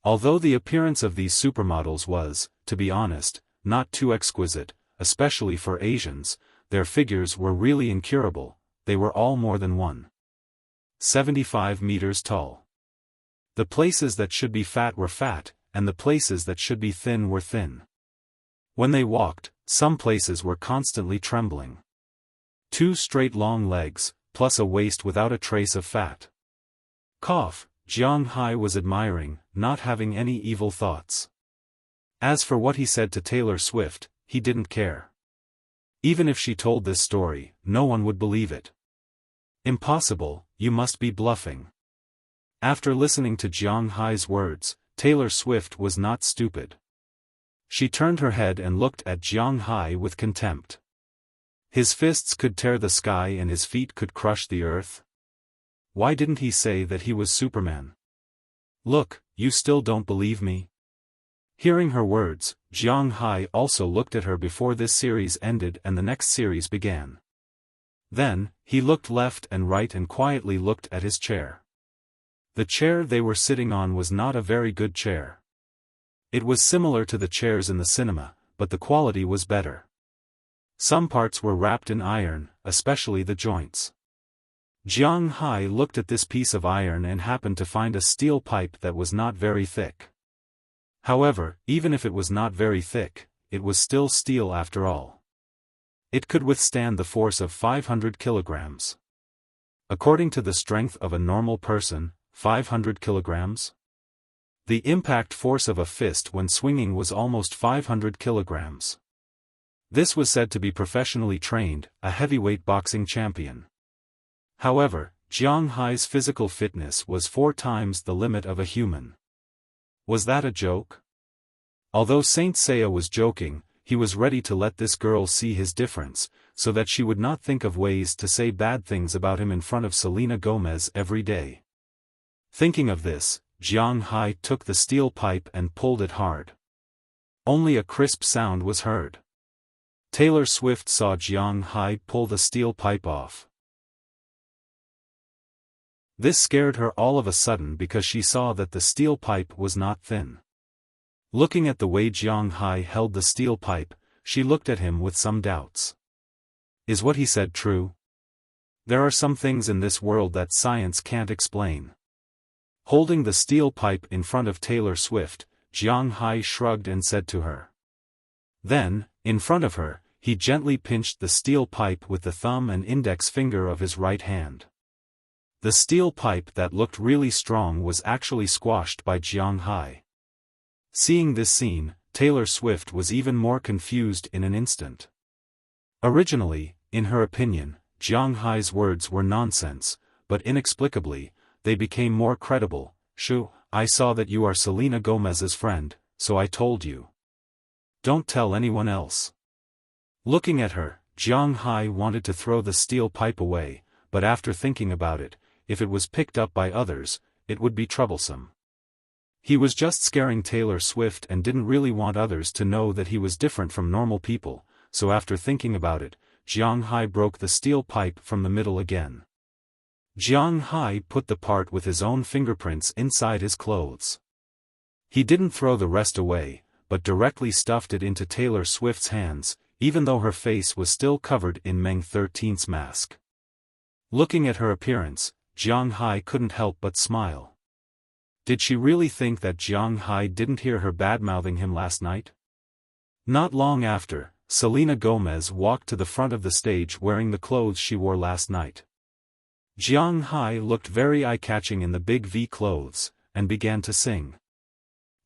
S1: Although the appearance of these supermodels was, to be honest, not too exquisite, especially for Asians, their figures were really incurable. They were all more than one. 75 meters tall. The places that should be fat were fat, and the places that should be thin were thin. When they walked, some places were constantly trembling. 2 straight long legs, plus a waist without a trace of fat. Cough, Jiang Hai was admiring, not having any evil thoughts. As for what he said to Taylor Swift, he didn't care. Even if she told this story, no one would believe it. Impossible, you must be bluffing. After listening to Jiang Hai's words, Taylor Swift was not stupid. She turned her head and looked at Jiang Hai with contempt. His fists could tear the sky and his feet could crush the earth. Why didn't he say that he was Superman? Look, you still don't believe me? Hearing her words, Jiang Hai also looked at her before this series ended and the next series began. Then, he looked left and right and quietly looked at his chair. The chair they were sitting on was not a very good chair. It was similar to the chairs in the cinema, but the quality was better. Some parts were wrapped in iron, especially the joints. Jiang Hai looked at this piece of iron and happened to find a steel pipe that was not very thick. However, even if it was not very thick, it was still steel after all. It could withstand the force of 500 kilograms. According to the strength of a normal person, 500 kilograms? The impact force of a fist when swinging was almost 500 kilograms. This was said to be professionally trained, a heavyweight boxing champion. However, Jiang Hai's physical fitness was 4 times the limit of a human. Was that a joke? Although Saint Seiya was joking, he was ready to let this girl see his difference, so that she would not think of ways to say bad things about him in front of Selena Gomez every day. Thinking of this, Jiang Hai took the steel pipe and pulled it hard. Only a crisp sound was heard. Taylor Swift saw Jiang Hai pull the steel pipe off. This scared her all of a sudden because she saw that the steel pipe was not thin. Looking at the way Jiang Hai held the steel pipe, she looked at him with some doubts. Is what he said true? There are some things in this world that science can't explain. Holding the steel pipe in front of Taylor Swift, Jiang Hai shrugged and said to her. Then, in front of her, he gently pinched the steel pipe with the thumb and index finger of his right hand. The steel pipe that looked really strong was actually squashed by Jiang Hai. Seeing this scene, Taylor Swift was even more confused in an instant. Originally, in her opinion, Jiang Hai's words were nonsense, but inexplicably, they became more credible. Shu, I saw that you are Selena Gomez's friend, so I told you. Don't tell anyone else. Looking at her, Jiang Hai wanted to throw the steel pipe away, but after thinking about it, if it was picked up by others, it would be troublesome. He was just scaring Taylor Swift and didn't really want others to know that he was different from normal people, so after thinking about it, Jiang Hai broke the steel pipe from the middle again. Jiang Hai put the part with his own fingerprints inside his clothes. He didn't throw the rest away, but directly stuffed it into Taylor Swift's hands, even though her face was still covered in Meng 13's mask. Looking at her appearance, Jiang Hai couldn't help but smile. Did she really think that Jiang Hai didn't hear her bad-mouthing him last night? Not long after, Selena Gomez walked to the front of the stage wearing the clothes she wore last night. Jiang Hai looked very eye-catching in the big V clothes, and began to sing.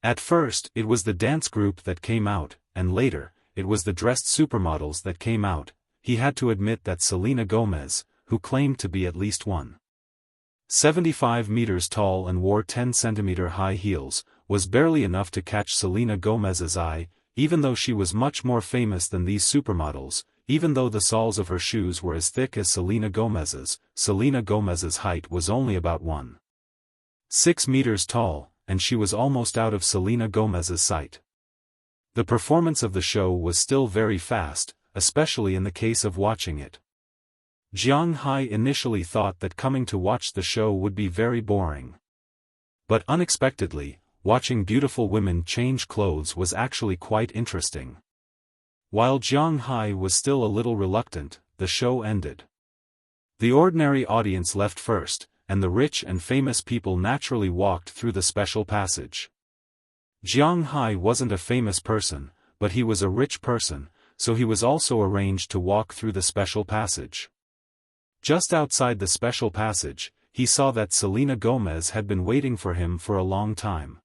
S1: At first it was the dance group that came out, and later, it was the dressed supermodels that came out. He had to admit that Selena Gomez, who claimed to be at least 1.75 meters tall and wore 10-centimeter high heels, was barely enough to catch Selena Gomez's eye, even though she was much more famous than these supermodels. Even though the soles of her shoes were as thick as Selena Gomez's height was only about 1.6 meters tall, and she was almost out of Selena Gomez's sight. The performance of the show was still very fast, especially in the case of watching it. Jiang Hai initially thought that coming to watch the show would be very boring. But unexpectedly, watching beautiful women change clothes was actually quite interesting. While Jiang Hai was still a little reluctant, the show ended. The ordinary audience left first, and the rich and famous people naturally walked through the special passage. Jiang Hai wasn't a famous person, but he was a rich person, so he was also arranged to walk through the special passage. Just outside the special passage, he saw that Selena Gomez had been waiting for him for a long time.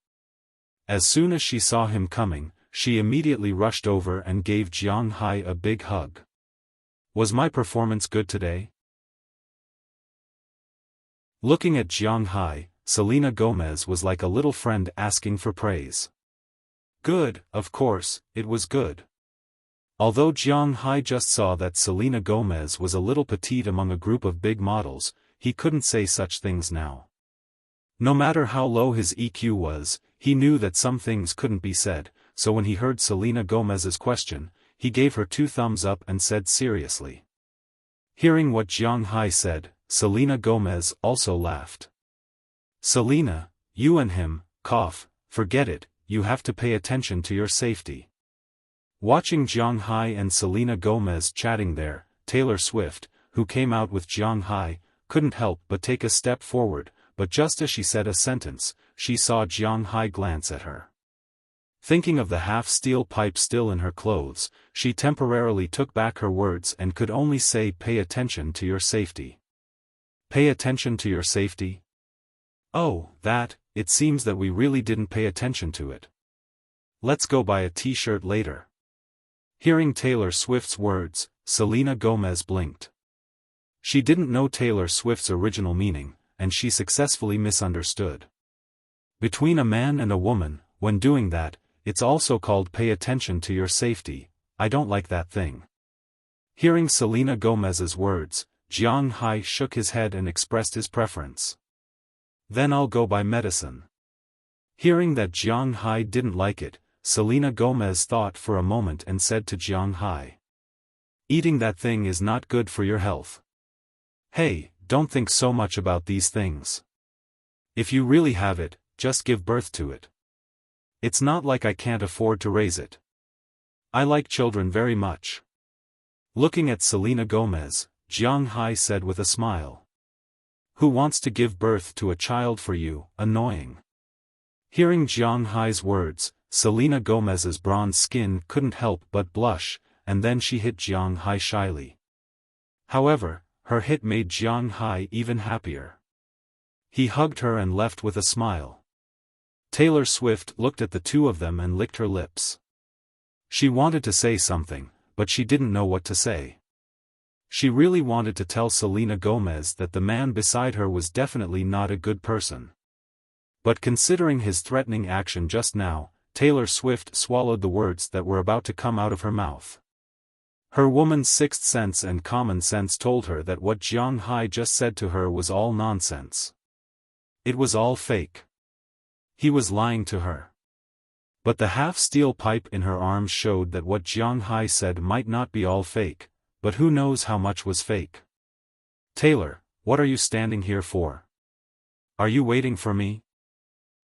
S1: As soon as she saw him coming, she immediately rushed over and gave Jiang Hai a big hug. Was my performance good today? Looking at Jiang Hai, Selena Gomez was like a little friend asking for praise. Good, of course, it was good. Although Jiang Hai just saw that Selena Gomez was a little petite among a group of big models, he couldn't say such things now. No matter how low his EQ was, he knew that some things couldn't be said, so when he heard Selena Gomez's question, he gave her 2 thumbs up and said seriously. Hearing what Jiang Hai said, Selena Gomez also laughed. Selena, you and him, forget it, you have to pay attention to your safety. Watching Jiang Hai and Selena Gomez chatting there, Taylor Swift, who came out with Jiang Hai, couldn't help but take a step forward, but just as she said a sentence, she saw Jiang Hai glance at her. Thinking of the half-steel pipe still in her clothes, she temporarily took back her words and could only say pay attention to your safety. Pay attention to your safety? Oh, it seems that we really didn't pay attention to it. Let's go buy a t-shirt later. Hearing Taylor Swift's words, Selena Gomez blinked. She didn't know Taylor Swift's original meaning, and she successfully misunderstood. Between a man and a woman, when doing that, it's also called pay attention to your safety. I don't like that thing. Hearing Selena Gomez's words, Jiang Hai shook his head and expressed his preference. Then I'll go buy medicine. Hearing that Jiang Hai didn't like it, Selena Gomez thought for a moment and said to Jiang Hai. Eating that thing is not good for your health. Hey, don't think so much about these things. If you really have it, just give birth to it. It's not like I can't afford to raise it. I like children very much. Looking at Selena Gomez, Jiang Hai said with a smile. Who wants to give birth to a child for you, annoying? Hearing Jiang Hai's words, Selena Gomez's bronze skin couldn't help but blush, and then she hit Jiang Hai shyly. However, her hit made Jiang Hai even happier. He hugged her and left with a smile. Taylor Swift looked at the two of them and licked her lips. She wanted to say something, but she didn't know what to say. She really wanted to tell Selena Gomez that the man beside her was definitely not a good person. But considering his threatening action just now, Taylor Swift swallowed the words that were about to come out of her mouth. Her woman's sixth sense and common sense told her that what Jiang Hai just said to her was all nonsense. It was all fake. He was lying to her. But the half-steel pipe in her arms showed that what Jiang Hai said might not be all fake, but who knows how much was fake. Taylor, what are you standing here for? Are you waiting for me?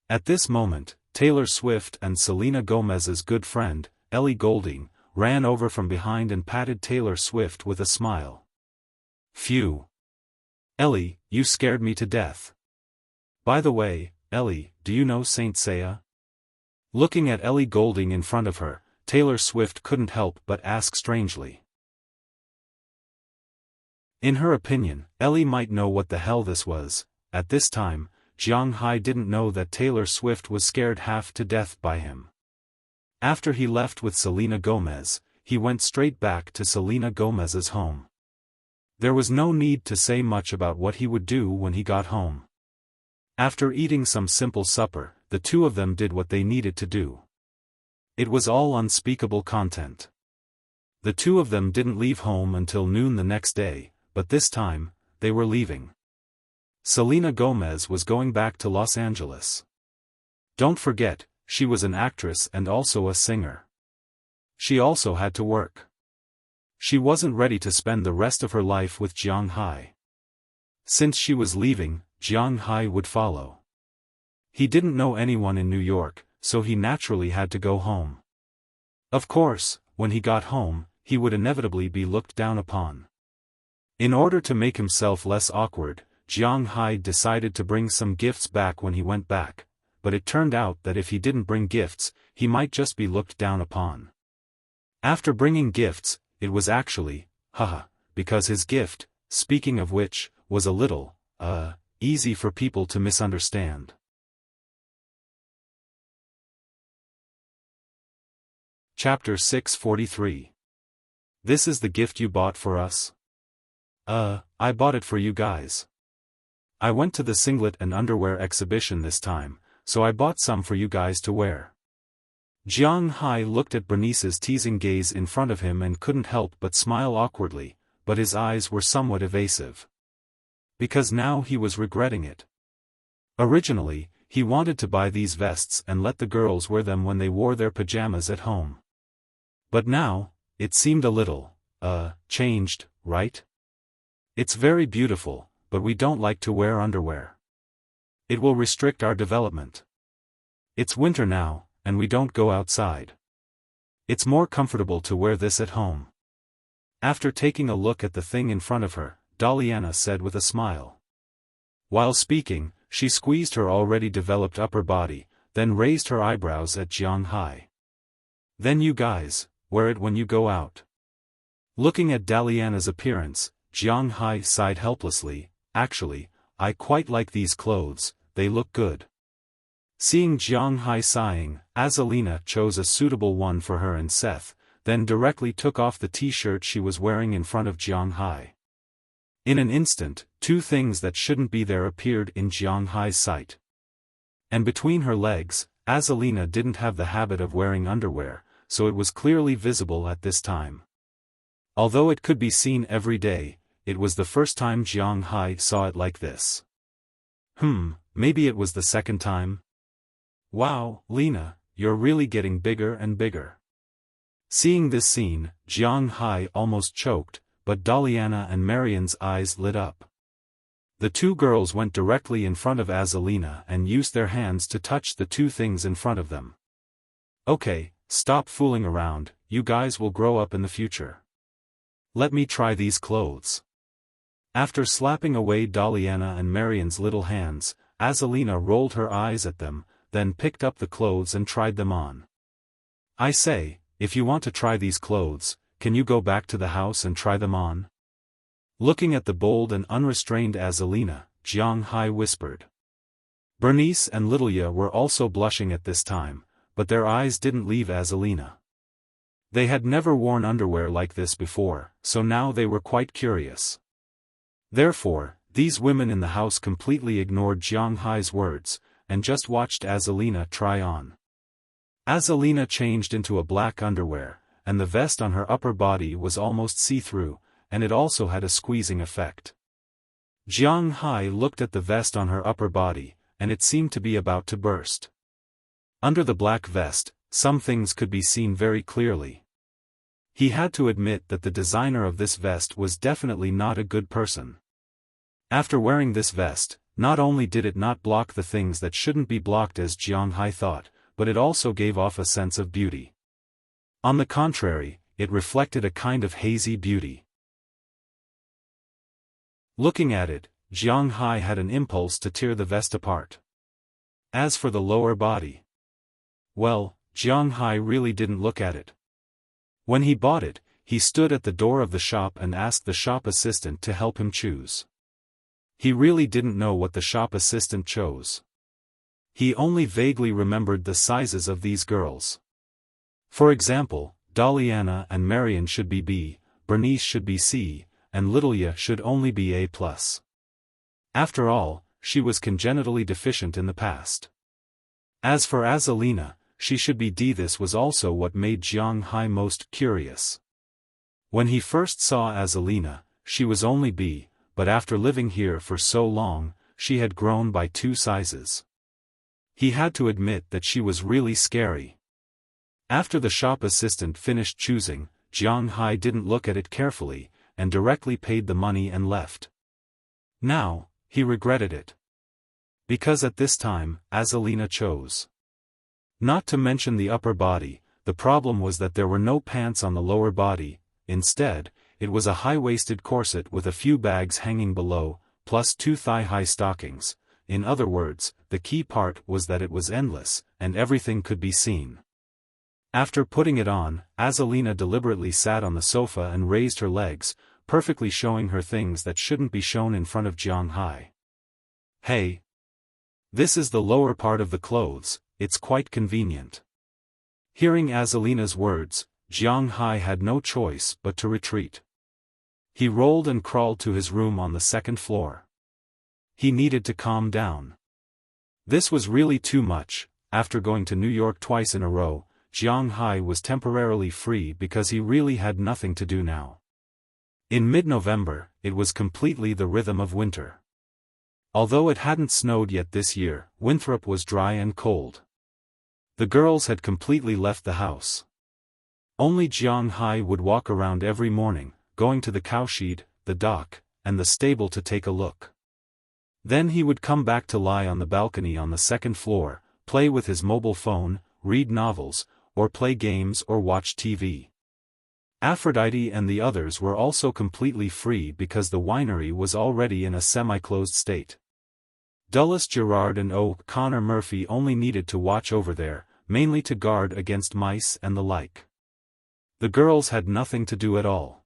S1: At this moment, Taylor Swift and Selena Gomez's good friend, Ellie Goulding, ran over from behind and patted Taylor Swift with a smile. Phew. Ellie, you scared me to death. By the way, Ellie, do you know Saint Seiya? Looking at Ellie Goulding in front of her, Taylor Swift couldn't help but ask strangely. In her opinion, Ellie might know what the hell this was. At this time, Jiang Hai didn't know that Taylor Swift was scared half to death by him. After he left with Selena Gomez, he went straight back to Selena Gomez's home. There was no need to say much about what he would do when he got home. After eating some simple supper, the two of them did what they needed to do. It was all unspeakable content. The two of them didn't leave home until noon the next day, but this time, they were leaving. Selena Gomez was going back to Los Angeles. Don't forget, she was an actress and also a singer. She also had to work. She wasn't ready to spend the rest of her life with Jiang Hai. Since she was leaving, Jiang Hai would follow. He didn't know anyone in New York, so he naturally had to go home. Of course, when he got home, he would inevitably be looked down upon. In order to make himself less awkward, Jiang Hai decided to bring some gifts back when he went back, but it turned out that if he didn't bring gifts, he might just be looked down upon. After bringing gifts, it was actually, because his gift, speaking of which, was a little, easy for people to misunderstand. Chapter 643. This is the gift you bought for us? I bought it for you guys. I went to the singlet and underwear exhibition this time, so I bought some for you guys to wear. Jiang Hai looked at Bernice's teasing gaze in front of him and couldn't help but smile awkwardly, but his eyes were somewhat evasive. Because now he was regretting it. Originally, he wanted to buy these vests and let the girls wear them when they wore their pajamas at home. But now, it seemed a little, changed, right? It's very beautiful, but we don't like to wear underwear. It will restrict our development. It's winter now, and we don't go outside. It's more comfortable to wear this at home. After taking a look at the thing in front of her, Daliana said with a smile. While speaking, she squeezed her already developed upper body, then raised her eyebrows at Jiang Hai. Then you guys, wear it when you go out. Looking at Daliana's appearance, Jiang Hai sighed helplessly. Actually, I quite like these clothes, they look good. Seeing Jiang Hai sighing, Azalina chose a suitable one for her and Seth, then directly took off the t-shirt she was wearing in front of Jiang Hai. In an instant, two things that shouldn't be there appeared in Jiang Hai's sight. And between her legs, Azalina didn't have the habit of wearing underwear, so it was clearly visible at this time. Although it could be seen every day, it was the first time Jiang Hai saw it like this. Maybe it was the second time? Wow, Lena, you're really getting bigger and bigger. Seeing this scene, Jiang Hai almost choked, but Daliana and Marian's eyes lit up. The two girls went directly in front of Azalina and used their hands to touch the two things in front of them. Okay, stop fooling around, you guys will grow up in the future. Let me try these clothes. After slapping away Daliana and Marian's little hands, Azalina rolled her eyes at them, then picked up the clothes and tried them on. I say, if you want to try these clothes, can you go back to the house and try them on? Looking at the bold and unrestrained Azalina, Jiang Hai whispered. Bernice and Lilia were also blushing at this time, but their eyes didn't leave Azalina. They had never worn underwear like this before, so now they were quite curious. Therefore, these women in the house completely ignored Jiang Hai's words, and just watched Azalina try on. Azalina changed into a black underwear, and the vest on her upper body was almost see-through, and it also had a squeezing effect. Jiang Hai looked at the vest on her upper body, and it seemed to be about to burst. Under the black vest, some things could be seen very clearly. He had to admit that the designer of this vest was definitely not a good person. After wearing this vest, not only did it not block the things that shouldn't be blocked as Jiang Hai thought, but it also gave off a sense of beauty. On the contrary, it reflected a kind of hazy beauty. Looking at it, Jiang Hai had an impulse to tear the vest apart. As for the lower body, well, Jiang Hai really didn't look at it. When he bought it, he stood at the door of the shop and asked the shop assistant to help him choose. He really didn't know what the shop assistant chose. He only vaguely remembered the sizes of these girls. For example, Daliana and Marian should be B, Bernice should be C, and Lilia should only be A+. After all, she was congenitally deficient in the past. As for Azalina, she should be D. This was also what made Jiang Hai most curious. When he first saw Azalina, she was only B, but after living here for so long, she had grown by 2 sizes. He had to admit that she was really scary. After the shop assistant finished choosing, Jiang Hai didn't look at it carefully, and directly paid the money and left. Now, he regretted it. Because at this time, Azalina chose. Not to mention the upper body, the problem was that there were no pants on the lower body. Instead, it was a high-waisted corset with a few bags hanging below, plus 2 thigh-high stockings. In other words, the key part was that it was endless, and everything could be seen. After putting it on, Azalina deliberately sat on the sofa and raised her legs, perfectly showing her things that shouldn't be shown in front of Jiang Hai. Hey! This is the lower part of the clothes, it's quite convenient. Hearing Azalina's words, Jiang Hai had no choice but to retreat. He rolled and crawled to his room on the second floor. He needed to calm down. This was really too much. After going to New York twice in a row, Jiang Hai was temporarily free because he really had nothing to do now. In mid-November, it was completely the rhythm of winter. Although it hadn't snowed yet this year, Winthrop was dry and cold. The girls had completely left the house. Only Jiang Hai would walk around every morning, going to the cowshed, the dock, and the stable to take a look. Then he would come back to lie on the balcony on the second floor, play with his mobile phone, read novels, or play games or watch TV. Aphrodite and the others were also completely free because the winery was already in a semi-closed state. Dulles Gerard and O'Connor Murphy only needed to watch over there, mainly to guard against mice and the like. The girls had nothing to do at all.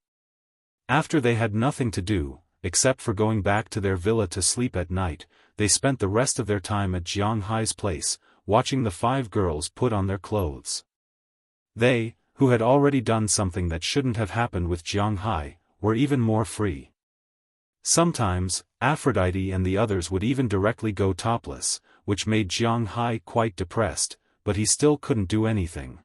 S1: After they had nothing to do, except for going back to their villa to sleep at night, they spent the rest of their time at Jiang Hai's place, watching the 5 girls put on their clothes. They, who had already done something that shouldn't have happened with Jiang Hai, were even more free. Sometimes, Aphrodite and the others would even directly go topless, which made Jiang Hai quite depressed, but he still couldn't do anything.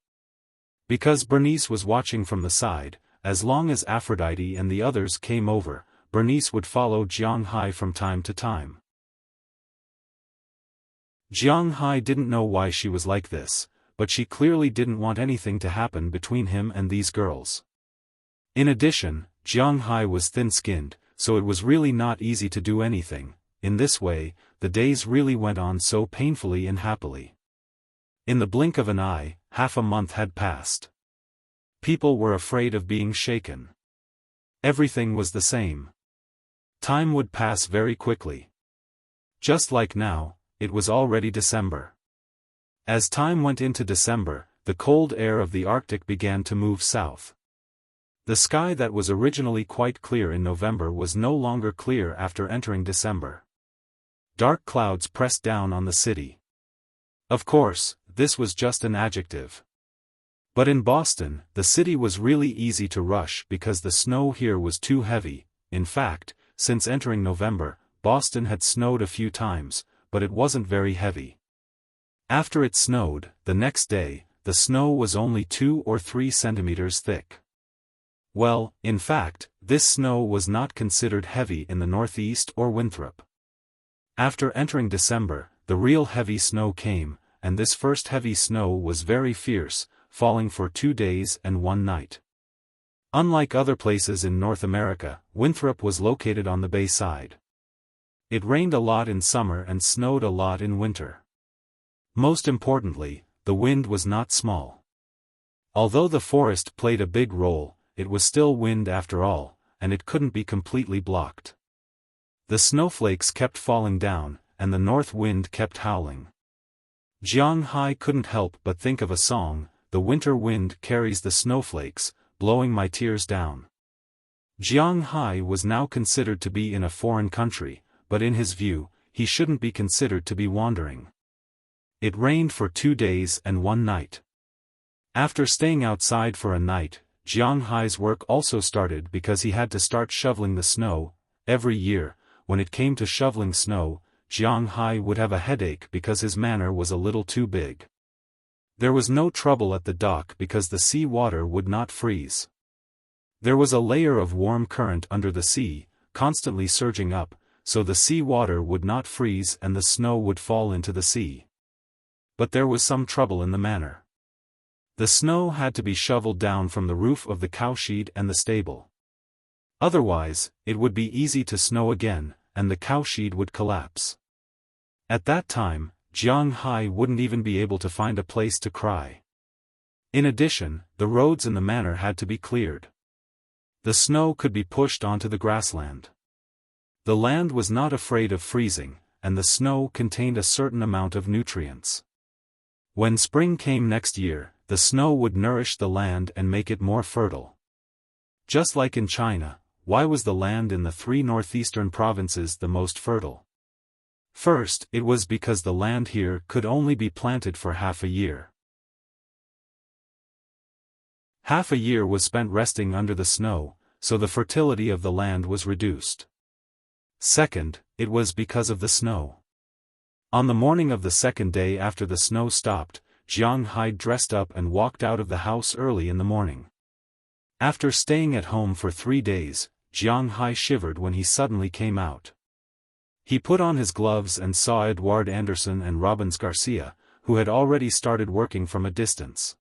S1: Because Bernice was watching from the side, as long as Aphrodite and the others came over, Bernice would follow Jiang Hai from time to time. Jiang Hai didn't know why she was like this, but she clearly didn't want anything to happen between him and these girls. In addition, Jiang Hai was thin-skinned, so it was really not easy to do anything. In this way, the days really went on so painfully and happily. In the blink of an eye, half a month had passed. People were afraid of being shaken. Everything was the same. Time would pass very quickly. Just like now, it was already December. As time went into December, the cold air of the Arctic began to move south. The sky that was originally quite clear in November was no longer clear after entering December. Dark clouds pressed down on the city. Of course, this was just an adjective. But in Boston, the city was really easy to rush because the snow here was too heavy. In fact, since entering November, Boston had snowed a few times, but it wasn't very heavy. After it snowed, the next day, the snow was only 2 or 3 centimeters thick. Well, in fact, this snow was not considered heavy in the Northeast or Winthrop. After entering December, the real heavy snow came, and this first heavy snow was very fierce, falling for 2 days and 1 night. Unlike other places in North America, Winthrop was located on the bay side. It rained a lot in summer and snowed a lot in winter. Most importantly, the wind was not small. Although the forest played a big role, it was still wind after all, and it couldn't be completely blocked. The snowflakes kept falling down, and the north wind kept howling. Jiang Hai couldn't help but think of a song, "The winter wind carries the snowflakes, blowing my tears down." Jiang Hai was now considered to be in a foreign country, but in his view, he shouldn't be considered to be wandering. It rained for 2 days and 1 night. After staying outside for a night, Jiang Hai's work also started because he had to start shoveling the snow. Every year, when it came to shoveling snow, Jiang Hai would have a headache because his manor was a little too big. There was no trouble at the dock because the sea water would not freeze. There was a layer of warm current under the sea, constantly surging up, so the sea water would not freeze and the snow would fall into the sea. But there was some trouble in the manor. The snow had to be shoveled down from the roof of the cowshed and the stable. Otherwise, it would be easy to snow again, and the cowshed would collapse. At that time, Jiang Hai wouldn't even be able to find a place to cry. In addition, the roads in the manor had to be cleared. The snow could be pushed onto the grassland. The land was not afraid of freezing, and the snow contained a certain amount of nutrients. When spring came next year, the snow would nourish the land and make it more fertile. Just like in China, why was the land in the 3 northeastern provinces the most fertile? First, it was because the land here could only be planted for half a year. Half a year was spent resting under the snow, so the fertility of the land was reduced. Second, it was because of the snow. On the morning of the second day after the snow stopped, Jiang Hai dressed up and walked out of the house early in the morning. After staying at home for 3 days, Jiang Hai shivered when he suddenly came out. He put on his gloves and saw Edouard Anderson and Robins Garcia, who had already started working from a distance.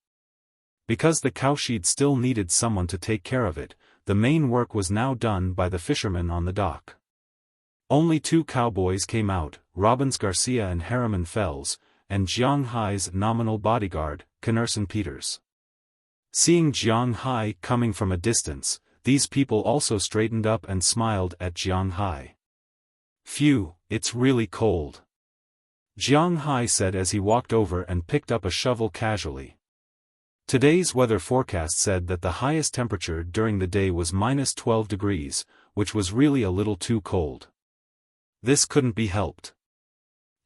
S1: Because the cowshed still needed someone to take care of it, the main work was now done by the fishermen on the dock. Only 2 cowboys came out, Robins Garcia and Harriman Fells, and Jiang Hai's nominal bodyguard, Knerson Peters. Seeing Jiang Hai coming from a distance, these people also straightened up and smiled at Jiang Hai. "Phew, it's really cold," Jiang Hai said as he walked over and picked up a shovel casually. Today's weather forecast said that the highest temperature during the day was -12 degrees, which was really a little too cold. This couldn't be helped.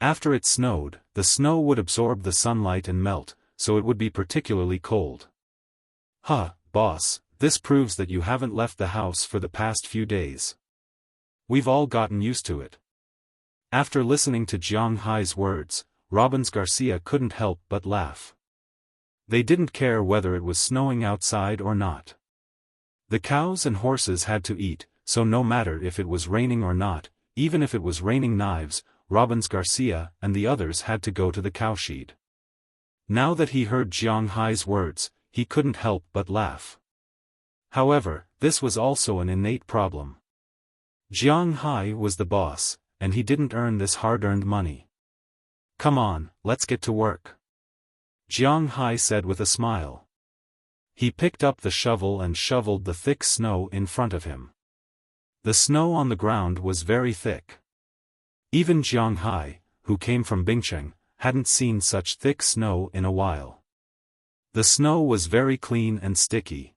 S1: After it snowed, the snow would absorb the sunlight and melt, so it would be particularly cold. "Huh, boss, this proves that you haven't left the house for the past few days. We've all gotten used to it." After listening to Jiang Hai's words, Robins Garcia couldn't help but laugh. They didn't care whether it was snowing outside or not. The cows and horses had to eat, so no matter if it was raining or not, even if it was raining knives, Robins Garcia and the others had to go to the cowshed. Now that he heard Jiang Hai's words, he couldn't help but laugh. However, this was also an innate problem. Jiang Hai was the boss, and he didn't earn this hard-earned money. "Come on, let's get to work," Jiang Hai said with a smile. He picked up the shovel and shoveled the thick snow in front of him. The snow on the ground was very thick. Even Jiang Hai, who came from Bingcheng, hadn't seen such thick snow in a while. The snow was very clean and sticky.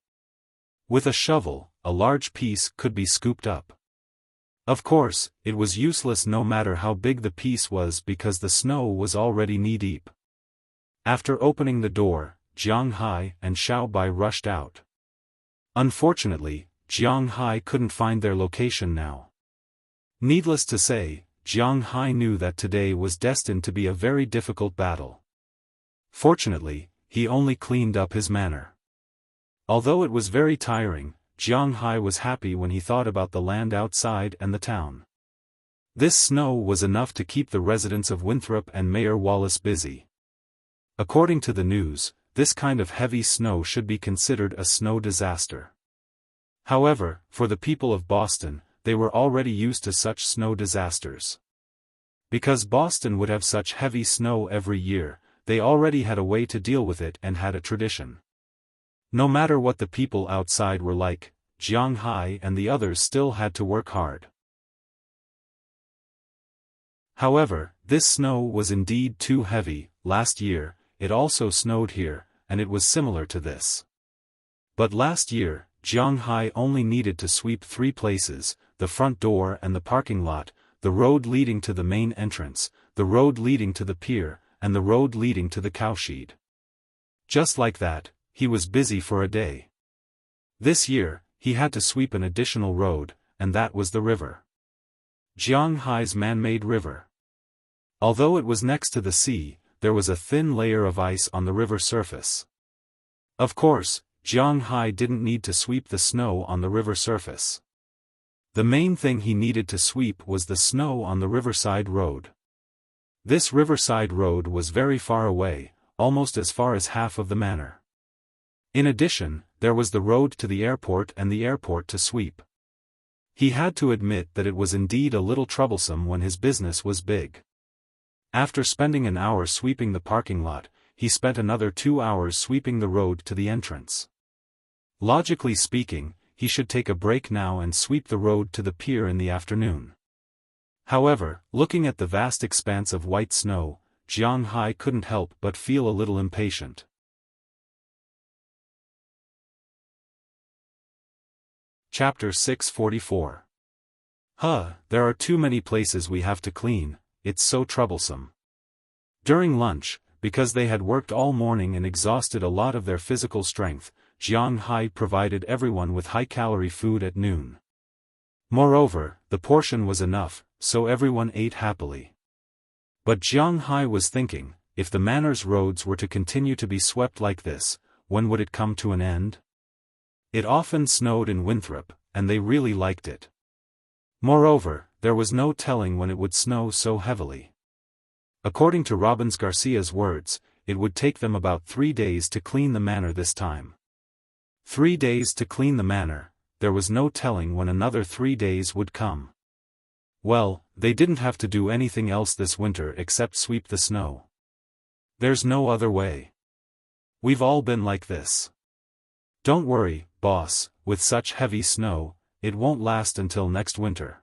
S1: With a shovel, a large piece could be scooped up. Of course, it was useless no matter how big the piece was because the snow was already knee-deep. After opening the door, Jiang Hai and Xiao Bai rushed out. Unfortunately, Jiang Hai couldn't find their location now. Needless to say, Jiang Hai knew that today was destined to be a very difficult battle. Fortunately, he only cleaned up his manner. Although it was very tiring, Jiang Hai was happy when he thought about the land outside and the town. This snow was enough to keep the residents of Winthrop and Mayor Wallace busy. According to the news, this kind of heavy snow should be considered a snow disaster. However, for the people of Boston, they were already used to such snow disasters. Because Boston would have such heavy snow every year, they already had a way to deal with it and had a tradition. No matter what the people outside were like, Jiang Hai and the others still had to work hard. However, this snow was indeed too heavy. Last year, it also snowed here, and it was similar to this. But last year, Jiang Hai only needed to sweep 3 places: the front door and the parking lot, the road leading to the main entrance, the road leading to the pier, and the road leading to the cowshed. Just like that, he was busy for a day. This year, he had to sweep an additional road, and that was the river. Jiang Hai's man-made river. Although it was next to the sea, there was a thin layer of ice on the river surface. Of course, Jiang Hai didn't need to sweep the snow on the river surface. The main thing he needed to sweep was the snow on the riverside road. This riverside road was very far away, almost as far as half of the manor. In addition, there was the road to the airport and the airport to sweep. He had to admit that it was indeed a little troublesome when his business was big. After spending an hour sweeping the parking lot, he spent another 2 hours sweeping the road to the entrance. Logically speaking, he should take a break now and sweep the road to the pier in the afternoon. However, looking at the vast expanse of white snow, Jiang Hai couldn't help but feel a little impatient. Chapter 644. There are too many places we have to clean, it's so troublesome. During lunch, because they had worked all morning and exhausted a lot of their physical strength, Jiang Hai provided everyone with high-calorie food at noon. Moreover, the portion was enough, so everyone ate happily. But Jiang Hai was thinking, if the manor's roads were to continue to be swept like this, when would it come to an end? It often snowed in Winthrop, and they really liked it. Moreover, there was no telling when it would snow so heavily. According to Robbins Garcia's words, it would take them about 3 days to clean the manor this time. 3 days to clean the manor, there was no telling when another 3 days would come. Well, they didn't have to do anything else this winter except sweep the snow. There's no other way. We've all been like this. Don't worry, boss, with such heavy snow, it won't last until next winter.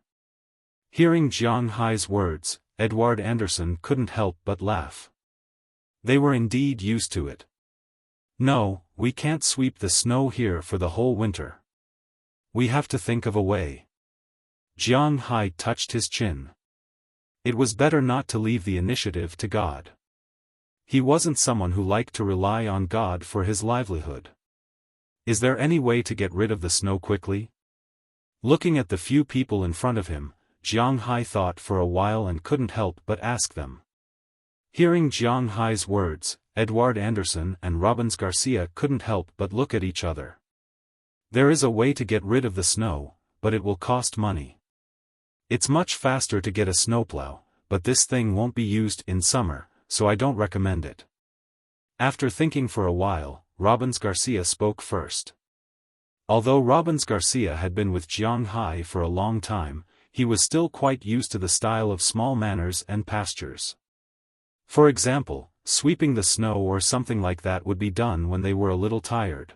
S1: Hearing Jiang Hai's words, Edward Anderson couldn't help but laugh. They were indeed used to it. No, we can't sweep the snow here for the whole winter. We have to think of a way. Jiang Hai touched his chin. It was better not to leave the initiative to God. He wasn't someone who liked to rely on God for his livelihood. Is there any way to get rid of the snow quickly? Looking at the few people in front of him, Jiang Hai thought for a while and couldn't help but ask them. Hearing Jiang Hai's words, Edward Anderson and Robbins Garcia couldn't help but look at each other. There is a way to get rid of the snow, but it will cost money. It's much faster to get a snowplow, but this thing won't be used in summer, so I don't recommend it. After thinking for a while, Robbins Garcia spoke first. Although Robbins Garcia had been with Jiang Hai for a long time, he was still quite used to the style of small manors and pastures. For example, sweeping the snow or something like that would be done when they were a little tired.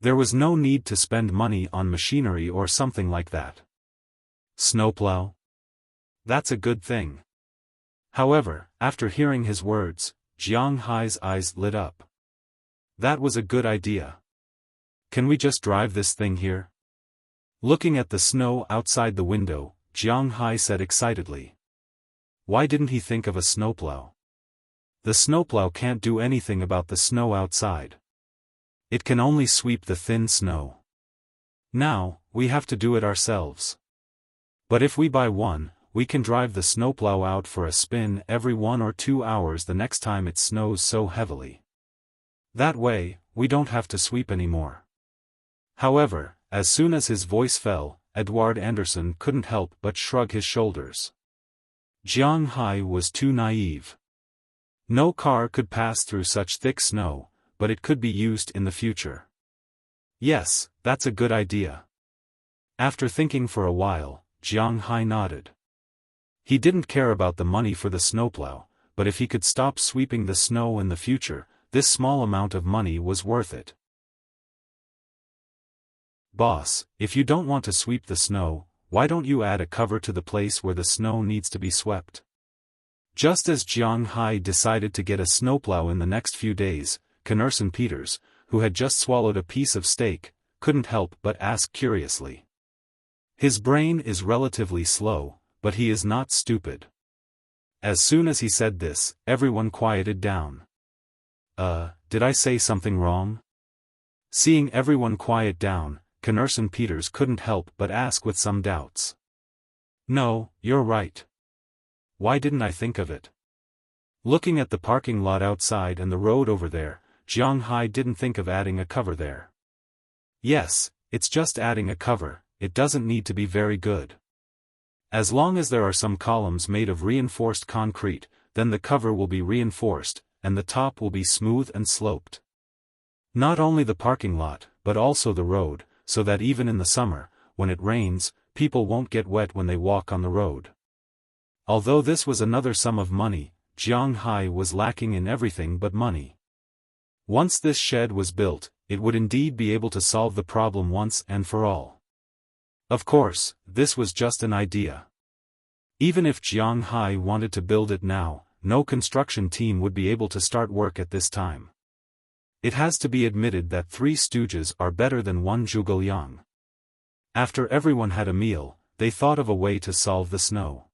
S1: There was no need to spend money on machinery or something like that. Snowplow? That's a good thing. However, after hearing his words, Jiang Hai's eyes lit up. That was a good idea. Can we just drive this thing here? Looking at the snow outside the window, Jiang Hai said excitedly. Why didn't he think of a snowplow? The snowplow can't do anything about the snow outside. It can only sweep the thin snow. Now, we have to do it ourselves. But if we buy one, we can drive the snowplow out for a spin every 1 or 2 hours the next time it snows so heavily. That way, we don't have to sweep anymore. However, as soon as his voice fell, Edward Anderson couldn't help but shrug his shoulders. Jiang Hai was too naive. No car could pass through such thick snow, but it could be used in the future. Yes, that's a good idea. After thinking for a while, Jiang Hai nodded. He didn't care about the money for the snowplow, but if he could stop sweeping the snow in the future, this small amount of money was worth it. Boss, if you don't want to sweep the snow, why don't you add a cover to the place where the snow needs to be swept? Just as Jiang Hai decided to get a snowplow in the next few days, Connerson Peters, who had just swallowed a piece of steak, couldn't help but ask curiously. His brain is relatively slow, but he is not stupid. As soon as he said this, everyone quieted down. Did I say something wrong? Seeing everyone quiet down, Connerson Peters couldn't help but ask with some doubts. No, you're right. Why didn't I think of it? Looking at the parking lot outside and the road over there, Jiang Hai didn't think of adding a cover there. Yes, it's just adding a cover, it doesn't need to be very good. As long as there are some columns made of reinforced concrete, then the cover will be reinforced, and the top will be smooth and sloped. Not only the parking lot, but also the road, so that even in the summer, when it rains, people won't get wet when they walk on the road. Although this was another sum of money, Jiang Hai was lacking in everything but money. Once this shed was built, it would indeed be able to solve the problem once and for all. Of course, this was just an idea. Even if Jiang Hai wanted to build it now, no construction team would be able to start work at this time. It has to be admitted that 3 stooges are better than 1 zhuge liang. After everyone had a meal, they thought of a way to solve the snow.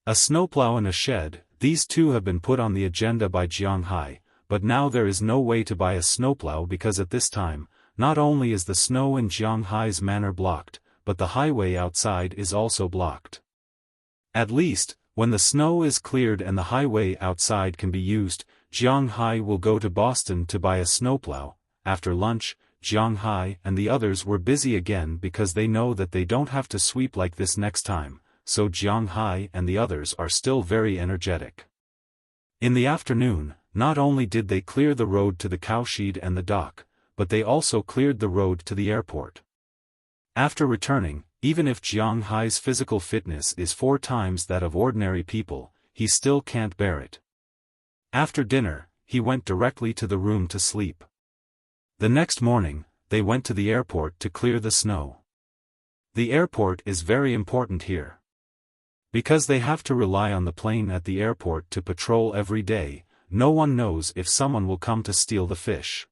S1: A snowplow and a shed, these two have been put on the agenda by Jiang Hai, but now there is no way to buy a snowplow because at this time, not only is the snow in Jiang Hai's manor blocked, but the highway outside is also blocked. At least, when the snow is cleared and the highway outside can be used, Jiang Hai will go to Boston to buy a snowplow. After lunch, Jiang Hai and the others were busy again because they know that they don't have to sweep like this next time, so Jiang Hai and the others are still very energetic. In the afternoon, not only did they clear the road to the cowshed and the dock, but they also cleared the road to the airport. After returning, even if Jiang Hai's physical fitness is 4 times that of ordinary people, he still can't bear it. After dinner, he went directly to the room to sleep. The next morning, they went to the airport to clear the snow. The airport is very important here. Because they have to rely on the plane at the airport to patrol every day, no one knows if someone will come to steal the fish.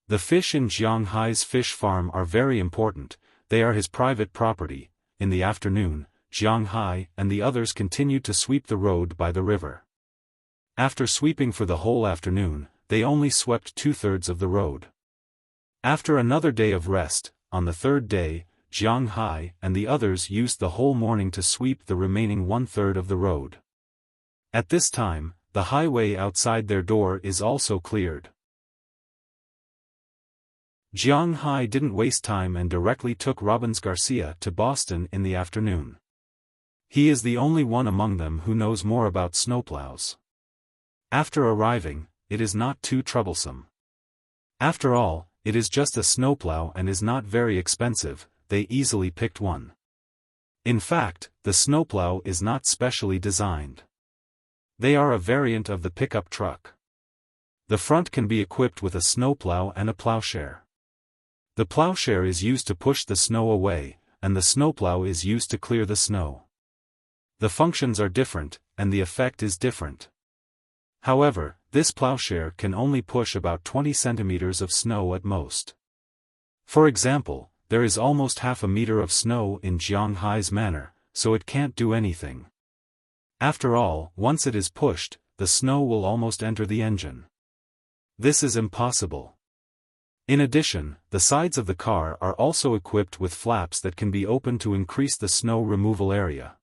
S1: The fish in Jiang Hai's fish farm are very important, they are his private property. In the afternoon, Jiang Hai and the others continued to sweep the road by the river. After sweeping for the whole afternoon, they only swept 2/3 of the road. After another day of rest, on the 3rd day, Jiang Hai and the others used the whole morning to sweep the remaining 1/3 of the road. At this time, the highway outside their door is also cleared. Jiang Hai didn't waste time and directly took Robbins Garcia to Boston in the afternoon. He is the only one among them who knows more about snowplows. After arriving, it is not too troublesome. After all, it is just a snowplow and is not very expensive, they easily picked one. In fact, the snowplow is not specially designed. They are a variant of the pickup truck. The front can be equipped with a snowplow and a plowshare. The plowshare is used to push the snow away, and the snowplow is used to clear the snow. The functions are different, and the effect is different. However, this plowshare can only push about 20 centimeters of snow at most. For example, there is almost half a meter of snow in Jiang Hai's manor, so it can't do anything. After all, once it is pushed, the snow will almost enter the engine. This is impossible. In addition, the sides of the car are also equipped with flaps that can be opened to increase the snow removal area.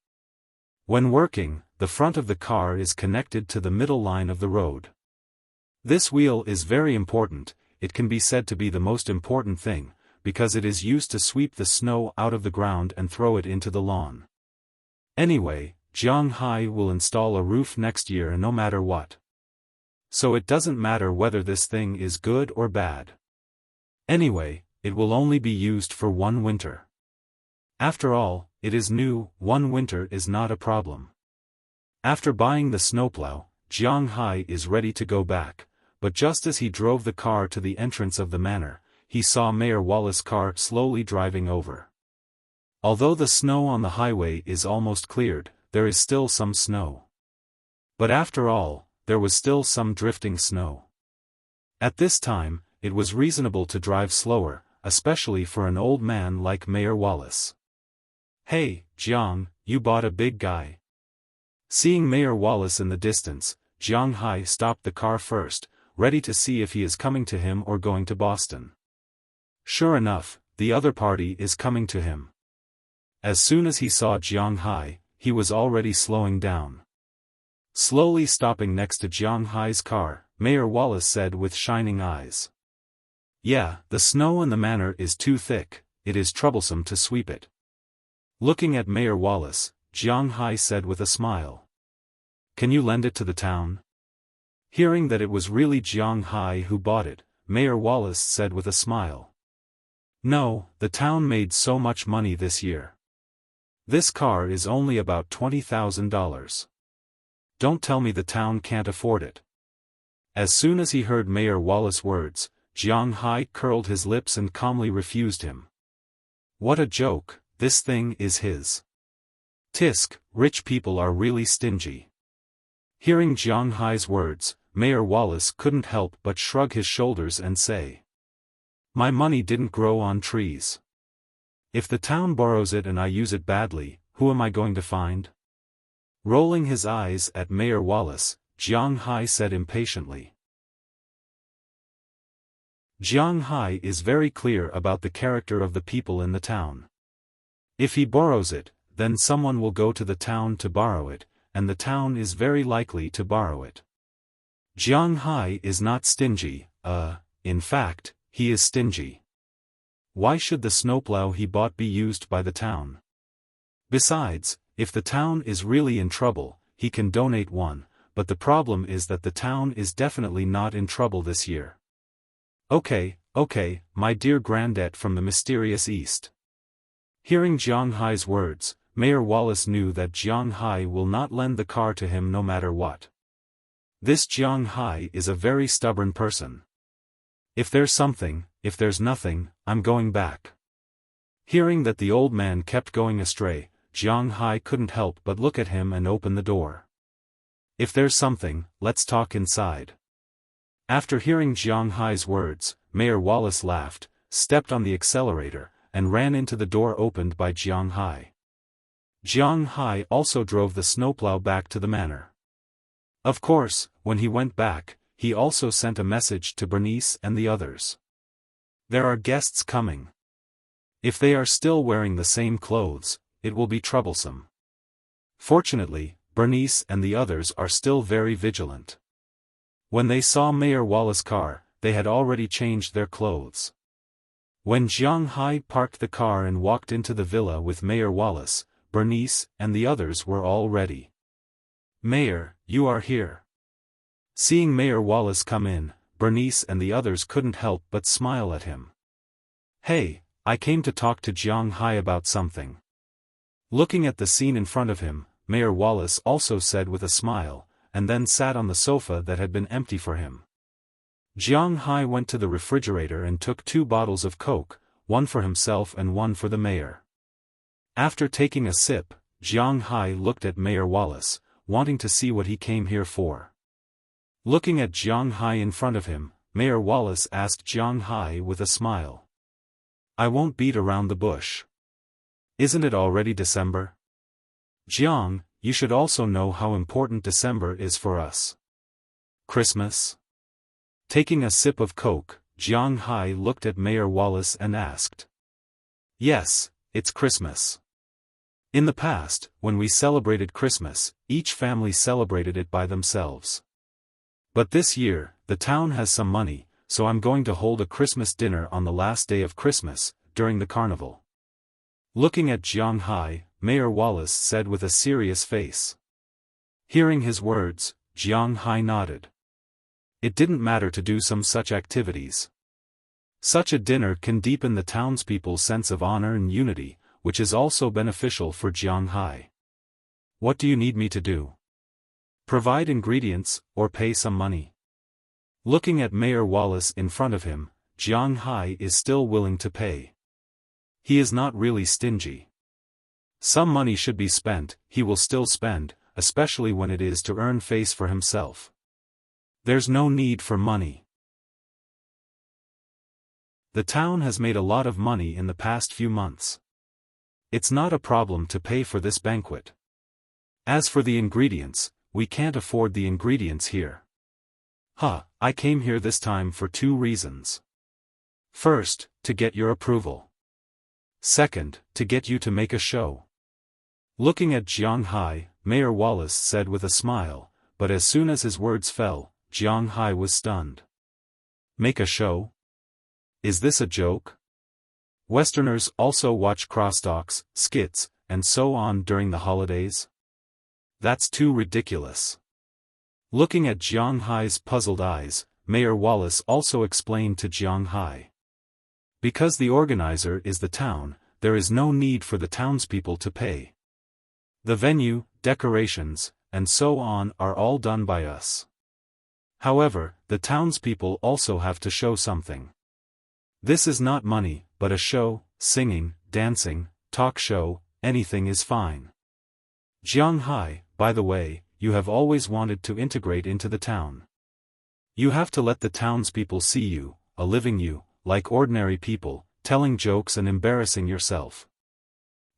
S1: When working, the front of the car is connected to the middle line of the road. This wheel is very important, it can be said to be the most important thing, because it is used to sweep the snow out of the ground and throw it into the lawn. Anyway, Jiang Hai will install a roof next year no matter what. So it doesn't matter whether this thing is good or bad. Anyway, it will only be used for 1 winter. After all, it is new, 1 winter is not a problem. After buying the snowplow, Jiang Hai is ready to go back, but just as he drove the car to the entrance of the manor, he saw Mayor Wallace's car slowly driving over. Although the snow on the highway is almost cleared, there is still some snow. But after all, there was still some drifting snow. At this time, it was reasonable to drive slower, especially for an old man like Mayor Wallace. "Hey, Jiang, you bought a big guy." Seeing Mayor Wallace in the distance, Jiang Hai stopped the car first, ready to see if he is coming to him or going to Boston. Sure enough, the other party is coming to him. As soon as he saw Jiang Hai, he was already slowing down. Slowly stopping next to Jiang Hai's car, Mayor Wallace said with shining eyes. "Yeah, the snow in the manor is too thick, it is troublesome to sweep it." Looking at Mayor Wallace, Jiang Hai said with a smile. "Can you lend it to the town?" Hearing that it was really Jiang Hai who bought it, Mayor Wallace said with a smile. "No, the town made so much money this year. This car is only about $20,000. Don't tell me the town can't afford it." As soon as he heard Mayor Wallace's words, Jiang Hai curled his lips and calmly refused him. What a joke, this thing is his. Tisk, rich people are really stingy. Hearing Jiang Hai's words, Mayor Wallace couldn't help but shrug his shoulders and say, "My money didn't grow on trees. If the town borrows it and I use it badly, who am I going to find?" Rolling his eyes at Mayor Wallace, Jiang Hai said impatiently. Jiang Hai is very clear about the character of the people in the town. If he borrows it, then someone will go to the town to borrow it, and the town is very likely to borrow it. Jiang Hai is not stingy, in fact, he is stingy. Why should the snowplow he bought be used by the town? Besides, if the town is really in trouble, he can donate one, but the problem is that the town is definitely not in trouble this year. Okay, my dear Grandette from the mysterious East. Hearing Jiang Hai's words, Mayor Wallace knew that Jiang Hai will not lend the car to him no matter what. This Jiang Hai is a very stubborn person. If there's something, if there's nothing, I'm going back. Hearing that the old man kept going astray, Jiang Hai couldn't help but look at him and open the door. If there's something, let's talk inside. After hearing Jiang Hai's words, Mayor Wallace laughed, stepped on the accelerator, and ran into the door opened by Jiang Hai. Jiang Hai also drove the snowplow back to the manor. Of course, when he went back, he also sent a message to Bernice and the others. There are guests coming. If they are still wearing the same clothes, it will be troublesome. Fortunately, Bernice and the others are still very vigilant. When they saw Mayor Wallace's car, they had already changed their clothes. When Jiang Hai parked the car and walked into the villa with Mayor Wallace, Bernice and the others were all ready. "Mayor, you are here." Seeing Mayor Wallace come in, Bernice and the others couldn't help but smile at him. "Hey, I came to talk to Jiang Hai about something." Looking at the scene in front of him, Mayor Wallace also said with a smile, and then sat on the sofa that had been empty for him. Jiang Hai went to the refrigerator and took 2 bottles of Coke, one for himself and one for the mayor. After taking a sip, Jiang Hai looked at Mayor Wallace, wanting to see what he came here for. Looking at Jiang Hai in front of him, Mayor Wallace asked Jiang Hai with a smile. "I won't beat around the bush. Isn't it already December? Jiang, you should also know how important December is for us. Christmas?" Taking a sip of Coke, Jiang Hai looked at Mayor Wallace and asked. "Yes, it's Christmas. In the past, when we celebrated Christmas, each family celebrated it by themselves. But this year, the town has some money, so I'm going to hold a Christmas dinner on the last day of Christmas, during the carnival." Looking at Jiang Hai, Mayor Wallace said with a serious face. Hearing his words, Jiang Hai nodded. It didn't matter to do some such activities. Such a dinner can deepen the townspeople's sense of honor and unity, which is also beneficial for Jiang Hai. "What do you need me to do? Provide ingredients, or pay some money?" Looking at Mayor Wallace in front of him, Jiang Hai is still willing to pay. He is not really stingy. Some money should be spent, he will still spend, especially when it is to earn face for himself. There's no need for money. The town has made a lot of money in the past few months. It's not a problem to pay for this banquet. As for the ingredients, we can't afford the ingredients here. I came here this time for 2 reasons. First, to get your approval. Second, to get you to make a show. Looking at Jiang Hai, Mayor Wallace said with a smile, but as soon as his words fell, Jiang Hai was stunned. Make a show? Is this a joke? Westerners also watch crosstalks, skits, and so on during the holidays? That's too ridiculous. Looking at Jiang Hai's puzzled eyes, Mayor Wallace also explained to Jiang Hai. Because the organizer is the town, there is no need for the townspeople to pay. The venue, decorations, and so on are all done by us. However, the townspeople also have to show something. This is not money, but a show, singing, dancing, talk show, anything is fine. Jiang Hai, by the way, you have always wanted to integrate into the town. You have to let the townspeople see you, a living you, like ordinary people, telling jokes and embarrassing yourself.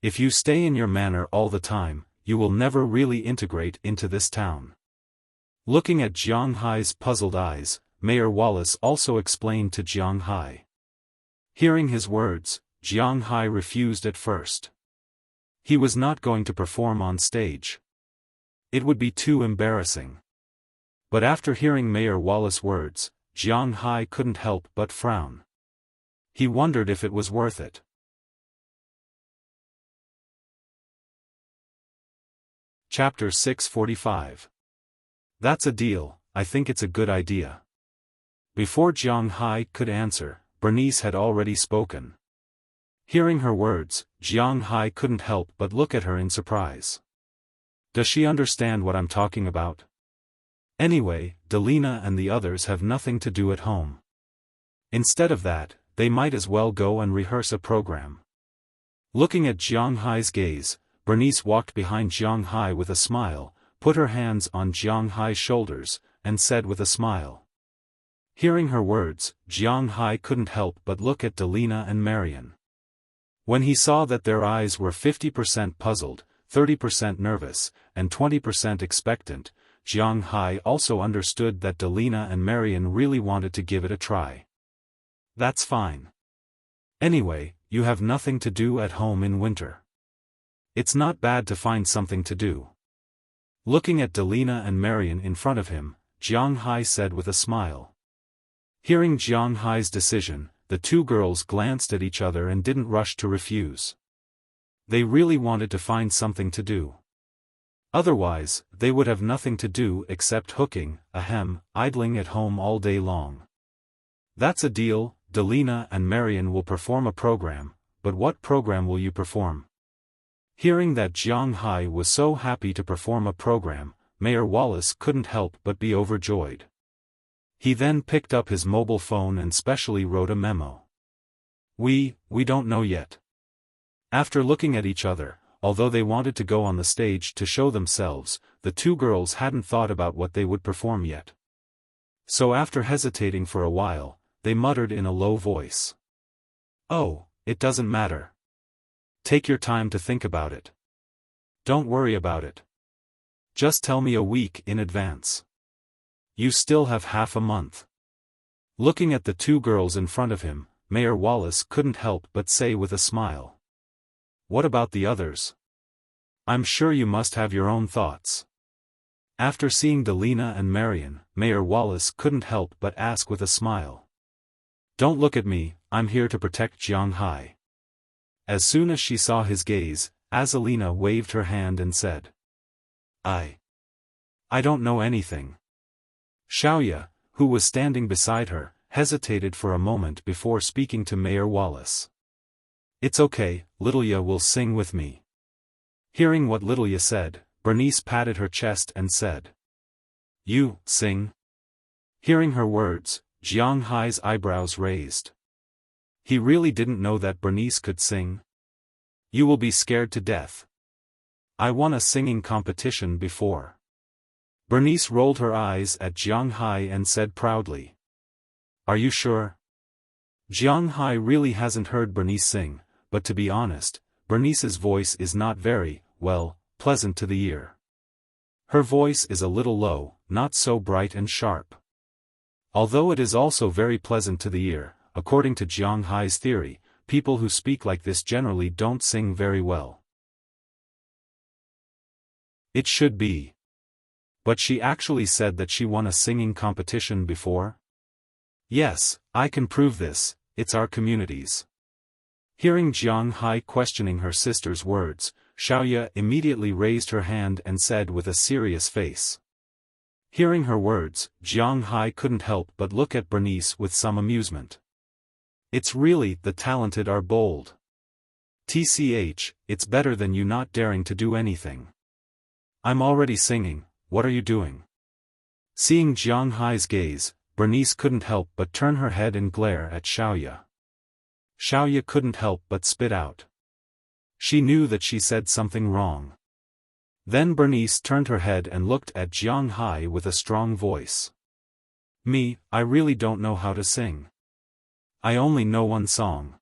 S1: If you stay in your manner all the time, you will never really integrate into this town. Looking at Jiang Hai's puzzled eyes, Mayor Wallace also explained to Jiang Hai. Hearing his words, Jiang Hai refused at first. He was not going to perform on stage. It would be too embarrassing. But after hearing Mayor Wallace's words, Jiang Hai couldn't help but frown. He wondered if it was worth it. Chapter 645. That's a deal, I think it's a good idea. Before Jiang Hai could answer, Bernice had already spoken. Hearing her words, Jiang Hai couldn't help but look at her in surprise. Does she understand what I'm talking about? Anyway, Delina and the others have nothing to do at home. Instead of that, they might as well go and rehearse a program. Looking at Jiang Hai's gaze, Bernice walked behind Jiang Hai with a smile, put her hands on Jiang Hai's shoulders, and said with a smile. Hearing her words, Jiang Hai couldn't help but look at Delina and Marian. When he saw that their eyes were 50% puzzled, 30% nervous, and 20% expectant, Jiang Hai also understood that Delina and Marian really wanted to give it a try. That's fine. Anyway, you have nothing to do at home in winter. It's not bad to find something to do. Looking at Delina and Marian in front of him, Jiang Hai said with a smile. Hearing Jiang Hai's decision, the two girls glanced at each other and didn't rush to refuse. They really wanted to find something to do. Otherwise, they would have nothing to do except idling at home all day long. That's a deal. Delina and Marian will perform a program, but what program will you perform? Hearing that Jiang Hai was so happy to perform a program, Mayor Wallace couldn't help but be overjoyed. He then picked up his mobile phone and specially wrote a memo. We don't know yet. After looking at each other, although they wanted to go on the stage to show themselves, the two girls hadn't thought about what they would perform yet. So after hesitating for a while, they muttered in a low voice. Oh, it doesn't matter. Take your time to think about it. Don't worry about it. Just tell me a week in advance. You still have half a month. Looking at the two girls in front of him, Mayor Wallace couldn't help but say with a smile. What about the others? I'm sure you must have your own thoughts. After seeing Delina and Marian, Mayor Wallace couldn't help but ask with a smile. Don't look at me, I'm here to protect Jiang Hai. As soon as she saw his gaze, Azalina waved her hand and said. I don't know anything. Xiaoya, who was standing beside her, hesitated for a moment before speaking to Mayor Wallace. It's okay, Littleya will sing with me. Hearing what Littleya said, Bernice patted her chest and said. You, sing? Hearing her words, Jiang Hai's eyebrows raised. He really didn't know that Bernice could sing. You will be scared to death. I won a singing competition before. Bernice rolled her eyes at Jiang Hai and said proudly. Are you sure? Jiang Hai really hasn't heard Bernice sing, but to be honest, Bernice's voice is not very, pleasant to the ear. Her voice is a little low, not so bright and sharp. Although it is also very pleasant to the ear, according to Jiang Hai's theory, people who speak like this generally don't sing very well. It should be. But she actually said that she won a singing competition before? Yes, I can prove this, it's our communities. Hearing Jiang Hai questioning her sister's words, Xiaoya immediately raised her hand and said with a serious face. Hearing her words, Jiang Hai couldn't help but look at Bernice with some amusement. It's really the talented are bold. TCH, it's better than you not daring to do anything. I'm already singing, what are you doing? Seeing Jiang Hai's gaze, Bernice couldn't help but turn her head and glare at Xiaoya. Xiaoya couldn't help but spit out. She knew that she said something wrong. Then Bernice turned her head and looked at Jiang Hai with a strong voice. Me, I really don't know how to sing. I only know one song.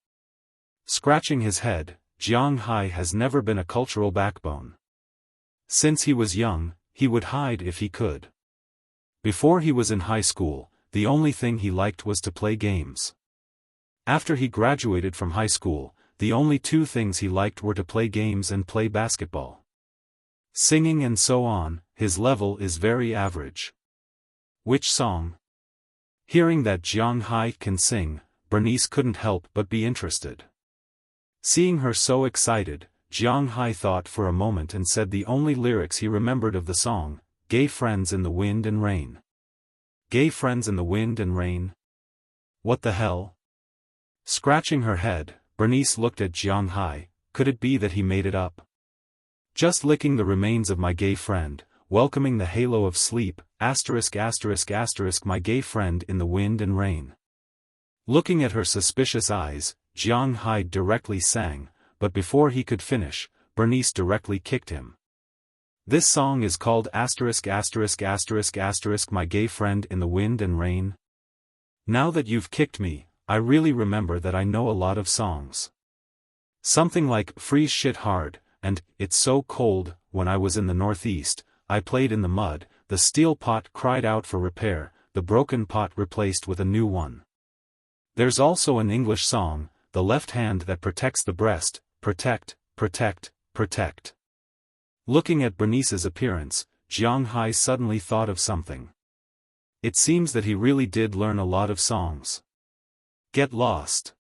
S1: Scratching his head, Jiang Hai has never been a cultural backbone. Since he was young, he would hide if he could. Before he was in high school, the only thing he liked was to play games. After he graduated from high school, the only two things he liked were to play games and play basketball. Singing and so on, his level is very average. Which song? Hearing that Jiang Hai can sing, Bernice couldn't help but be interested. Seeing her so excited, Jiang Hai thought for a moment and said the only lyrics he remembered of the song, "Gay friends in the wind and rain." Gay friends in the wind and rain? What the hell? Scratching her head, Bernice looked at Jiang Hai. Could it be that he made it up? Just licking the remains of my gay friend, welcoming the halo of sleep, asterisk asterisk asterisk my gay friend in the wind and rain. Looking at her suspicious eyes, Jiang Hai directly sang, but before he could finish, Bernice directly kicked him. This song is called asterisk asterisk asterisk asterisk my gay friend in the wind and rain. Now that you've kicked me, I really remember that I know a lot of songs. Something like Freeze Shit Hard, and It's So Cold. When I was in the Northeast, I played in the mud, the steel pot cried out for repair, the broken pot replaced with a new one. There's also an English song, The Left Hand That Protects the Breast, protect, protect, protect. Looking at Bernice's appearance, Jiang Hai suddenly thought of something. It seems that he really did learn a lot of songs. Get lost.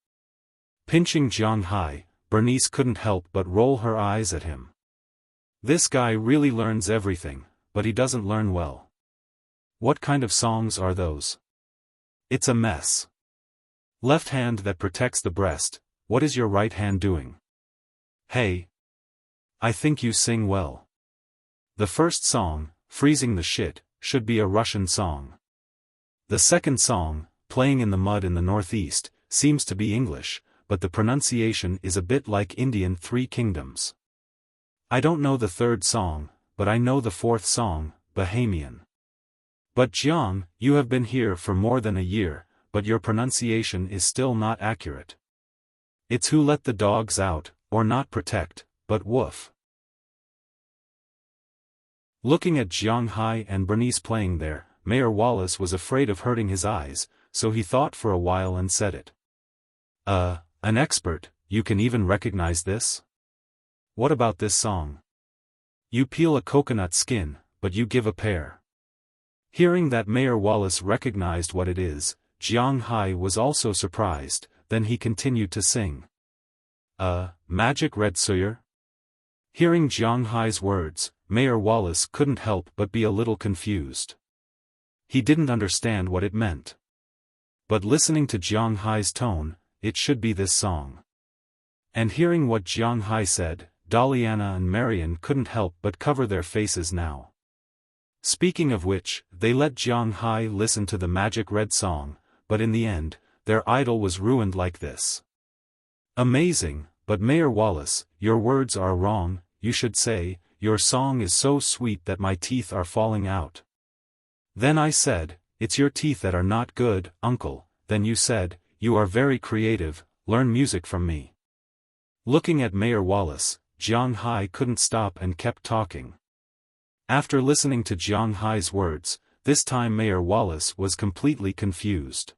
S1: Pinching Jiang Hai, Bernice couldn't help but roll her eyes at him. This guy really learns everything, but he doesn't learn well. What kind of songs are those? It's a mess. Left hand that protects the breast, what is your right hand doing? Hey. I think you sing well. The first song, Freezing the Shit, should be a Russian song. The second song, Playing in the Mud in the Northeast, seems to be English, but the pronunciation is a bit like Indian Three Kingdoms. I don't know the third song, but I know the fourth song, Bahamian. But Jiang, you have been here for more than a year, but your pronunciation is still not accurate. It's Who Let the Dogs Out, or not protect, but woof. Looking at Jiang Hai and Bernice playing there, Mayor Wallace was afraid of hurting his eyes, so he thought for a while and said it. An expert, you can even recognize this? What about this song? You peel a coconut skin, but you give a pear. Hearing that Mayor Wallace recognized what it is, Jiang Hai was also surprised, then he continued to sing. Magic Red Suyer? Hearing Jiang Hai's words, Mayor Wallace couldn't help but be a little confused. He didn't understand what it meant. But listening to Jiang Hai's tone, it should be this song. And hearing what Jiang Hai said, Daliana and Marian couldn't help but cover their faces now. Speaking of which, they let Jiang Hai listen to the Magic Red song, but in the end, their idol was ruined like this. Amazing, but Mayor Wallace, your words are wrong, you should say, your song is so sweet that my teeth are falling out. Then I said, it's your teeth that are not good, uncle. Then you said, you are very creative, learn music from me. Looking at Mayor Wallace, Jiang Hai couldn't stop and kept talking. After listening to Jiang Hai's words, this time Mayor Wallace was completely confused.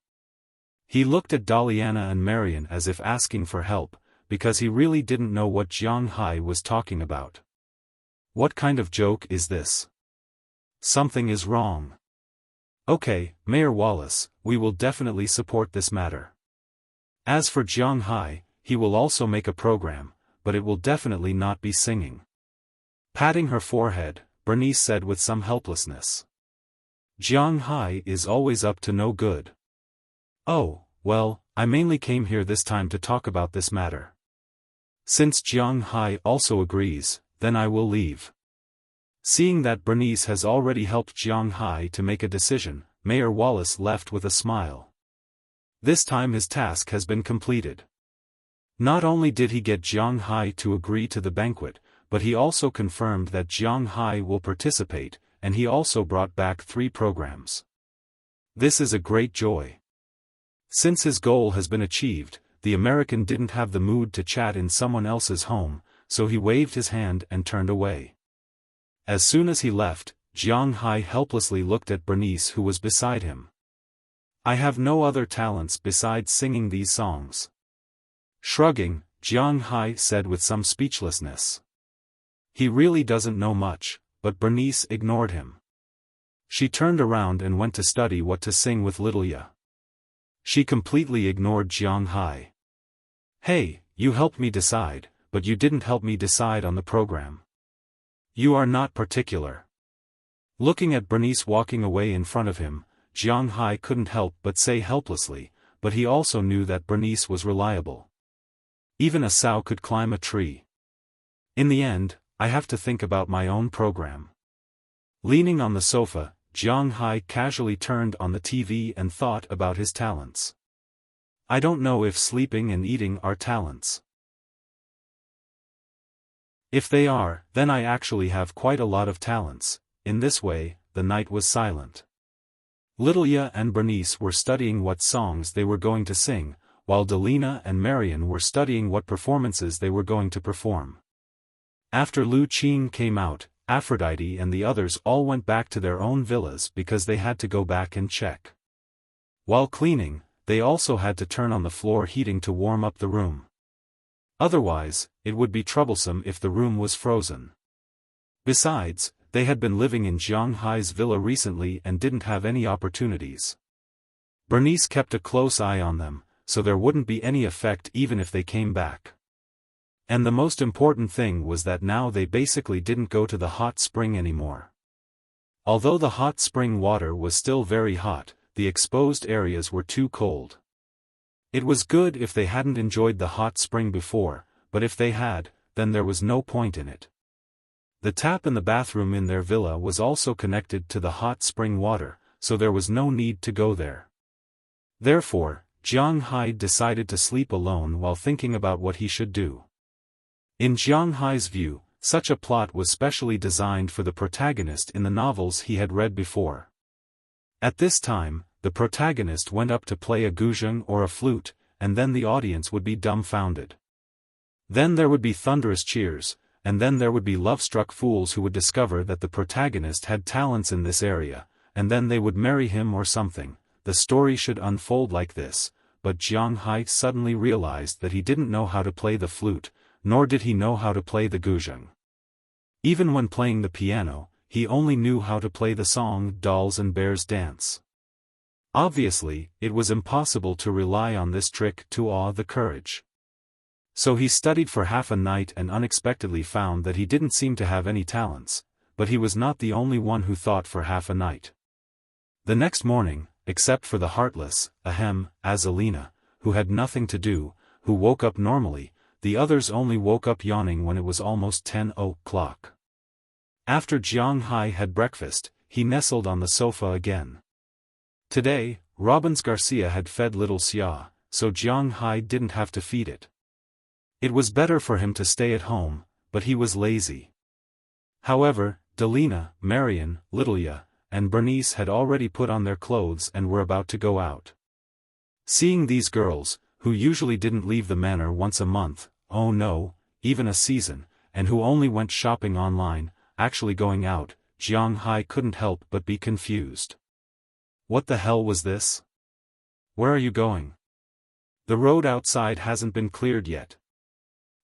S1: He looked at Daliana and Marian as if asking for help, because he really didn't know what Jiang Hai was talking about. What kind of joke is this? Something is wrong. Okay, Mayor Wallace, we will definitely support this matter. As for Jiang Hai, he will also make a program, but it will definitely not be singing. Patting her forehead, Bernice said with some helplessness. Jiang Hai is always up to no good. Oh, well, I mainly came here this time to talk about this matter. Since Jiang Hai also agrees, then I will leave. Seeing that Bernice has already helped Jiang Hai to make a decision, Mayor Wallace left with a smile. This time his task has been completed. Not only did he get Jiang Hai to agree to the banquet, but he also confirmed that Jiang Hai will participate, and he also brought back 3 programs. This is a great joy. Since his goal has been achieved, the American didn't have the mood to chat in someone else's home, so he waved his hand and turned away. As soon as he left, Jiang Hai helplessly looked at Bernice, who was beside him. "I have no other talents besides singing these songs." Shrugging, Jiang Hai said with some speechlessness. He really doesn't know much, but Bernice ignored him. She turned around and went to study what to sing with Little Ya. She completely ignored Jiang Hai. "Hey, you helped me decide, but you didn't help me decide on the program. You are not particular." Looking at Bernice walking away in front of him, Jiang Hai couldn't help but say helplessly, but he also knew that Bernice was reliable. Even a sow could climb a tree. "In the end, I have to think about my own program." Leaning on the sofa, Jiang Hai casually turned on the TV and thought about his talents. "I don't know if sleeping and eating are talents. If they are, then I actually have quite a lot of talents." In this way, the night was silent. Little Ya and Bernice were studying what songs they were going to sing, while Delina and Marian were studying what performances they were going to perform. After Lu Qing came out, Aphrodite and the others all went back to their own villas because they had to go back and check. While cleaning, they also had to turn on the floor heating to warm up the room. Otherwise, it would be troublesome if the room was frozen. Besides, they had been living in Jiang Hai's villa recently and didn't have any opportunities. Bernice kept a close eye on them, so there wouldn't be any effect even if they came back. And the most important thing was that now they basically didn't go to the hot spring anymore. Although the hot spring water was still very hot, the exposed areas were too cold. It was good if they hadn't enjoyed the hot spring before, but if they had, then there was no point in it. The tap in the bathroom in their villa was also connected to the hot spring water, so there was no need to go there. Therefore, Jiang Hai decided to sleep alone while thinking about what he should do. In Jiang Hai's view, such a plot was specially designed for the protagonist in the novels he had read before. At this time, the protagonist went up to play a guzheng or a flute, and then the audience would be dumbfounded. Then there would be thunderous cheers, and then there would be love-struck fools who would discover that the protagonist had talents in this area, and then they would marry him or something. The story should unfold like this, but Jiang Hai suddenly realized that he didn't know how to play the flute, nor did he know how to play the guzheng. Even when playing the piano, he only knew how to play the song Dolls and Bears Dance. Obviously, it was impossible to rely on this trick to awe the courage. So he studied for half a night and unexpectedly found that he didn't seem to have any talents, but he was not the only one who thought for half a night. The next morning, except for the heartless, Azalina, who had nothing to do, who woke up normally, the others only woke up yawning when it was almost 10 o'clock. After Jiang Hai had breakfast, he nestled on the sofa again. Today, Robbins Garcia had fed little Xia, so Jiang Hai didn't have to feed it. It was better for him to stay at home, but he was lazy. However, Delina, Marian, Little Ya, and Bernice had already put on their clothes and were about to go out. Seeing these girls, who usually didn't leave the manor once a month, oh no, even a season, and who only went shopping online, actually going out, Jiang Hai couldn't help but be confused. What the hell was this? Where are you going? The road outside hasn't been cleared yet.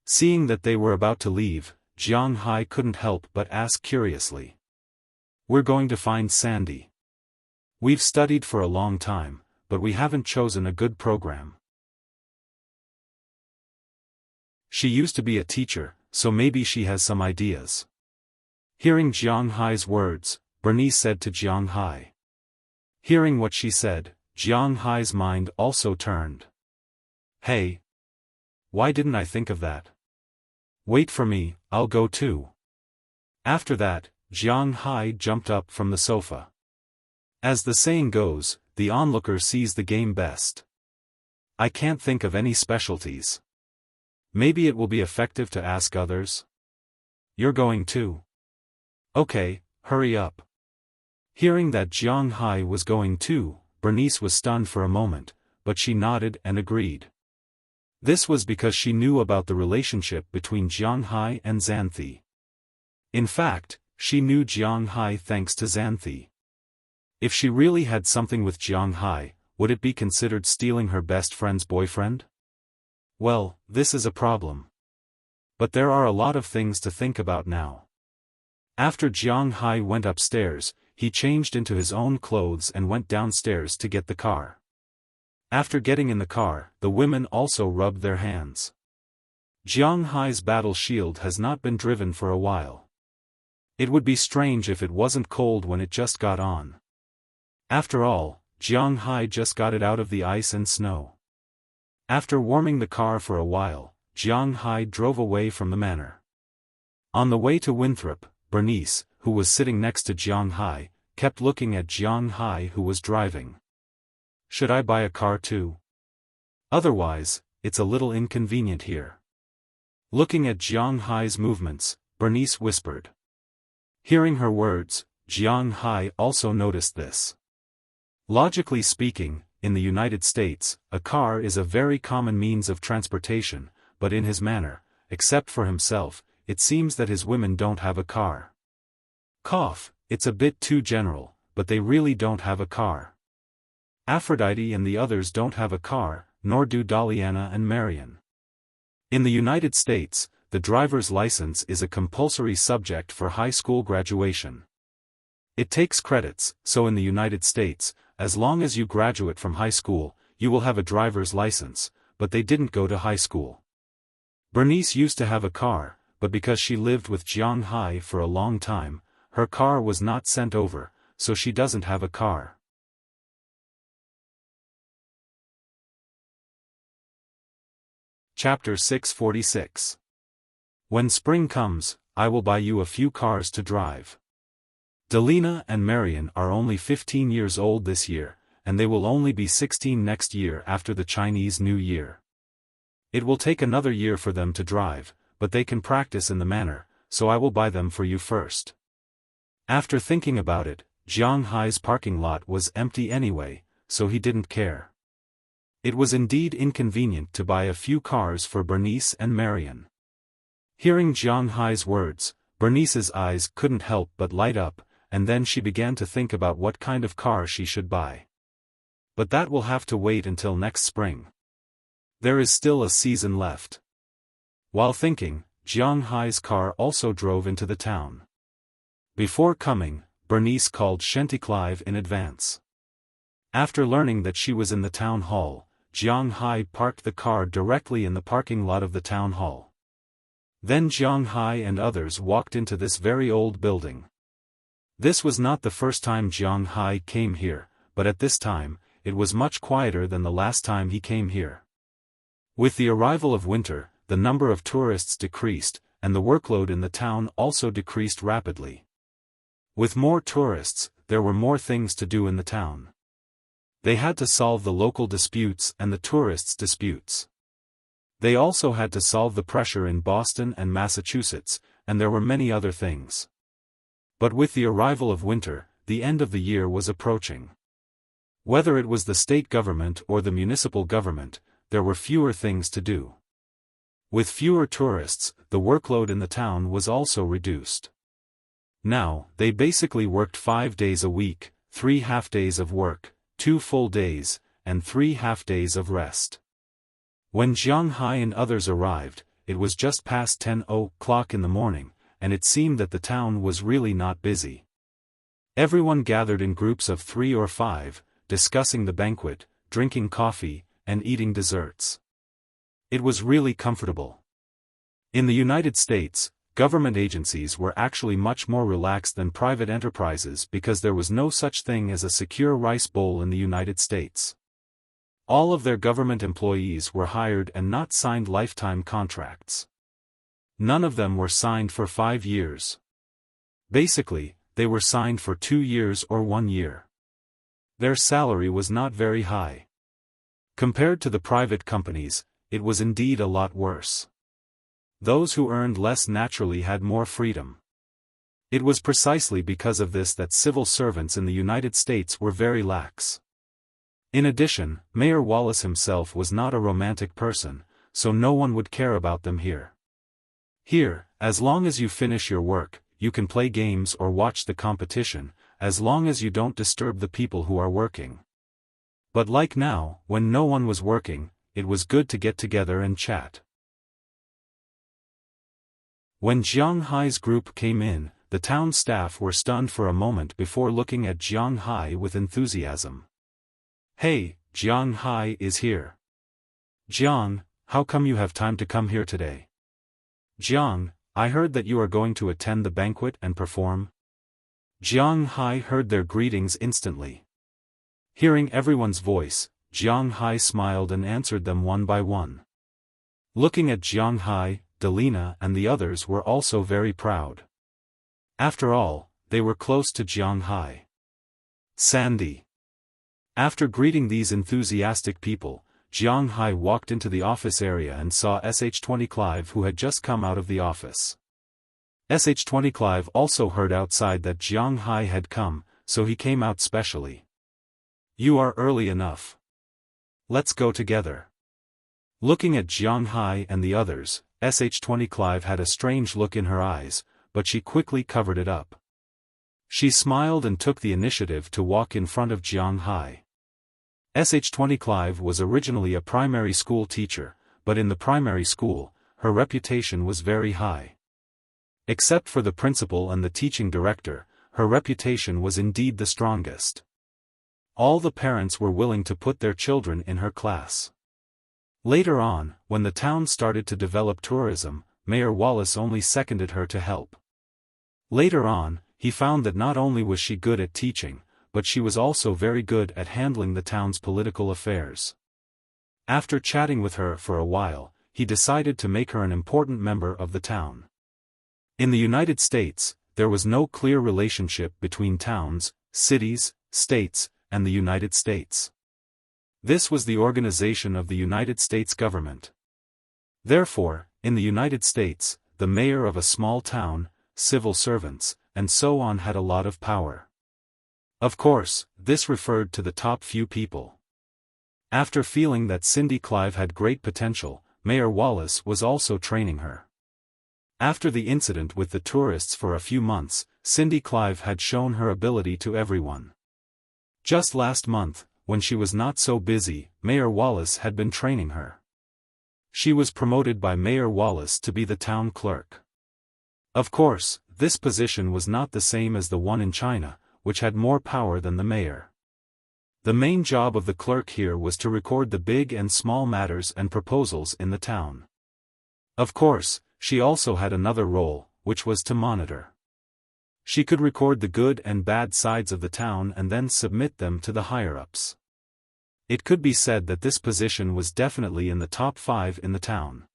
S1: Seeing that they were about to leave, Jiang Hai couldn't help but ask curiously. We're going to find Sandy. We've studied for a long time, but we haven't chosen a good program. She used to be a teacher, so maybe she has some ideas. Hearing Jiang Hai's words, Bernice said to Jiang Hai. Hearing what she said, Jiang Hai's mind also turned. Hey! Why didn't I think of that? Wait for me, I'll go too. After that, Jiang Hai jumped up from the sofa. As the saying goes, the onlooker sees the game best. I can't think of any specialties. Maybe it will be effective to ask others? You're going too? Okay, hurry up. Hearing that Jiang Hai was going too, Bernice was stunned for a moment, but she nodded and agreed. This was because she knew about the relationship between Jiang Hai and Xanthi. In fact, she knew Jiang Hai thanks to Xanthi. If she really had something with Jiang Hai, would it be considered stealing her best friend's boyfriend? Well, this is a problem. But there are a lot of things to think about now. After Jiang Hai went upstairs, he changed into his own clothes and went downstairs to get the car. After getting in the car, the women also rubbed their hands. Jiang Hai's battle shield has not been driven for a while. It would be strange if it wasn't cold when it just got on. After all, Jiang Hai just got it out of the ice and snow. After warming the car for a while, Jiang Hai drove away from the manor. On the way to Winthrop, Bernice, who was sitting next to Jiang Hai, kept looking at Jiang Hai who was driving. Should I buy a car too? Otherwise, it's a little inconvenient here. Looking at Jiang Hai's movements, Bernice whispered. Hearing her words, Jiang Hai also noticed this. Logically speaking, in the United States, a car is a very common means of transportation, but in his manor, except for himself, it seems that his women don't have a car. It's a bit too general, but they really don't have a car. Aphrodite and the others don't have a car, nor do Daliana and Marion. In the United States, the driver's license is a compulsory subject for high school graduation. It takes credits, so in the United States, as long as you graduate from high school, you will have a driver's license, but they didn't go to high school. Bernice used to have a car, but because she lived with Jiang Hai for a long time, her car was not sent over, so she doesn't have a car. Chapter 646. When spring comes, I will buy you a few cars to drive. Delina and Marion are only 15 years old this year, and they will only be 16 next year after the Chinese New Year. It will take another year for them to drive, but they can practice in the manor, so I will buy them for you first. After thinking about it, Jiang Hai's parking lot was empty anyway, so he didn't care. It was indeed inconvenient to buy a few cars for Bernice and Marion. Hearing Jiang Hai's words, Bernice's eyes couldn't help but light up, and then she began to think about what kind of car she should buy. But that will have to wait until next spring. There is still a season left. While thinking, Jiang Hai's car also drove into the town. Before coming, Bernice called Chanticleer in advance. After learning that she was in the town hall, Jiang Hai parked the car directly in the parking lot of the town hall. Then Jiang Hai and others walked into this very old building. This was not the first time Jiang Hai came here, but at this time, it was much quieter than the last time he came here. With the arrival of winter, the number of tourists decreased, and the workload in the town also decreased rapidly. With more tourists, there were more things to do in the town. They had to solve the local disputes and the tourists' disputes. They also had to solve the pressure in Boston and Massachusetts, and there were many other things. But with the arrival of winter, the end of the year was approaching. Whether it was the state government or the municipal government, there were fewer things to do. With fewer tourists, the workload in the town was also reduced. Now, they basically worked 5 days a week, 3 half-days of work, 2 full days, and 3 half-days of rest. When Jiang Hai and others arrived, it was just past 10 o'clock in the morning, and it seemed that the town was really not busy. Everyone gathered in groups of 3 or 5, discussing the banquet, drinking coffee, and eating desserts. It was really comfortable. In the United States, government agencies were actually much more relaxed than private enterprises because there was no such thing as a secure rice bowl in the United States. All of their government employees were hired and not signed lifetime contracts. None of them were signed for 5 years. Basically, they were signed for 2 years or 1 year. Their salary was not very high. Compared to the private companies, it was indeed a lot worse. Those who earned less naturally had more freedom. It was precisely because of this that civil servants in the United States were very lax. In addition, Mayor Wallace himself was not a romantic person, so no one would care about them here. Here, as long as you finish your work, you can play games or watch the competition, as long as you don't disturb the people who are working. But like now, when no one was working, it was good to get together and chat. When Jiang Hai's group came in, the town staff were stunned for a moment before looking at Jiang Hai with enthusiasm. "Hey, Jiang Hai is here. Jiang, how come you have time to come here today? Jiang, I heard that you are going to attend the banquet and perform." Jiang Hai heard their greetings instantly. Hearing everyone's voice, Jiang Hai smiled and answered them one by one. Looking at Jiang Hai, Delina and the others were also very proud. After all, they were close to Jiang Hai. Sandy. After greeting these enthusiastic people, Jiang Hai walked into the office area and saw Sh20 Clive, who had just come out of the office. Sh20 Clive also heard outside that Jiang Hai had come, so he came out specially. "You are early enough. Let's go together." Looking at Jiang Hai and the others, Sh20 Clive had a strange look in her eyes, but she quickly covered it up. She smiled and took the initiative to walk in front of Jiang Hai. Sh20 Clive was originally a primary school teacher, but in the primary school, her reputation was very high. Except for the principal and the teaching director, her reputation was indeed the strongest. All the parents were willing to put their children in her class. Later on, when the town started to develop tourism, Mayor Wallace only seconded her to help. Later on, he found that not only was she good at teaching, but she was also very good at handling the town's political affairs. After chatting with her for a while, he decided to make her an important member of the town. In the United States, there was no clear relationship between towns, cities, states, and the United States. This was the organization of the United States government. Therefore, in the United States, the mayor of a small town, civil servants, and so on had a lot of power. Of course, this referred to the top few people. After feeling that Cindy Clive had great potential, Mayor Wallace was also training her. After the incident with the tourists for a few months, Cindy Clive had shown her ability to everyone. Just last month, when she was not so busy, Mayor Wallace had been training her. She was promoted by Mayor Wallace to be the town clerk. Of course, this position was not the same as the one in China, which had more power than the mayor. The main job of the clerk here was to record the big and small matters and proposals in the town. Of course, she also had another role, which was to monitor. She could record the good and bad sides of the town and then submit them to the higher-ups. It could be said that this position was definitely in the top 5 in the town.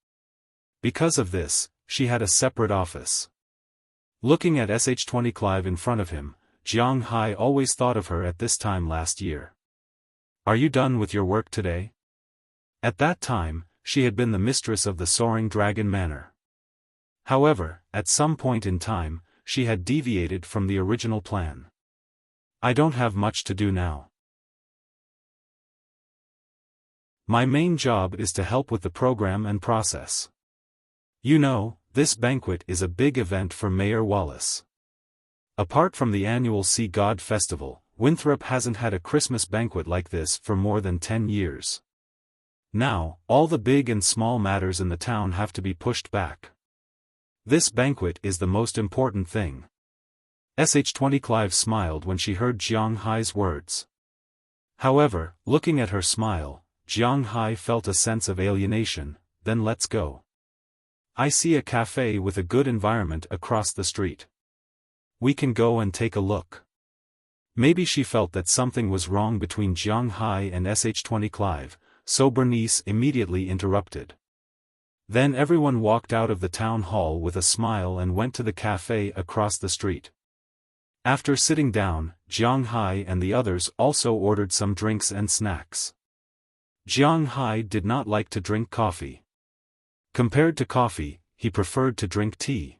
S1: Because of this, she had a separate office. Looking at Sh20 Clive in front of him, Jiang Hai always thought of her at this time last year. "Are you done with your work today?" At that time, she had been the mistress of the Soaring Dragon Manor. However, at some point in time, she had deviated from the original plan. "I don't have much to do now. My main job is to help with the program and process. You know, this banquet is a big event for Mayor Wallace. Apart from the annual Sea God Festival, Winthrop hasn't had a Christmas banquet like this for more than 10 years. Now, all the big and small matters in the town have to be pushed back. This banquet is the most important thing." Sh20 Clive smiled when she heard Jiang Hai's words. However, looking at her smile, Jiang Hai felt a sense of alienation. "Then let's go. I see a cafe with a good environment across the street. We can go and take a look." Maybe she felt that something was wrong between Jiang Hai and Sh20 Clive, so Bernice immediately interrupted. Then everyone walked out of the town hall with a smile and went to the cafe across the street. After sitting down, Jiang Hai and the others also ordered some drinks and snacks. Jiang Hai did not like to drink coffee. Compared to coffee, he preferred to drink tea.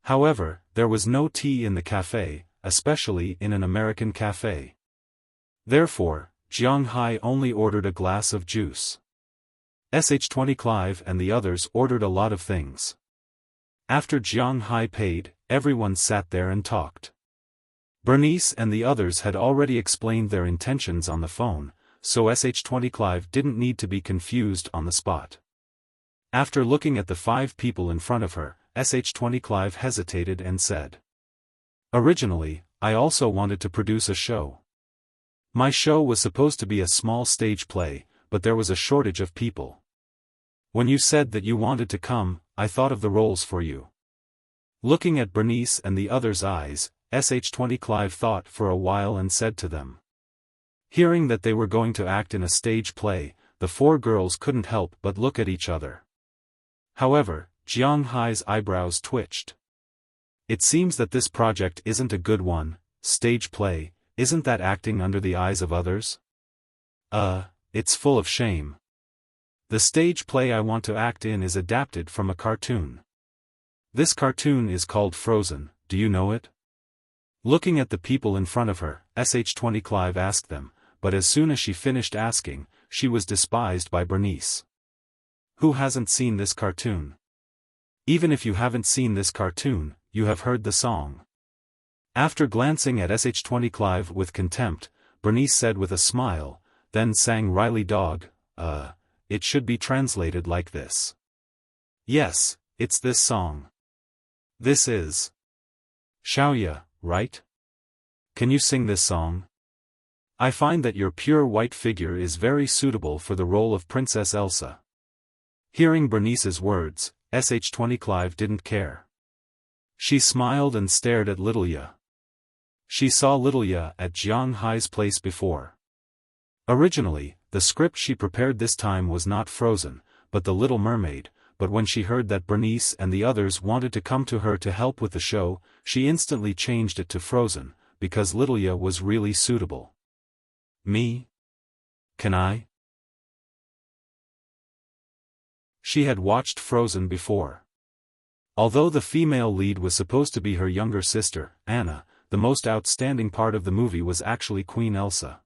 S1: However, there was no tea in the cafe, especially in an American cafe. Therefore, Jiang Hai only ordered a glass of juice. Sh20 Clive and the others ordered a lot of things. After Jiang Hai paid, everyone sat there and talked. Bernice and the others had already explained their intentions on the phone, so Sh20 Clive didn't need to be confused on the spot. After looking at the 5 people in front of her, Sh20 Clive hesitated and said, "Originally, I also wanted to produce a show. My show was supposed to be a small stage play, but there was a shortage of people. When you said that you wanted to come, I thought of the roles for you." Looking at Bernice and the others' eyes, Sh20 Clive thought for a while and said to them. Hearing that they were going to act in a stage play, the 4 girls couldn't help but look at each other. However, Jiang Hai's eyebrows twitched. It seems that this project isn't a good one. Stage play, isn't that acting under the eyes of others? It's full of shame. The stage play I want to act in is adapted from a cartoon. This cartoon is called Frozen, do you know it? Looking at the people in front of her, Sh20 Clive asked them, but as soon as she finished asking, she was despised by Bernice. Who hasn't seen this cartoon? Even if you haven't seen this cartoon, you have heard the song. After glancing at Sh20 Clive with contempt, Bernice said with a smile, then sang Riley Dog, it should be translated like this. Yes, it's this song. This is Xiaoya, right? Can you sing this song? I find that your pure white figure is very suitable for the role of Princess Elsa. Hearing Bernice's words, Sh20 Clive didn't care. She smiled and stared at Little Ya. She saw Little Ya at Jiang Hai's place before. Originally, the script she prepared this time was not Frozen, but The Little Mermaid, but when she heard that Bernice and the others wanted to come to her to help with the show, she instantly changed it to Frozen, because Little Ya was really suitable. Me? Can I? She had watched Frozen before. Although the female lead was supposed to be her younger sister, Anna, the most outstanding part of the movie was actually Queen Elsa.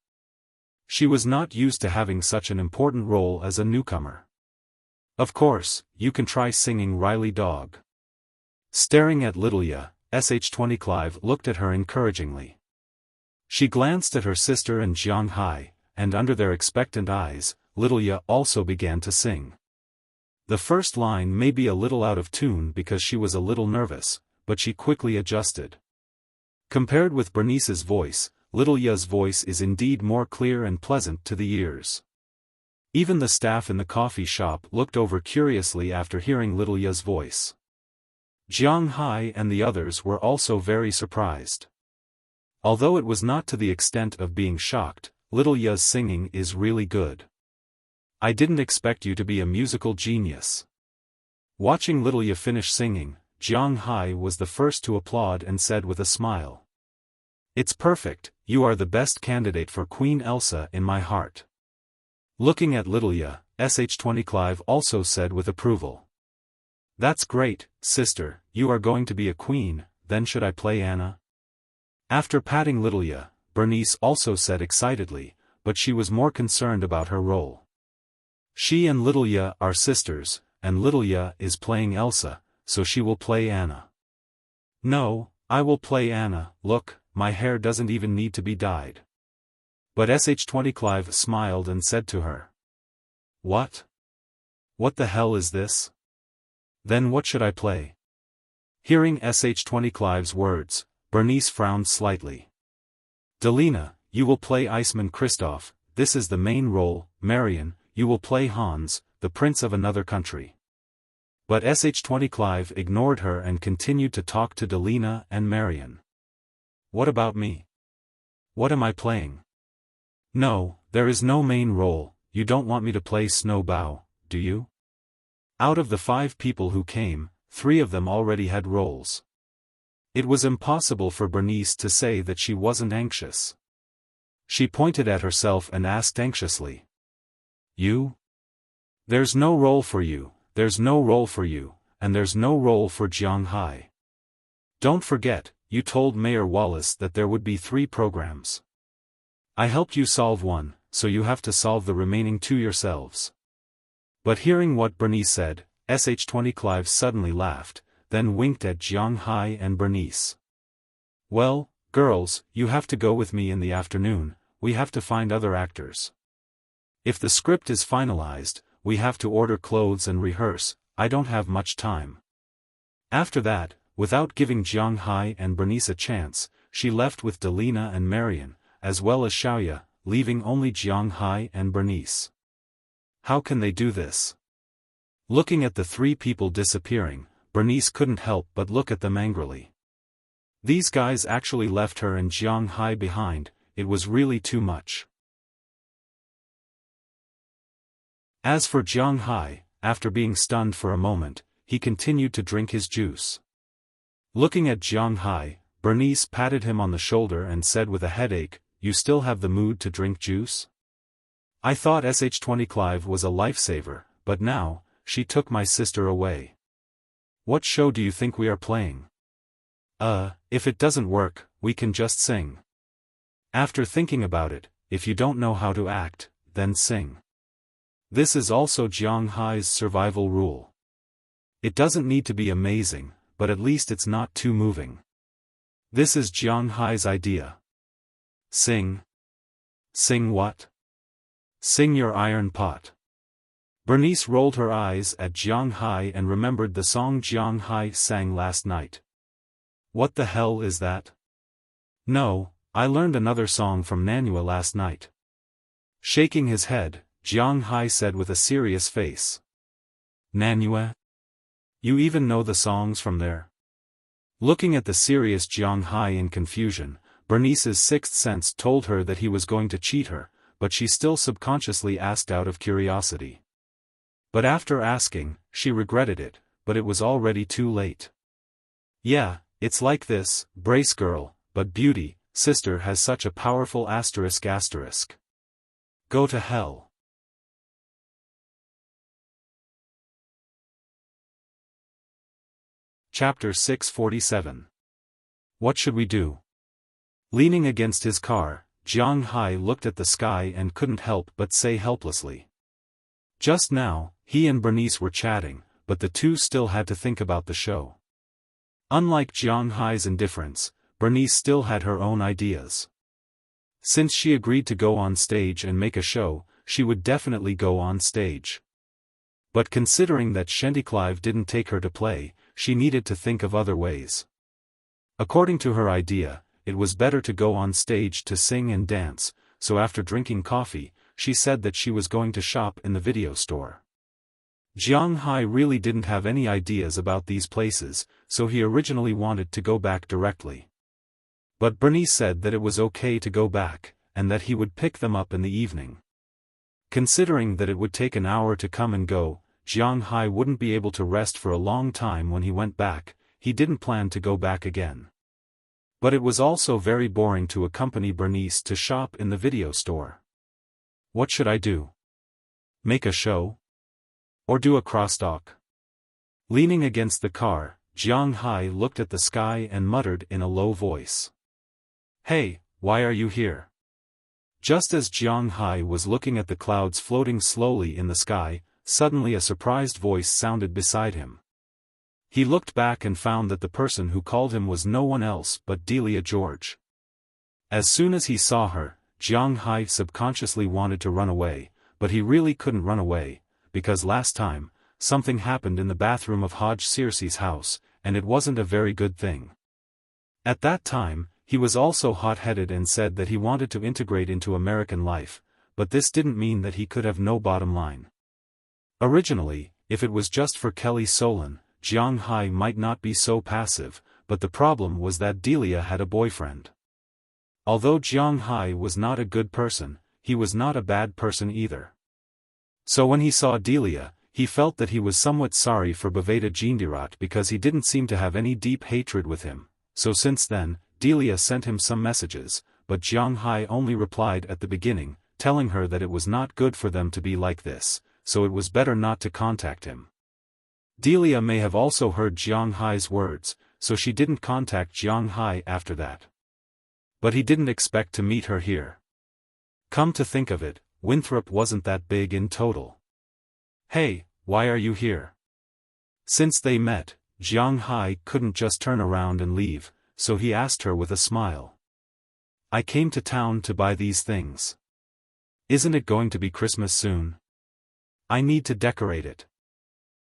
S1: She was not used to having such an important role as a newcomer. Of course, you can try singing Riley Dog. Staring at Little Ya, Sh20 Clive looked at her encouragingly. She glanced at her sister and Jiang Hai, and under their expectant eyes, Little Ya also began to sing. The first line may be a little out of tune because she was a little nervous, but she quickly adjusted. Compared with Bernice's voice, Little Ya's voice is indeed more clear and pleasant to the ears. Even the staff in the coffee shop looked over curiously after hearing Little Ya's voice. Jiang Hai and the others were also very surprised. Although it was not to the extent of being shocked, Little Ya's singing is really good. I didn't expect you to be a musical genius. Watching Little Ya finish singing, Jiang Hai was the first to applaud and said with a smile. It's perfect, you are the best candidate for Queen Elsa in my heart. Looking at Little Ya, Sh20 Clive also said with approval. That's great, sister, you are going to be a queen, then should I play Anna? After patting Little Ya, Bernice also said excitedly, but she was more concerned about her role. She and Little Ya are sisters, and Little Ya is playing Elsa, so she will play Anna. No, I will play Anna, look, my hair doesn't even need to be dyed. But Sh20 Clive smiled and said to her. What? What the hell is this? Then what should I play? Hearing Sh20 Clive's words, Bernice frowned slightly. Delina, you will play Iceman Kristoff, this is the main role. Marion, you will play Hans, the prince of another country. But Sh20 Clive ignored her and continued to talk to Delina and Marion. What about me? What am I playing? No, there is no main role, you don't want me to play Snowbow, do you? Out of the 5 people who came, 3 of them already had roles. It was impossible for Bernice to say that she wasn't anxious. She pointed at herself and asked anxiously. You? There's no role for you, there's no role for you, and there's no role for Jiang Hai. Don't forget, you told Mayor Wallace that there would be 3 programs. I helped you solve one, so you have to solve the remaining 2 yourselves. But hearing what Bernice said, SH-20 Clive suddenly laughed, then winked at Jiang Hai and Bernice. Well, girls, you have to go with me in the afternoon, we have to find other actors. If the script is finalized, we have to order clothes and rehearse, I don't have much time. After that, without giving Jiang Hai and Bernice a chance, she left with Delina and Marion, as well as Xiaoya, leaving only Jiang Hai and Bernice. How can they do this? Looking at the 3 people disappearing, Bernice couldn't help but look at them angrily. These guys actually left her and Jiang Hai behind, it was really too much. As for Jiang Hai, after being stunned for a moment, he continued to drink his juice. Looking at Jiang Hai, Bernice patted him on the shoulder and said with a headache, "You still have the mood to drink juice? I thought SH-20 Clive was a lifesaver, but now, she took my sister away. What show do you think we are playing? If it doesn't work, we can just sing. After thinking about it, if you don't know how to act, then sing." This is also Jiang Hai's survival rule. It doesn't need to be amazing, but at least it's not too moving. This is Jiang Hai's idea. Sing. Sing what? Sing your iron pot. Bernice rolled her eyes at Jiang Hai and remembered the song Jiang Hai sang last night. What the hell is that? No, I learned another song from Nanua last night. Shaking his head, Jiang Hai said with a serious face. Nanua? You even know the songs from there? Looking at the serious Jiang Hai in confusion, Bernice's sixth sense told her that he was going to cheat her, but she still subconsciously asked out of curiosity. But after asking, she regretted it, but it was already too late. Yeah, it's like this, brace girl, but beauty, sister has such a powerful asterisk. Go to hell. Chapter 647. What should we do? Leaning against his car, Jiang Hai looked at the sky and couldn't help but say helplessly. Just now, he and Bernice were chatting, but the two still had to think about the show. Unlike Jiang Hai's indifference, Bernice still had her own ideas. Since she agreed to go on stage and make a show, she would definitely go on stage. But considering that Shenty Clive didn't take her to play, she needed to think of other ways. According to her idea, it was better to go on stage to sing and dance, so after drinking coffee, she said that she was going to shop in the video store. Jiang Hai really didn't have any ideas about these places, so he originally wanted to go back directly. But Bernice said that it was okay to go back, and that he would pick them up in the evening. Considering that it would take an hour to come and go, Jiang Hai wouldn't be able to rest for a long time when he went back, he didn't plan to go back again. But it was also very boring to accompany Bernice to shop in the video store. What should I do? Make a show? Or do a crosstalk? Leaning against the car, Jiang Hai looked at the sky and muttered in a low voice. Hey, why are you here? Just as Jiang Hai was looking at the clouds floating slowly in the sky, suddenly a surprised voice sounded beside him. He looked back and found that the person who called him was no one else but Delia George. As soon as he saw her, Jiang Hai subconsciously wanted to run away, but he really couldn't run away, because last time, something happened in the bathroom of Hodge Circe's house, and it wasn't a very good thing. At that time, he was also hot-headed and said that he wanted to integrate into American life, but this didn't mean that he could have no bottom line. Originally, if it was just for Kelly Solon, Jiang Hai might not be so passive, but the problem was that Delia had a boyfriend. Although Jiang Hai was not a good person, he was not a bad person either. So when he saw Delia, he felt that he was somewhat sorry for Baveda Jindirat because he didn't seem to have any deep hatred with him, so since then, Delia sent him some messages, but Jiang Hai only replied at the beginning, telling her that it was not good for them to be like this, so it was better not to contact him. Delia may have also heard Jiang Hai's words, so she didn't contact Jiang Hai after that. But he didn't expect to meet her here. Come to think of it, Winthrop wasn't that big in total. Hey, why are you here? Since they met, Jiang Hai couldn't just turn around and leave, so he asked her with a smile. I came to town to buy these things. Isn't it going to be Christmas soon? I need to decorate it.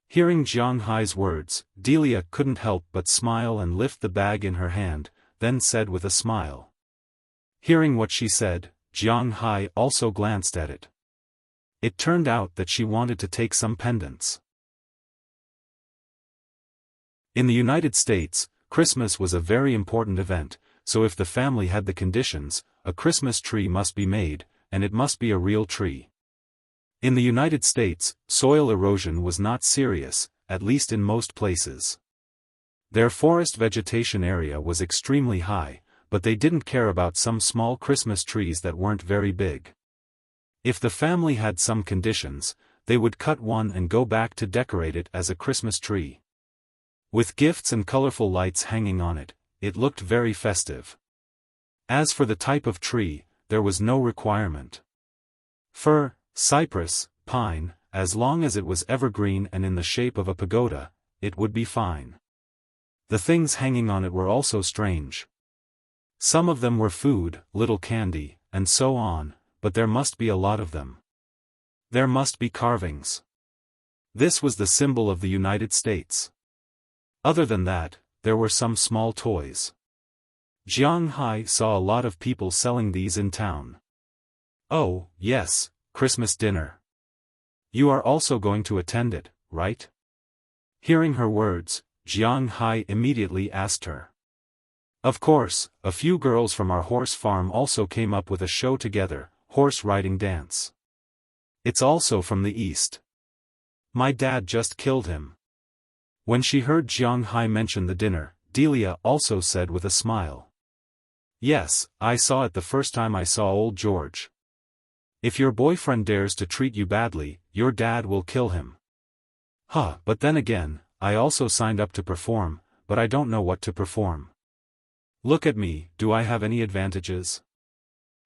S1: Hearing Jiang Hai's words, Delia couldn't help but smile and lift the bag in her hand, then said with a smile. Hearing what she said, Jiang Hai also glanced at it. It turned out that she wanted to take some pendants. In the United States, Christmas was a very important event, so if the family had the conditions, a Christmas tree must be made, and it must be a real tree. In the United States, soil erosion was not serious, at least in most places. Their forest vegetation area was extremely high, but they didn't care about some small Christmas trees that weren't very big. If the family had some conditions, they would cut one and go back to decorate it as a Christmas tree. With gifts and colorful lights hanging on it, it looked very festive. As for the type of tree, there was no requirement. Fir, cypress, pine, as long as it was evergreen and in the shape of a pagoda, it would be fine. The things hanging on it were also strange. Some of them were food, little candy, and so on, but there must be a lot of them. There must be carvings. This was the symbol of the United States. Other than that, there were some small toys. Jiang Hai saw a lot of people selling these in town. Oh, yes, Christmas dinner. You are also going to attend it, right? Hearing her words, Jiang Hai immediately asked her. Of course, a few girls from our horse farm also came up with a show together, horse riding dance. It's also from the east. My dad just killed him. When she heard Jiang Hai mention the dinner, Delia also said with a smile. Yes, I saw it the first time I saw old George. If your boyfriend dares to treat you badly, your dad will kill him. Huh, but then again, I also signed up to perform, but I don't know what to perform. Look at me, do I have any advantages?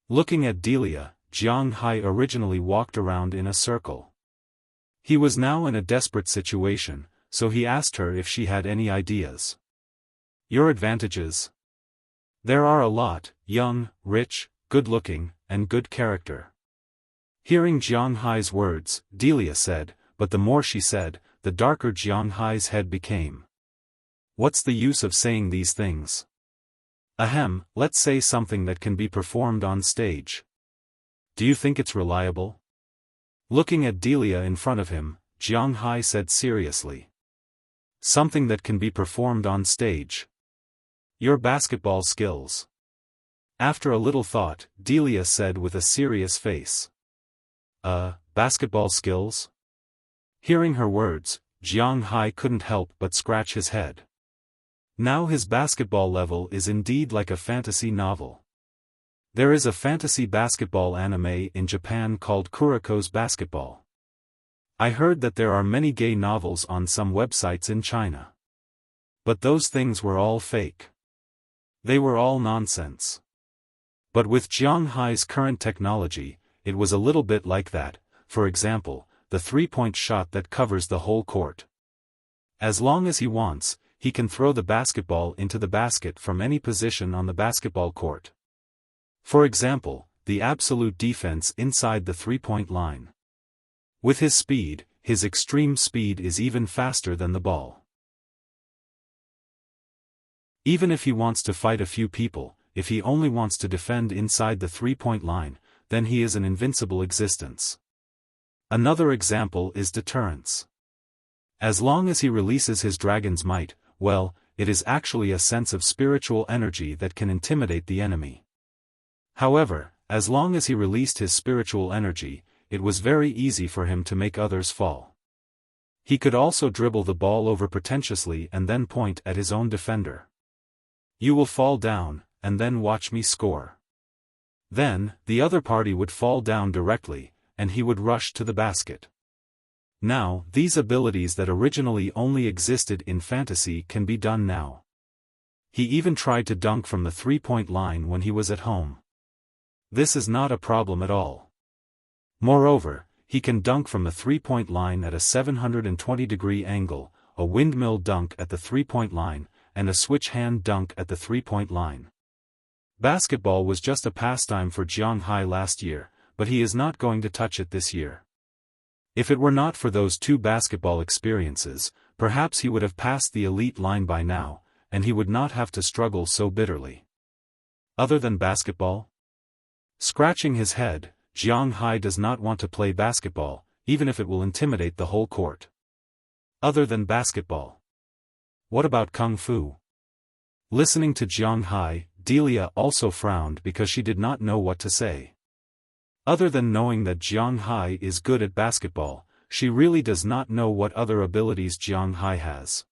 S1: Looking at Delia, Jiang Hai originally walked around in a circle. He was now in a desperate situation, so he asked her if she had any ideas. Your advantages? There are a lot: young, rich, good-looking, and good character. Hearing Jiang Hai's words, Delia said, but the more she said, the darker Jiang Hai's head became. What's the use of saying these things? Ahem, let's say something that can be performed on stage. Do you think it's reliable? Looking at Delia in front of him, Jiang Hai said seriously. Something that can be performed on stage. Your basketball skills. After a little thought, Delia said with a serious face. Basketball skills? Hearing her words, Jiang Hai couldn't help but scratch his head. Now his basketball level is indeed like a fantasy novel. There is a fantasy basketball anime in Japan called Kuroko's Basketball. I heard that there are many gay novels on some websites in China. But those things were all fake. They were all nonsense. But with Jiang Hai's current technology, it was a little bit like that, for example, the three-point shot that covers the whole court. As long as he wants, he can throw the basketball into the basket from any position on the basketball court. For example, the absolute defense inside the three-point line. With his speed, his extreme speed is even faster than the ball. Even if he wants to fight a few people, if he only wants to defend inside the three-point line, then he is an invincible existence. Another example is deterrence. As long as he releases his dragon's might, well, it is actually a sense of spiritual energy that can intimidate the enemy. However, as long as he released his spiritual energy, it was very easy for him to make others fall. He could also dribble the ball over pretentiously and then point at his own defender. You will fall down, and then watch me score. Then, the other party would fall down directly, and he would rush to the basket. Now, these abilities that originally only existed in fantasy can be done now. He even tried to dunk from the three-point line when he was at home. This is not a problem at all. Moreover, he can dunk from the three-point line at a 720-degree angle, a windmill dunk at the three-point line, and a switch-hand dunk at the three-point line. Basketball was just a pastime for Jiang Hai last year, but he is not going to touch it this year. If it were not for those two basketball experiences, perhaps he would have passed the elite line by now, and he would not have to struggle so bitterly. Other than basketball? Scratching his head, Jiang Hai does not want to play basketball, even if it will intimidate the whole court. Other than basketball. What about Kung Fu? Listening to Jiang Hai, Delia also frowned because she did not know what to say. Other than knowing that Jiang Hai is good at basketball, she really does not know what other abilities Jiang Hai has.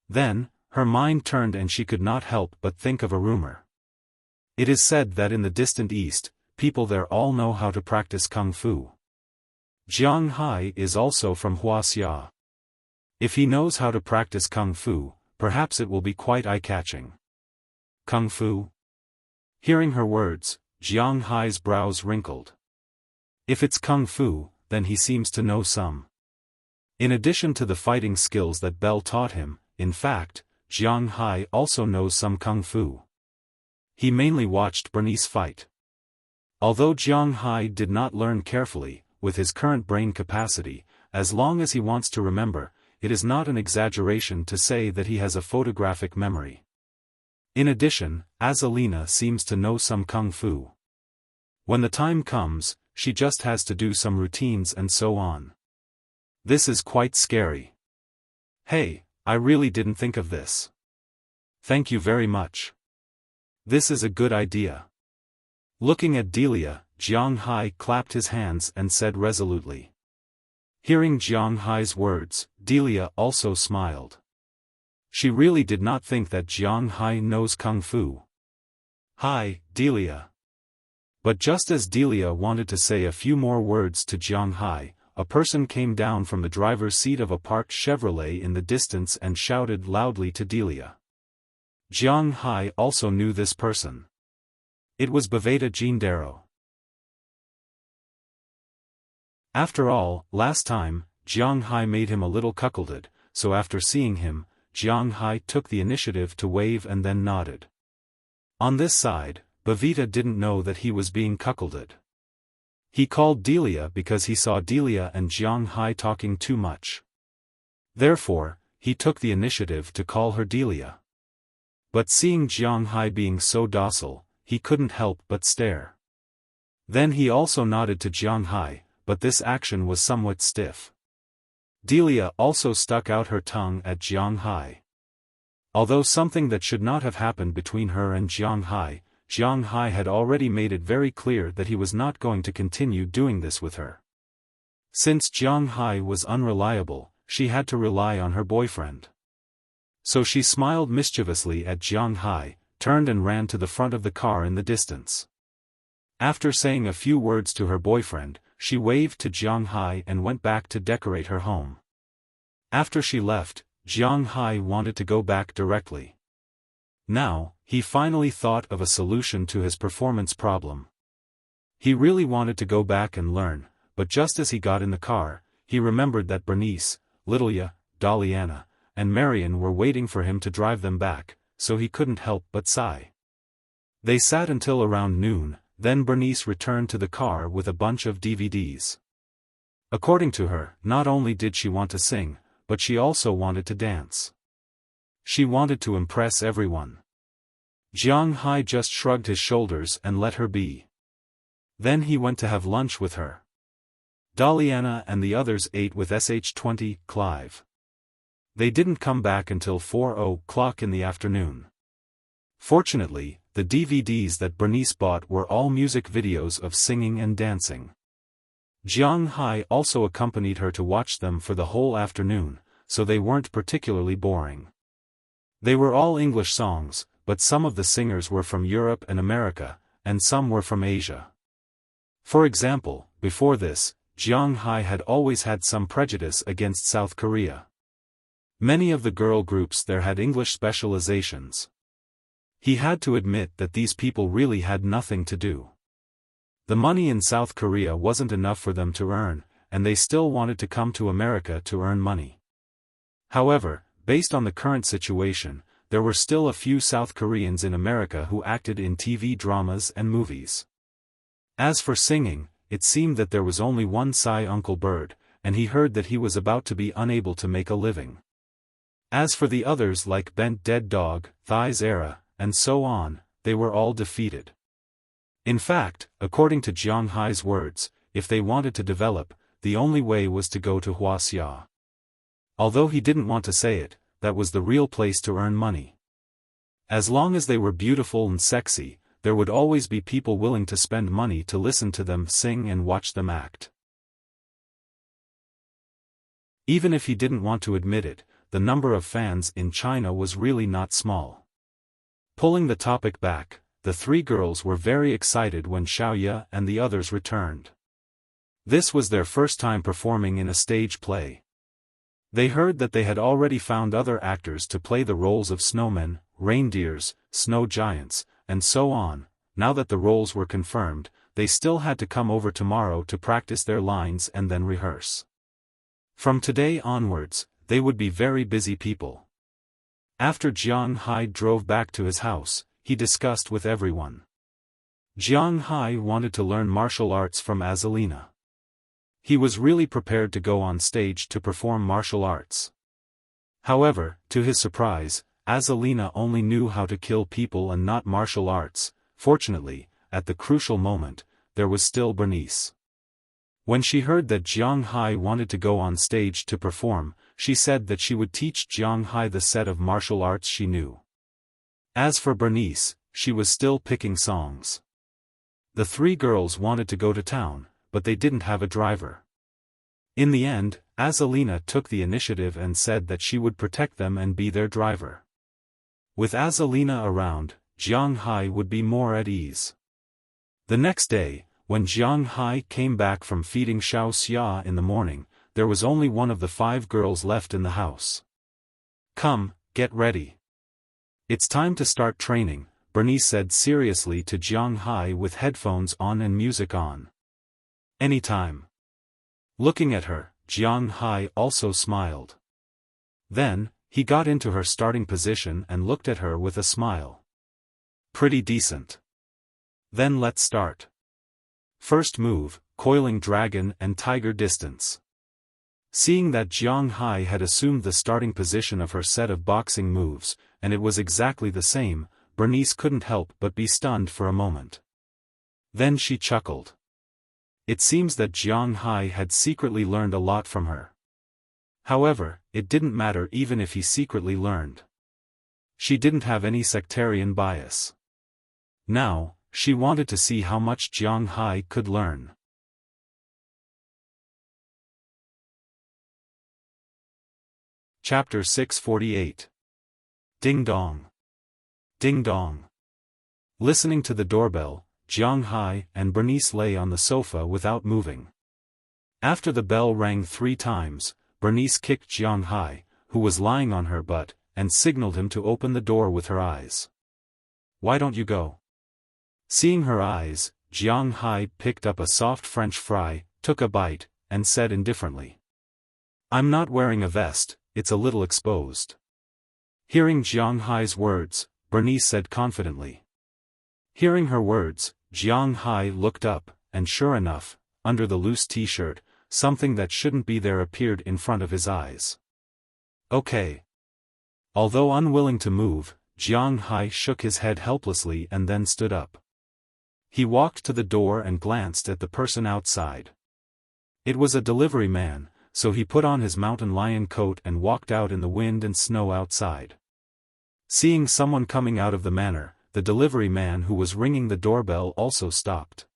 S1: Then, her mind turned and she could not help but think of a rumor. It is said that in the distant east, people there all know how to practice Kung Fu. Jiang Hai is also from Wuxia. If he knows how to practice Kung Fu, perhaps it will be quite eye-catching. Kung Fu? Hearing her words, Jiang Hai's brows wrinkled. If it's Kung Fu, then he seems to know some. In addition to the fighting skills that Belle taught him, in fact, Jiang Hai also knows some Kung Fu. He mainly watched Bernice fight. Although Jiang Hai did not learn carefully, with his current brain capacity, as long as he wants to remember, it is not an exaggeration to say that he has a photographic memory. In addition, Azalina seems to know some Kung Fu. When the time comes, she just has to do some routines and so on. This is quite scary. Hey, I really didn't think of this. Thank you very much. This is a good idea. Looking at Delia, Jiang Hai clapped his hands and said resolutely. Hearing Jiang Hai's words, Delia also smiled. She really did not think that Jiang Hai knows Kung Fu. Hi, Delia. But just as Delia wanted to say a few more words to Jiang Hai, a person came down from the driver's seat of a parked Chevrolet in the distance and shouted loudly to Delia. Jiang Hai also knew this person. It was Baveta Jindaro. After all, last time, Jiang Hai made him a little cuckolded, so after seeing him, Jiang Hai took the initiative to wave and then nodded. On this side, Baveta didn't know that he was being cuckolded. He called Delia because he saw Delia and Jiang Hai talking too much. Therefore, he took the initiative to call her Delia. But seeing Jiang Hai being so docile, he couldn't help but stare. Then he also nodded to Jiang Hai, but this action was somewhat stiff. Delia also stuck out her tongue at Jiang Hai. Although something that should not have happened between her and Jiang Hai had already made it very clear that he was not going to continue doing this with her. Since Jiang Hai was unreliable, she had to rely on her boyfriend. So she smiled mischievously at Jiang Hai, turned and ran to the front of the car in the distance. After saying a few words to her boyfriend, she waved to Jiang Hai and went back to decorate her home. After she left, Jiang Hai wanted to go back directly. Now, he finally thought of a solution to his performance problem. He really wanted to go back and learn, but just as he got in the car, he remembered that Bernice, Littleya, Daliana, and Marian were waiting for him to drive them back, so he couldn't help but sigh. They sat until around noon, then Bernice returned to the car with a bunch of DVDs. According to her, not only did she want to sing, but she also wanted to dance. She wanted to impress everyone. Jiang Hai just shrugged his shoulders and let her be. Then he went to have lunch with her. Daliana and the others ate with SH-20, Clive. They didn't come back until 4:00 in the afternoon. Fortunately, the DVDs that Bernice bought were all music videos of singing and dancing. Jiang Hai also accompanied her to watch them for the whole afternoon, so they weren't particularly boring. They were all English songs, but some of the singers were from Europe and America, and some were from Asia. For example, before this, Jiang Hai had always had some prejudice against South Korea. Many of the girl groups there had English specializations. He had to admit that these people really had nothing to do. The money in South Korea wasn't enough for them to earn, and they still wanted to come to America to earn money. However, based on the current situation, there were still a few South Koreans in America who acted in TV dramas and movies. As for singing, it seemed that there was only one Psy Uncle Bird, and he heard that he was about to be unable to make a living. As for the others like Bent Dead Dog, Thighs Era, and so on, they were all defeated. In fact, according to Jiang Hai's words, if they wanted to develop, the only way was to go to Wuxia. Although he didn't want to say it, that was the real place to earn money. As long as they were beautiful and sexy, there would always be people willing to spend money to listen to them sing and watch them act. Even if he didn't want to admit it, the number of fans in China was really not small. Pulling the topic back, the three girls were very excited when Xiaoya and the others returned. This was their first time performing in a stage play. They heard that they had already found other actors to play the roles of snowmen, reindeers, snow giants, and so on. Now that the roles were confirmed, they still had to come over tomorrow to practice their lines and then rehearse. From today onwards, they would be very busy people. After Jiang Hai drove back to his house, he discussed with everyone. Jiang Hai wanted to learn martial arts from Azalina. He was really prepared to go on stage to perform martial arts. However, to his surprise, Azalina only knew how to kill people and not martial arts. Fortunately, at the crucial moment, there was still Bernice. When she heard that Jiang Hai wanted to go on stage to perform, she said that she would teach Jiang Hai the set of martial arts she knew. As for Bernice, she was still picking songs. The three girls wanted to go to town, but they didn't have a driver. In the end, Azalina took the initiative and said that she would protect them and be their driver. With Azalina around, Jiang Hai would be more at ease. The next day, when Jiang Hai came back from feeding Xiaoxia in the morning, there was only one of the 5 girls left in the house. "Come, get ready. It's time to start training," Bernice said seriously to Jiang Hai with headphones on and music on. "Anytime." Looking at her, Jiang Hai also smiled. Then, he got into her starting position and looked at her with a smile. "Pretty decent. Then let's start. First move, coiling dragon and tiger distance." Seeing that Jiang Hai had assumed the starting position of her set of boxing moves, and it was exactly the same, Bernice couldn't help but be stunned for a moment. Then she chuckled. It seems that Jiang Hai had secretly learned a lot from her. However, it didn't matter even if he secretly learned. She didn't have any sectarian bias. Now, she wanted to see how much Jiang Hai could learn. Chapter 648. Ding Dong. Ding Dong. Listening to the doorbell, Jiang Hai and Bernice lay on the sofa without moving. After the bell rang 3 times, Bernice kicked Jiang Hai, who was lying on her butt, and signaled him to open the door with her eyes. "Why don't you go?" Seeing her eyes, Jiang Hai picked up a soft French fry, took a bite, and said indifferently, "I'm not wearing a vest, it's a little exposed." Hearing Jiang Hai's words, Bernice said confidently. Hearing her words, Jiang Hai looked up, and sure enough, under the loose t-shirt, something that shouldn't be there appeared in front of his eyes. "Okay." Although unwilling to move, Jiang Hai shook his head helplessly and then stood up. He walked to the door and glanced at the person outside. It was a delivery man, so he put on his mountain lion coat and walked out in the wind and snow outside. Seeing someone coming out of the manor, the delivery man who was ringing the doorbell also stopped.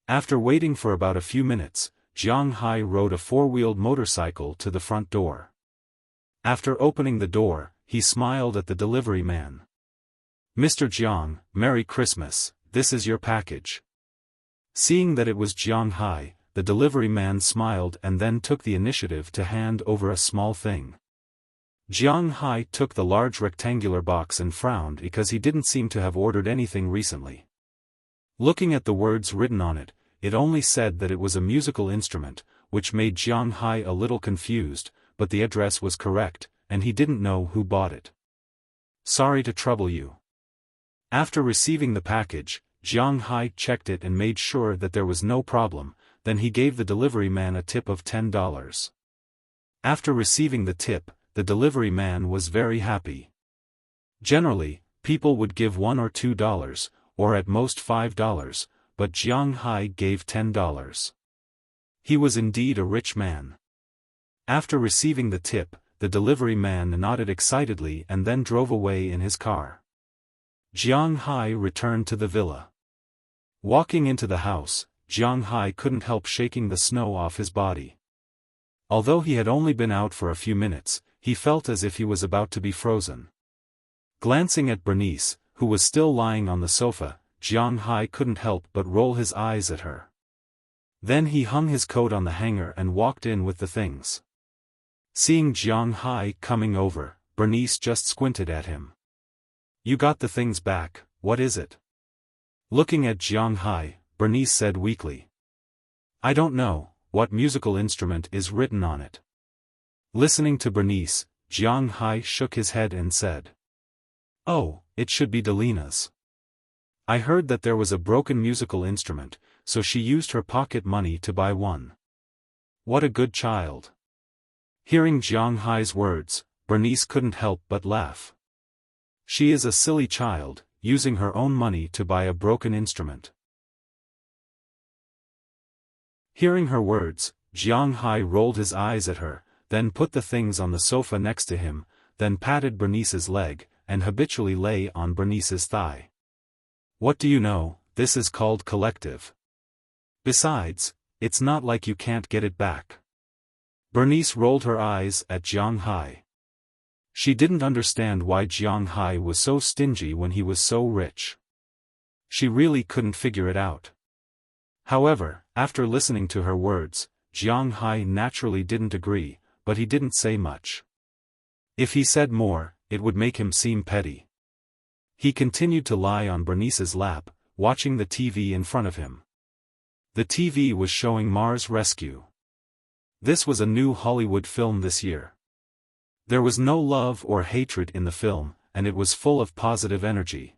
S1: After waiting for about a few minutes, Jiang Hai rode a 4-wheeled motorcycle to the front door. After opening the door, he smiled at the delivery man. "Mr. Jiang, Merry Christmas, this is your package." Seeing that it was Jiang Hai, the delivery man smiled and then took the initiative to hand over a small thing. Jiang Hai took the large rectangular box and frowned because he didn't seem to have ordered anything recently. Looking at the words written on it, it only said that it was a musical instrument, which made Jiang Hai a little confused, but the address was correct, and he didn't know who bought it. Sorry to trouble you. After receiving the package, Jiang Hai checked it and made sure that there was no problem, then he gave the delivery man a tip of $10. After receiving the tip, the delivery man was very happy. Generally, people would give $1 or $2, or at most $5, but Jiang Hai gave $10. He was indeed a rich man. After receiving the tip, the delivery man nodded excitedly and then drove away in his car. Jiang Hai returned to the villa. Walking into the house, Jiang Hai couldn't help shaking the snow off his body. Although he had only been out for a few minutes, he felt as if he was about to be frozen. Glancing at Bernice, who was still lying on the sofa, Jiang Hai couldn't help but roll his eyes at her. Then he hung his coat on the hanger and walked in with the things. Seeing Jiang Hai coming over, Bernice just squinted at him. You got the things back, what is it? Looking at Jiang Hai, Bernice said weakly. I don't know, what musical instrument is written on it? Listening to Bernice, Jiang Hai shook his head and said. Oh, it should be Delina's. I heard that there was a broken musical instrument, so she used her pocket money to buy one. What a good child. Hearing Jiang Hai's words, Bernice couldn't help but laugh. She is a silly child, using her own money to buy a broken instrument. Hearing her words, Jiang Hai rolled his eyes at her, then put the things on the sofa next to him, then patted Bernice's leg, and habitually lay on Bernice's thigh. What do you know, this is called collective. Besides, it's not like you can't get it back. Bernice rolled her eyes at Jiang Hai. She didn't understand why Jiang Hai was so stingy when he was so rich. She really couldn't figure it out. However, after listening to her words, Jiang Hai naturally didn't agree, but he didn't say much. If he said more, it would make him seem petty. He continued to lie on Bernice's lap, watching the TV in front of him. The TV was showing Mars Rescue. This was a new Hollywood film this year. There was no love or hatred in the film, and it was full of positive energy.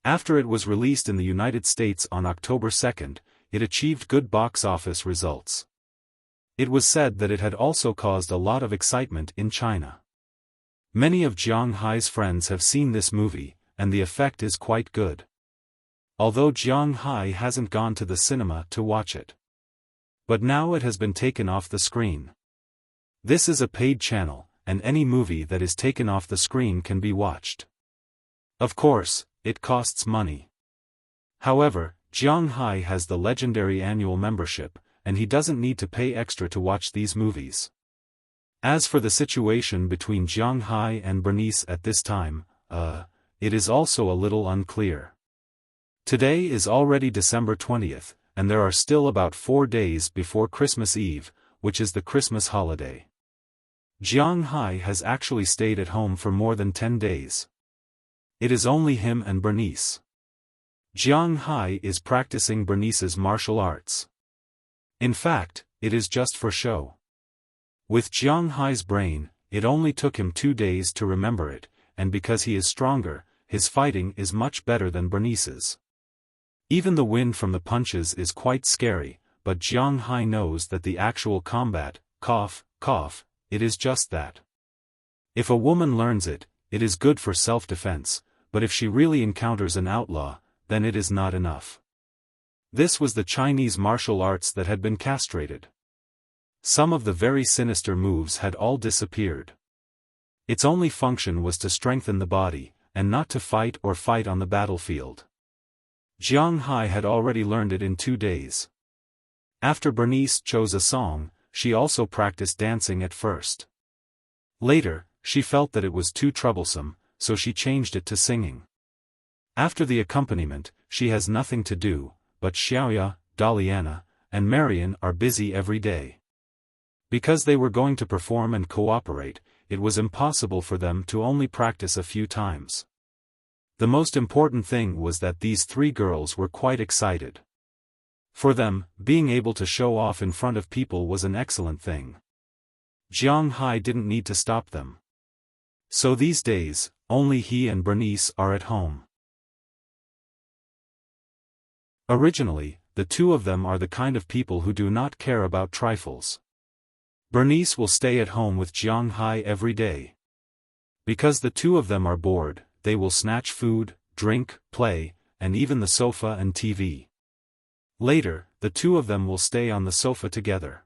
S1: After it was released in the United States on October 2nd, it achieved good box office results. It was said that it had also caused a lot of excitement in China. Many of Jiang Hai's friends have seen this movie, and the effect is quite good. Although Jiang Hai hasn't gone to the cinema to watch it. But now it has been taken off the screen. This is a paid channel, and any movie that is taken off the screen can be watched. Of course, it costs money. However, Jiang Hai has the legendary annual membership, and he doesn't need to pay extra to watch these movies. As for the situation between Jiang Hai and Bernice at this time, it is also a little unclear. Today is already December 20th, and there are still about 4 days before Christmas Eve, which is the Christmas holiday. Jiang Hai has actually stayed at home for more than 10 days. It is only him and Bernice. Jiang Hai is practicing Bernice's martial arts. In fact, it is just for show. With Jiang Hai's brain, it only took him 2 days to remember it, and because he is stronger, his fighting is much better than Bernice's. Even the wind from the punches is quite scary, but Jiang Hai knows that the actual combat, cough, cough, it is just that. If a woman learns it, it is good for self-defense, but if she really encounters an outlaw, then it is not enough. This was the Chinese martial arts that had been castrated. Some of the very sinister moves had all disappeared. Its only function was to strengthen the body, and not to fight on the battlefield. Jiang Hai had already learned it in 2 days. After Bernice chose a song, she also practiced dancing at first. Later, she felt that it was too troublesome, so she changed it to singing. After the accompaniment, she has nothing to do, but Xiaoya, Daliana, and Marion are busy every day. Because they were going to perform and cooperate, it was impossible for them to only practice a few times. The most important thing was that these three girls were quite excited. For them, being able to show off in front of people was an excellent thing. Jiang Hai didn't need to stop them. So these days, only he and Bernice are at home. Originally, the two of them are the kind of people who do not care about trifles. Bernice will stay at home with Jiang Hai every day. Because the two of them are bored, they will snatch food, drink, play, and even the sofa and TV. Later, the two of them will stay on the sofa together.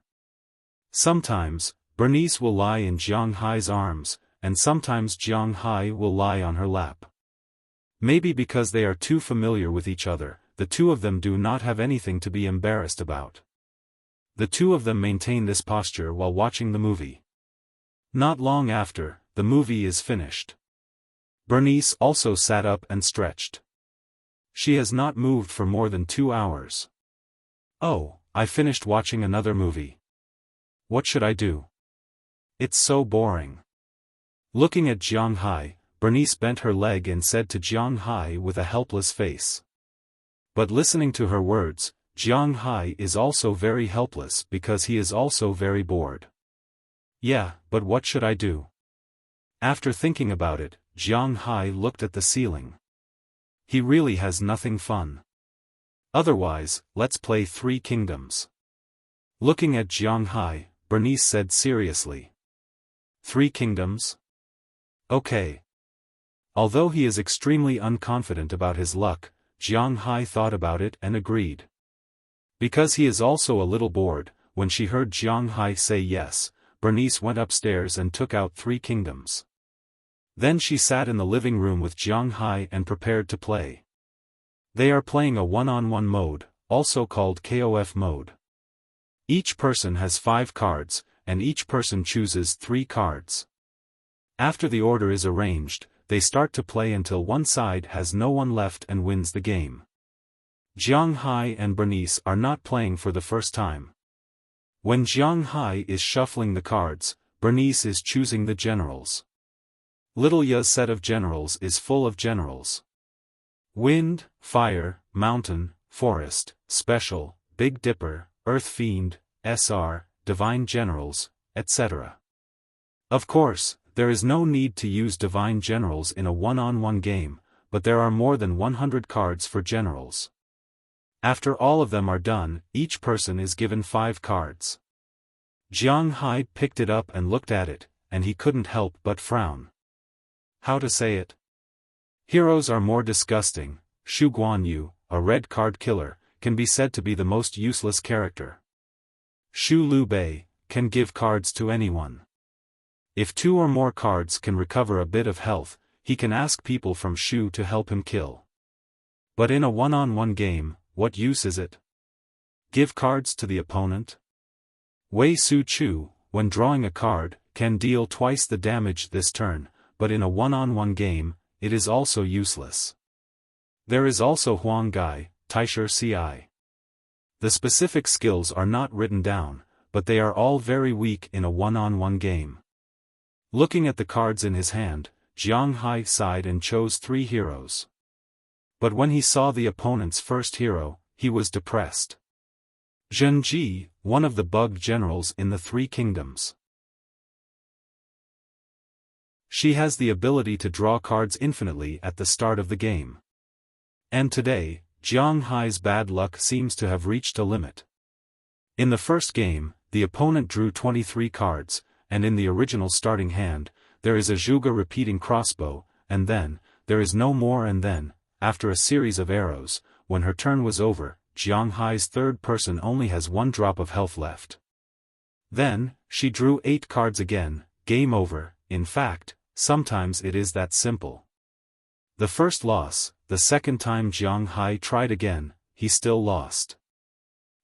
S1: Sometimes, Bernice will lie in Jiang Hai's arms, and sometimes Jiang Hai will lie on her lap. Maybe because they are too familiar with each other, the two of them do not have anything to be embarrassed about. The two of them maintain this posture while watching the movie. Not long after, the movie is finished. Bernice also sat up and stretched. She has not moved for more than 2 hours. Oh, I finished watching another movie. What should I do? It's so boring. Looking at Jiang Hai, Bernice bent her leg and said to Jiang Hai with a helpless face. But listening to her words, Jiang Hai is also very helpless because he is also very bored. Yeah, but what should I do? After thinking about it, Jiang Hai looked at the ceiling. He really has nothing fun. Otherwise, let's play Three Kingdoms. Looking at Jiang Hai, Bernice said seriously. Three Kingdoms? Okay. Although he is extremely unconfident about his luck, Jiang Hai thought about it and agreed. Because he is also a little bored, when she heard Jiang Hai say yes, Bernice went upstairs and took out Three Kingdoms. Then she sat in the living room with Jiang Hai and prepared to play. They are playing a one-on-one mode, also called KOF mode. Each person has 5 cards, and each person chooses 3 cards. After the order is arranged, they start to play until one side has no one left and wins the game. Jiang Hai and Bernice are not playing for the first time. When Jiang Hai is shuffling the cards, Bernice is choosing the generals. Little Ya's set of generals is full of generals. Wind, Fire, Mountain, Forest, Special, Big Dipper, Earth Fiend, SR, Divine Generals, etc. Of course, there is no need to use Divine Generals in a one-on-one game, but there are more than 100 cards for generals. After all of them are done, each person is given 5 cards. Jiang Hai picked it up and looked at it, and he couldn't help but frown. How to say it? Heroes are more disgusting. Shu Guanyu, a red card killer, can be said to be the most useless character. Shu Lu Bei can give cards to anyone. If 2 or more cards can recover a bit of health, he can ask people from Shu to help him kill. But in a one-on-one game, what use is it? Give cards to the opponent? Wei Su Chu, when drawing a card, can deal twice the damage this turn, but in a one-on-one game, it is also useless. There is also Huang Gai, Taisher Ci. The specific skills are not written down, but they are all very weak in a one-on-one game. Looking at the cards in his hand, Jiang Hai sighed and chose 3 heroes. But when he saw the opponent's first hero, he was depressed. Zhen Ji, one of the bug generals in the Three Kingdoms. She has the ability to draw cards infinitely at the start of the game. And today, Jiang Hai's bad luck seems to have reached a limit. In the first game, the opponent drew 23 cards, and in the original starting hand, there is a Zhuge repeating crossbow, and then, there is no more, and then, after a series of arrows, when her turn was over, Jiang Hai's third person only has 1 drop of health left. Then, she drew 8 cards again, game over. In fact, sometimes it is that simple. The first loss, the second time Jiang Hai tried again, he still lost.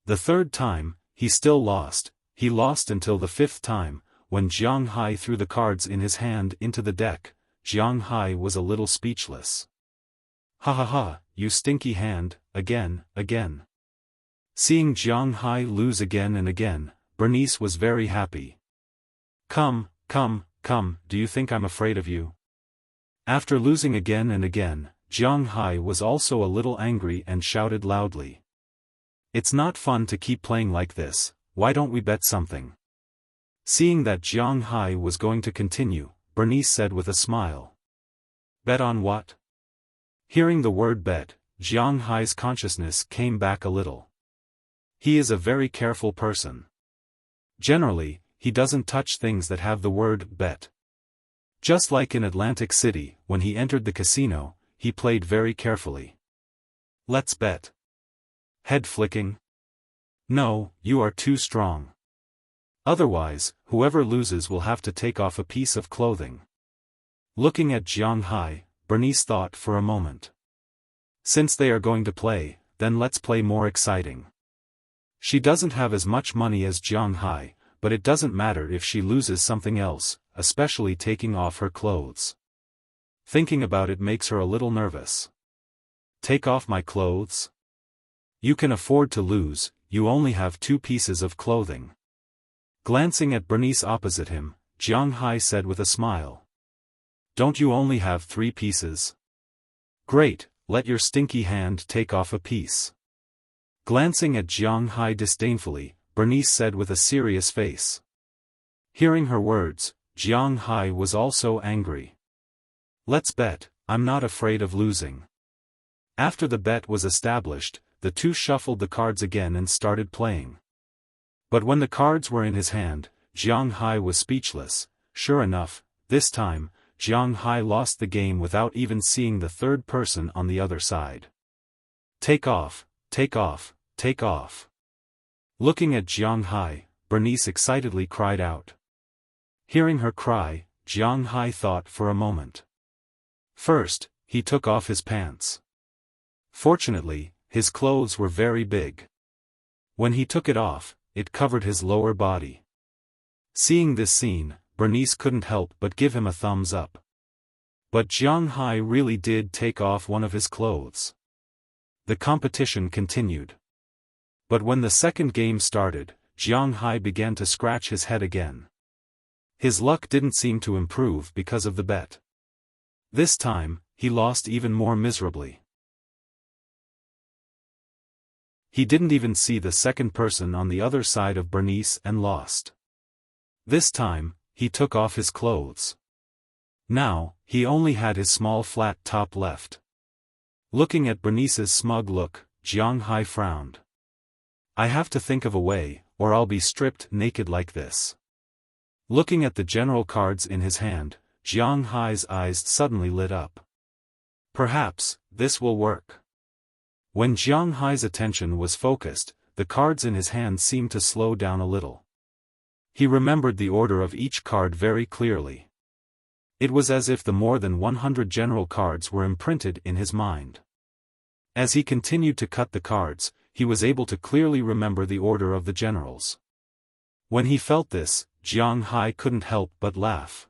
S1: The third time, he still lost. He lost until the 5th time, when Jiang Hai threw the cards in his hand into the deck. Jiang Hai was a little speechless. Ha ha ha, you stinky hand, again. Seeing Jiang Hai lose again and again, Bernice was very happy. Come, come, come, do you think I'm afraid of you? After losing again and again, Jiang Hai was also a little angry and shouted loudly. It's not fun to keep playing like this, why don't we bet something? Seeing that Jiang Hai was going to continue, Bernice said with a smile. Bet on what? Hearing the word bet, Jiang Hai's consciousness came back a little. He is a very careful person. Generally, he doesn't touch things that have the word bet. Just like in Atlantic City, when he entered the casino, he played very carefully. Let's bet. Head flicking. No, you are too strong. Otherwise, whoever loses will have to take off a piece of clothing. Looking at Jiang Hai, Bernice thought for a moment. Since they are going to play, then let's play more exciting. She doesn't have as much money as Jiang Hai, but it doesn't matter if she loses something else, especially taking off her clothes. Thinking about it makes her a little nervous. Take off my clothes? You can afford to lose, you only have 2 pieces of clothing. Glancing at Bernice opposite him, Jiang Hai said with a smile. Don't you only have 3 pieces? Great, let your stinky hand take off a piece. Glancing at Jiang Hai disdainfully, Bernice said with a serious face. Hearing her words, Jiang Hai was also angry. Let's bet, I'm not afraid of losing. After the bet was established, the two shuffled the cards again and started playing. But when the cards were in his hand, Jiang Hai was speechless. Sure enough, this time, Jiang Hai lost the game without even seeing the third person on the other side. Take off, take off, take off. Looking at Jiang Hai, Bernice excitedly cried out. Hearing her cry, Jiang Hai thought for a moment. First, he took off his pants. Fortunately, his clothes were very big. When he took it off, it covered his lower body. Seeing this scene, Bernice couldn't help but give him a thumbs up. But Jiang Hai really did take off one of his clothes. The competition continued. But when the second game started, Jiang Hai began to scratch his head again. His luck didn't seem to improve because of the bet. This time, he lost even more miserably. He didn't even see the second person on the other side of Bernice and lost. This time, he took off his clothes. Now, he only had his small flat top left. Looking at Bernice's smug look, Jiang Hai frowned. I have to think of a way, or I'll be stripped naked like this. Looking at the general cards in his hand, Jiang Hai's eyes suddenly lit up. Perhaps, this will work. When Jiang Hai's attention was focused, the cards in his hand seemed to slow down a little. He remembered the order of each card very clearly. It was as if the more than 100 general cards were imprinted in his mind. As he continued to cut the cards, he was able to clearly remember the order of the generals. When he felt this, Jiang Hai couldn't help but laugh.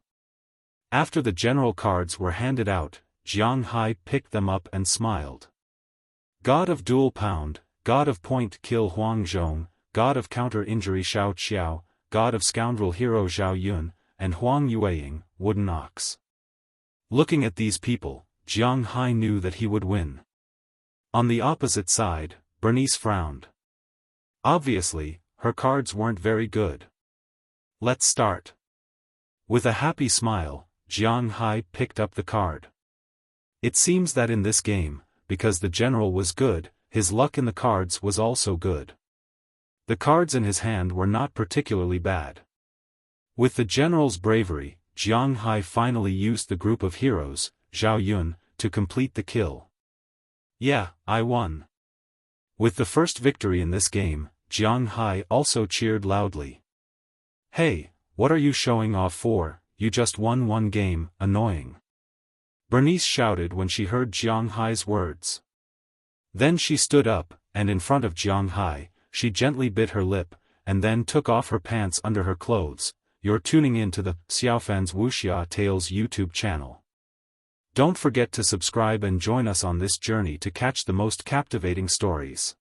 S1: After the general cards were handed out, Jiang Hai picked them up and smiled. God of dual pound, God of point kill Huang Zhong, God of counter injury Xiao Qiao, God of scoundrel hero Zhao Yun, and Huang Yueying, wooden ox. Looking at these people, Jiang Hai knew that he would win. On the opposite side, Bernice frowned. Obviously, her cards weren't very good. Let's start. With a happy smile, Jiang Hai picked up the card. It seems that in this game, because the general was good, his luck in the cards was also good. The cards in his hand were not particularly bad. With the general's bravery, Jiang Hai finally used the group of heroes, Zhao Yun, to complete the kill. Yeah, I won. With the first victory in this game, Jiang Hai also cheered loudly. Hey, what are you showing off for? You just won one game, annoying. Bernice shouted when she heard Jiang Hai's words. Then she stood up, and in front of Jiang Hai, she gently bit her lip, and then took off her pants under her clothes. You're tuning in to the Xiaofan's Wuxia Tales YouTube channel. Don't forget to subscribe and join us on this journey to catch the most captivating stories.